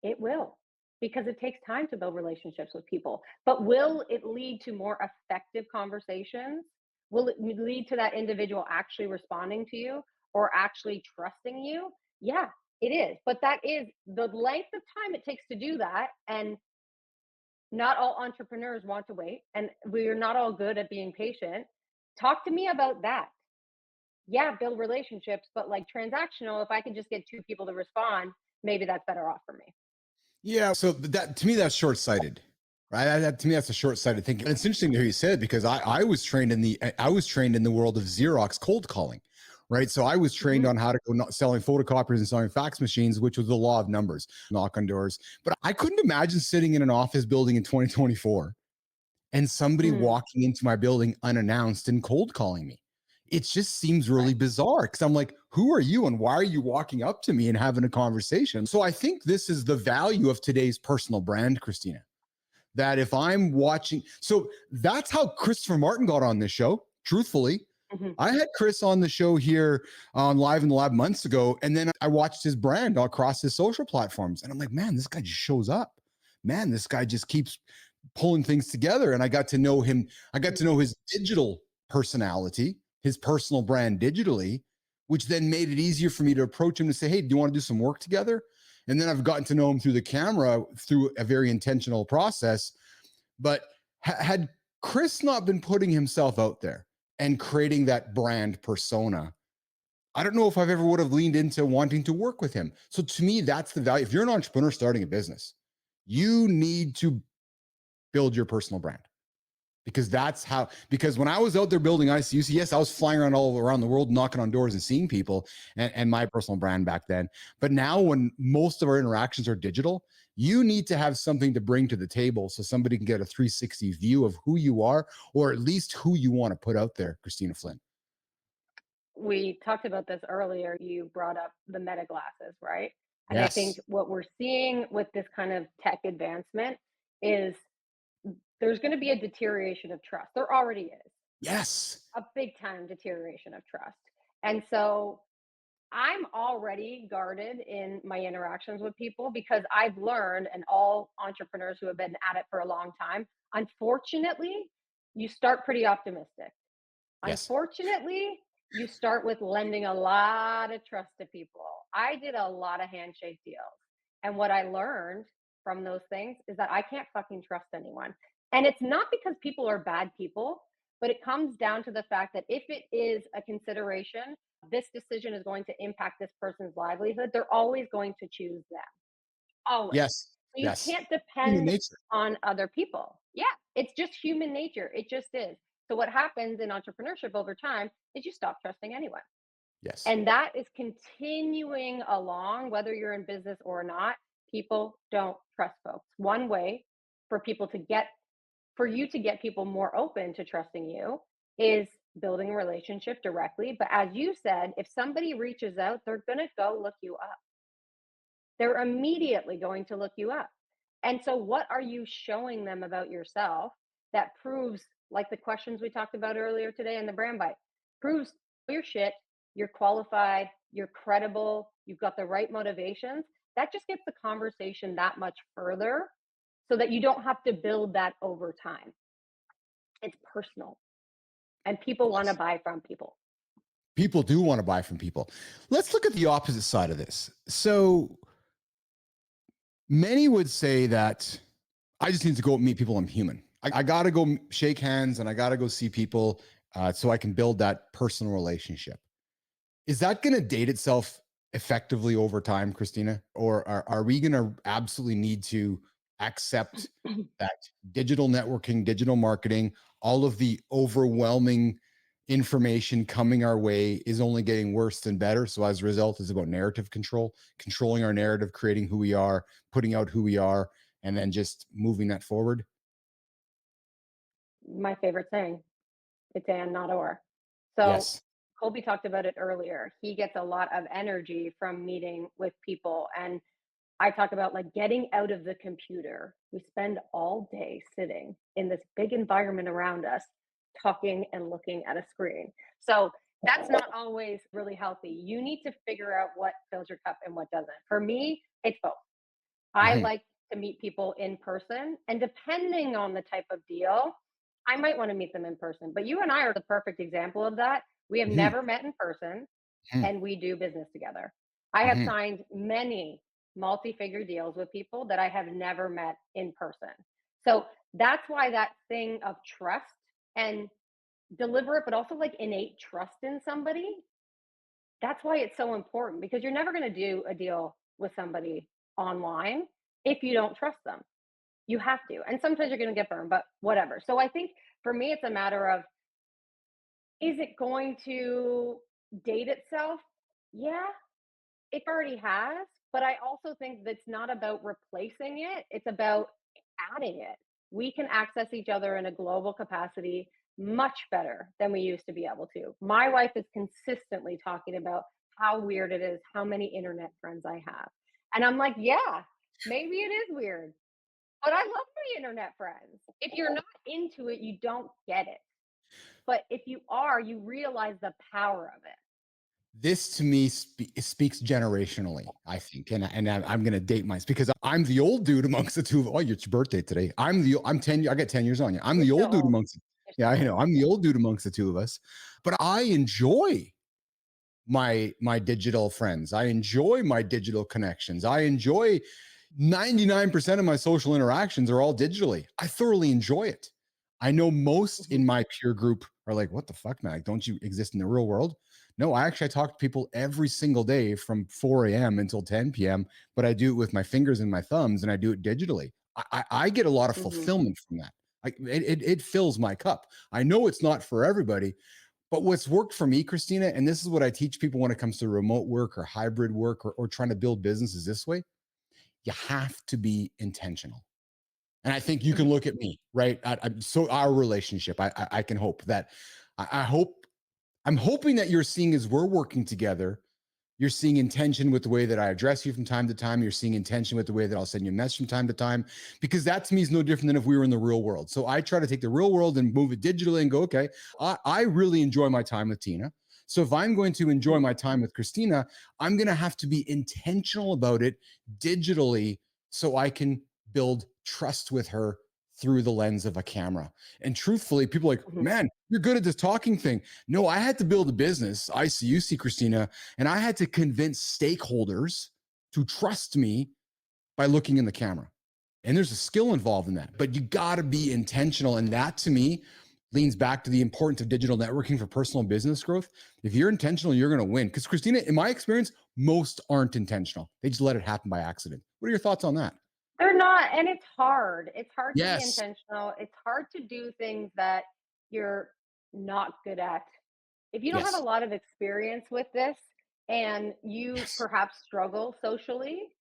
C: it will, because it takes time to build relationships with people. But will it lead to more effective conversations? Will it lead to that individual actually responding to you or actually trusting you? Yeah, it is. But that is the length of time it takes to do that. And not all entrepreneurs want to wait, and we're not all good at being patient. Talk to me about that. Yeah, build relationships, but like transactional, if I can just get 2 people to respond, maybe that's better off for me.
A: Yeah. So that, to me, that's short-sighted, right? To me, that's a short-sighted thinking. And it's interesting to hear you say it because I was trained in the world of Xerox cold calling, right? So I was trained on how to go selling photocopiers and selling fax machines, which was the law of numbers, knock on doors. But I couldn't imagine sitting in an office building in 2024 and somebody walking into my building unannounced and cold calling me. It just seems really bizarre because I'm like, who are you and why are you walking up to me and having a conversation? So I think this is the value of today's personal brand, Christina, that if I'm watching, so that's how Christopher Martin got on this show, truthfully. I had Chris on the show here on Live in the Lab months ago, and then I watched his brand across his social platforms. And I'm like, man, this guy just shows up. Man, this guy just keeps pulling things together. And I got to know him. I got to know his digital personality, his personal brand digitally, which then made it easier for me to approach him to say, hey, do you want to do some work together? And then I've gotten to know him through the camera through a very intentional process. But had Chris not been putting himself out there and creating that brand persona, I don't know if I've ever would have leaned into wanting to work with him. So to me, that's the value. If you're an entrepreneur starting a business, you need to build your personal brand. Because when I was out there building ICUC, yes, I was flying around all around the world, knocking on doors and seeing people and my personal brand back then. But now when most of our interactions are digital, you need to have something to bring to the table so somebody can get a 360 view of who you are, or at least who you want to put out there, Christina Flynn.
C: We talked about this earlier. You brought up the meta glasses, right? And
A: Yes.
C: I think what we're seeing with this kind of tech advancement is there's going to be a deterioration of trust. There already is.
A: Yes.
C: A big time deterioration of trust. And so I'm already guarded in my interactions with people because I've learned, and all entrepreneurs who have been at it for a long time, unfortunately, you start pretty optimistic.
A: Yes.
C: Unfortunately, you start with lending a lot of trust to people. I did a lot of handshake deals. And what I learned from those things is that I can't fucking trust anyone. And it's not because people are bad people, but it comes down to the fact that if it is a consideration, this decision is going to impact this person's livelihood, they're always going to choose them. Always.
A: Yes.
C: So you
A: Yes.
C: can't
A: Human
C: depend
A: nature.
C: on other people. Yeah, It's just human nature. It just is. So what happens in entrepreneurship over time is you stop trusting anyone.
A: Yes.
C: And that is continuing along, whether you're in business or not. People don't trust folks. One way for you to get people more open to trusting you is building a relationship directly. But as you said, if somebody reaches out, they're going to go look you up. They're immediately going to look you up. And so what are you showing them about yourself that proves, like the questions we talked about earlier today in the brand bite, proves your shit, you're qualified, you're credible, you've got the right motivations. That just gets the conversation that much further so that you don't have to build that over time. It's personal. And people want to buy from people.
A: People do want to buy from people. Let's look at the opposite side of this. So many would say that I just need to go meet people. I'm human. I got to go shake hands and I got to go see people so I can build that personal relationship. Is that going to date itself effectively over time, Christina? Or are we going to absolutely need to accept that digital networking, digital marketing, all of the overwhelming information coming our way is only getting worse than better? So as a result, it's about narrative control, controlling our narrative, creating who we are, putting out who we are, and then just moving that forward.
C: My favorite saying, it's and not or. So
A: Yes.
C: Colby talked about it earlier. He gets a lot of energy from meeting with people. And I talk about like getting out of the computer. We spend all day sitting in this big environment around us, talking and looking at a screen. So that's not always really healthy. You need to figure out what fills your cup and what doesn't. For me, it's both. I like to meet people in person, and depending on the type of deal, I might want to meet them in person. But you and I are the perfect example of that. We have never met in person, and we do business together. I have signed many multi-figure deals with people that I have never met in person. So that's why that thing of trust and deliberate, but also like innate trust in somebody, that's why it's so important, because you're never going to do a deal with somebody online if you don't trust them. You have to. And sometimes you're going to get burned, but whatever. So I think for me, it's a matter of, is it going to date itself? Yeah, it already has. But I also think that's not about replacing it. It's about adding it. We can access each other in a global capacity much better than we used to be able to. My wife is consistently talking about how weird it is, how many internet friends I have. And I'm like, yeah, maybe it is weird, but I love my internet friends. If you're not into it, you don't get it. But if you are, you realize the power of it.
A: This to me speaks generationally, I think, and I'm going to date mine because I'm the old dude amongst the two. Oh, it's your birthday today. I'm 10. I got 10 years on you. I'm the old dude amongst. Yeah, I know. I'm the old dude amongst the two of us, but I enjoy my digital friends. I enjoy my digital connections. I enjoy 99% of my social interactions are all digitally. I thoroughly enjoy it. I know most in my peer group are like, what the fuck, man? Like, don't you exist in the real world? No, I talk to people every single day from 4 a.m. until 10 p.m., but I do it with my fingers and my thumbs, and I do it digitally. I get a lot of fulfillment from that. It fills my cup. I know it's not for everybody, but what's worked for me, Christina, and this is what I teach people when it comes to remote work or hybrid work or trying to build businesses this way, you have to be intentional. And I think you can look at me, right? So our relationship, I can hope that I'm hoping that you're seeing as we're working together, you're seeing intention with the way that I address you from time to time. You're seeing intention with the way that I'll send you a message from time to time, because that to me is no different than if we were in the real world. So I try to take the real world and move it digitally and go, okay, I really enjoy my time with Tina. So if I'm going to enjoy my time with Christina, I'm going to have to be intentional about it digitally so I can build trust with her through the lens of a camera. And truthfully, people are like, man, you're good at this talking thing. No, I had to build a business. I see you, see Christina, and I had to convince stakeholders to trust me by looking in the camera. And there's a skill involved in that, but you got to be intentional. And that to me leans back to the importance of digital networking for personal business growth. If you're intentional, you're going to win. Because Christina, in my experience, most aren't intentional. They just let it happen by accident. What are your thoughts on that?
C: They're not, and it's hard. It's hard to be
A: Yes.
C: intentional. It's hard to do things that you're not good at. If you don't have
A: Yes.
C: a lot of experience with this and you
A: Yes.
C: perhaps struggle socially,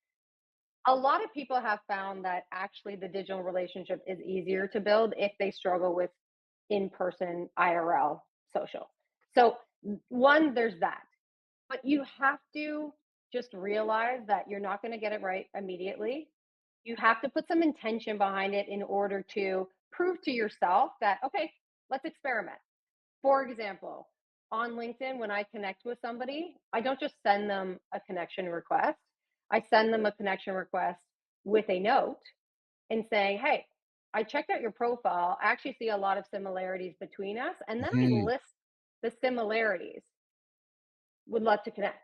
C: a lot of people have found that actually the digital relationship is easier to build if they struggle with in-person IRL social. So one, there's that. But you have to just realize that you're not going to get it right immediately. You have to put some intention behind it in order to prove to yourself that, okay, let's experiment. For example, on LinkedIn, when I connect with somebody, I don't just send them a connection request. I send them a connection request with a note and saying, hey, I checked out your profile. I actually see a lot of similarities between us. And then I list the similarities. Would love to connect.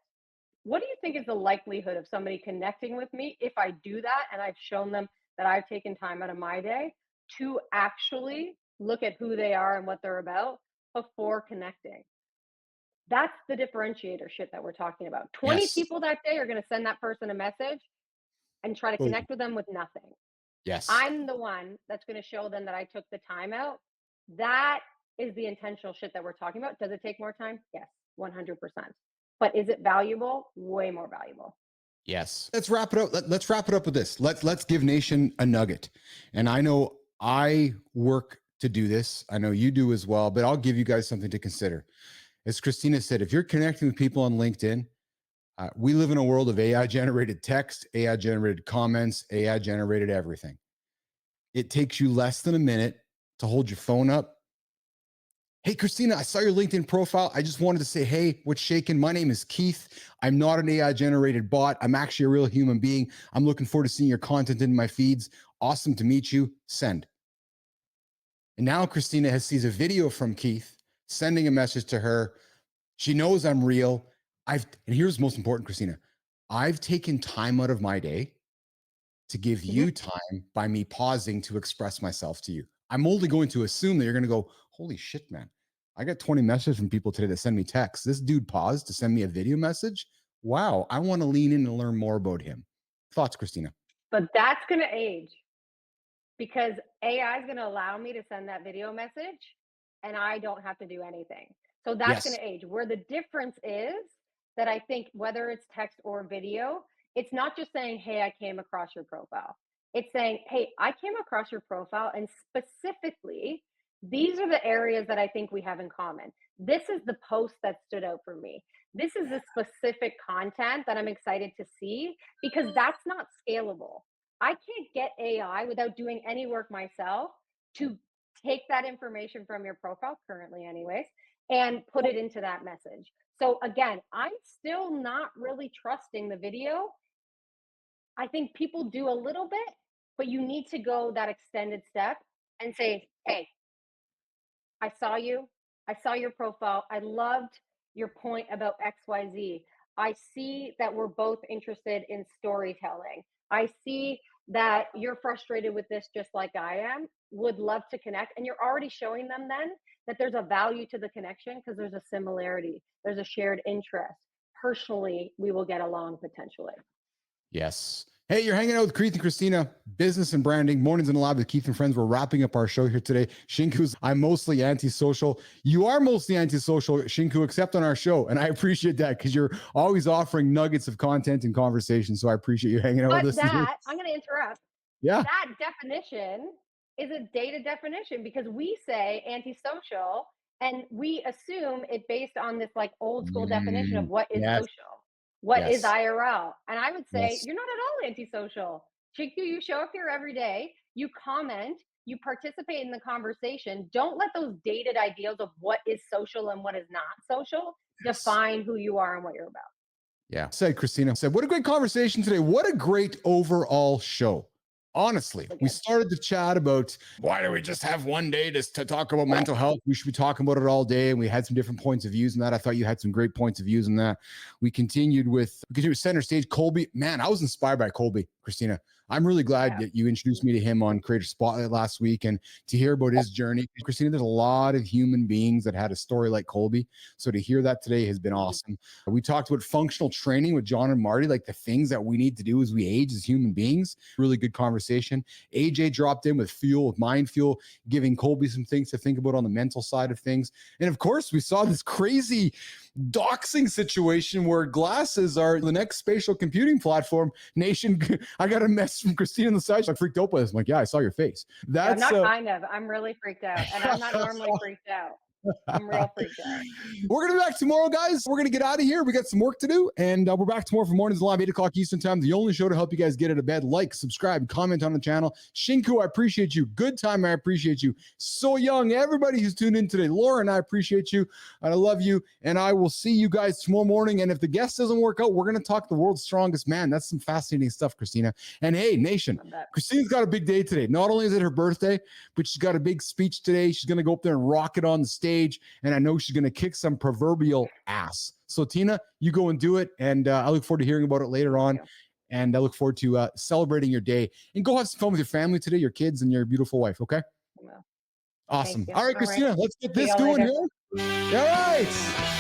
C: What do you think is the likelihood of somebody connecting with me if I do that and I've shown them that I've taken time out of my day to actually look at who they are and what they're about before connecting? That's the differentiator shit that we're talking about. 20
A: Yes.
C: people that day are going to send that person a message and try to
A: Boom.
C: connect with them with nothing.
A: Yes.
C: I'm the one that's going to show them that I took the time out. That is the intentional shit that we're talking about. Does it take more time? Yes, 100%. But is it valuable? Way more valuable.
A: Yes. Let's wrap it up. Let's wrap it up with this. Let's give Nation a nugget. And I know I work to do this. I know you do as well, but I'll give you guys something to consider. As Christina said, if you're connecting with people on LinkedIn, we live in a world of AI generated text, AI generated comments, AI generated everything. It takes you less than a minute to hold your phone up. Hey, Christina, I saw your LinkedIn profile. I just wanted to say, hey, what's shaking? My name is Keith. I'm not an AI generated bot. I'm actually a real human being. I'm looking forward to seeing your content in my feeds. Awesome to meet you. Send. And now Christina sees a video from Keith sending a message to her. She knows I'm real. And here's most important, Christina. I've taken time out of my day to give you time by me pausing to express myself to you. I'm only going to assume that you're going to go, holy shit, man. I got 20 messages from people today that send me texts. This dude paused to send me a video message. Wow. I want to lean in and learn more about him. Thoughts, Christina?
C: But that's going to age because AI is going to allow me to send that video message and I don't have to do anything. So that's going to age. Where the difference is that I think whether it's text or video, it's not just saying, hey, I came across your profile. It's saying, hey, I came across your profile and specifically, these are the areas that I think we have in common. This is the post that stood out for me. This is the specific content that I'm excited to see because that's not scalable. I can't get AI without doing any work myself to take that information from your profile, currently anyways, and put it into that message. So again, I'm still not really trusting the video. I think people do a little bit, but you need to go that extended step and say, hey, I saw you. I saw your profile. I loved your point about XYZ. I see that we're both interested in storytelling. I see that you're frustrated with this just like I am. Would love to connect. And you're already showing them then that there's a value to the connection because there's a similarity, there's a shared interest. Personally, we will get along potentially.
A: Yes. Hey, you're hanging out with Keith and Christina, business and branding, mornings in the lab with Keith and friends. We're wrapping up our show here today. Shinku, I'm mostly antisocial. You are mostly antisocial, Shinku, except on our show. And I appreciate that because you're always offering nuggets of content and conversation. So I appreciate you hanging out with us.
C: I'm going to interrupt.
A: Yeah.
C: That definition is a data definition because we say antisocial and we assume it based on this like old school definition of what is social. What is IRL? And I would say you're not at all antisocial. Chinku, you show up here every day, you comment, you participate in the conversation. Don't let those dated ideals of what is social and what is not social define who you are and what you're about.
A: Yeah. Said Christina, said, what a great conversation today. What a great overall show. Honestly, we started to chat about why do we just have one day to talk about mental health? We should be talking about it all day. And we had some different points of views on that. I thought you had some great points of views on that. We continued with center stage. Colby, man, I was inspired by Colby, Christina. I'm really glad
C: Yeah.
A: that you introduced me to him on Creator Spotlight last week, and to hear about his journey. Christina, there's a lot of human beings that had a story like Colby. So to hear that today has been awesome. We talked about functional training with John and Marty, like the things that we need to do as we age as human beings. Really good conversation. AJ dropped in with fuel, with mind fuel, giving Colby some things to think about on the mental side of things. And of course, we saw this crazy doxing situation where glasses are the next spatial computing platform. Nation, I got a message from Christina on the side. I freaked out by this. I'm like, yeah, I saw your face. That's
C: I'm not kind of. I'm really freaked out. And I'm not normally freaked out. I'm real freaked out.
A: We're going to be back tomorrow, guys. We're going to get out of here. We got some work to do. And we're back tomorrow for Mornings Live, 8 o'clock Eastern Time. The only show to help you guys get out of bed. Like, subscribe, comment on the channel. Shinku, I appreciate you. Good Time, I appreciate you. So Young, everybody who's tuned in today. Lauren, I appreciate you. And I love you. And I will see you guys tomorrow morning. And if the guest doesn't work out, we're going to talk the world's strongest man. That's some fascinating stuff, Christina. And hey, Nation, Christina's got a big day today. Not only is it her birthday, but she's got a big speech today. She's going to go up there and rock it on the stage. And I know she's going to kick some proverbial ass. So Tina, you go and do it. And I look forward to hearing about it later on. And I look forward to celebrating your day. And go have some fun with your family today, your kids and your beautiful wife, okay? Awesome. All right, Christina, let's get this going here. All right.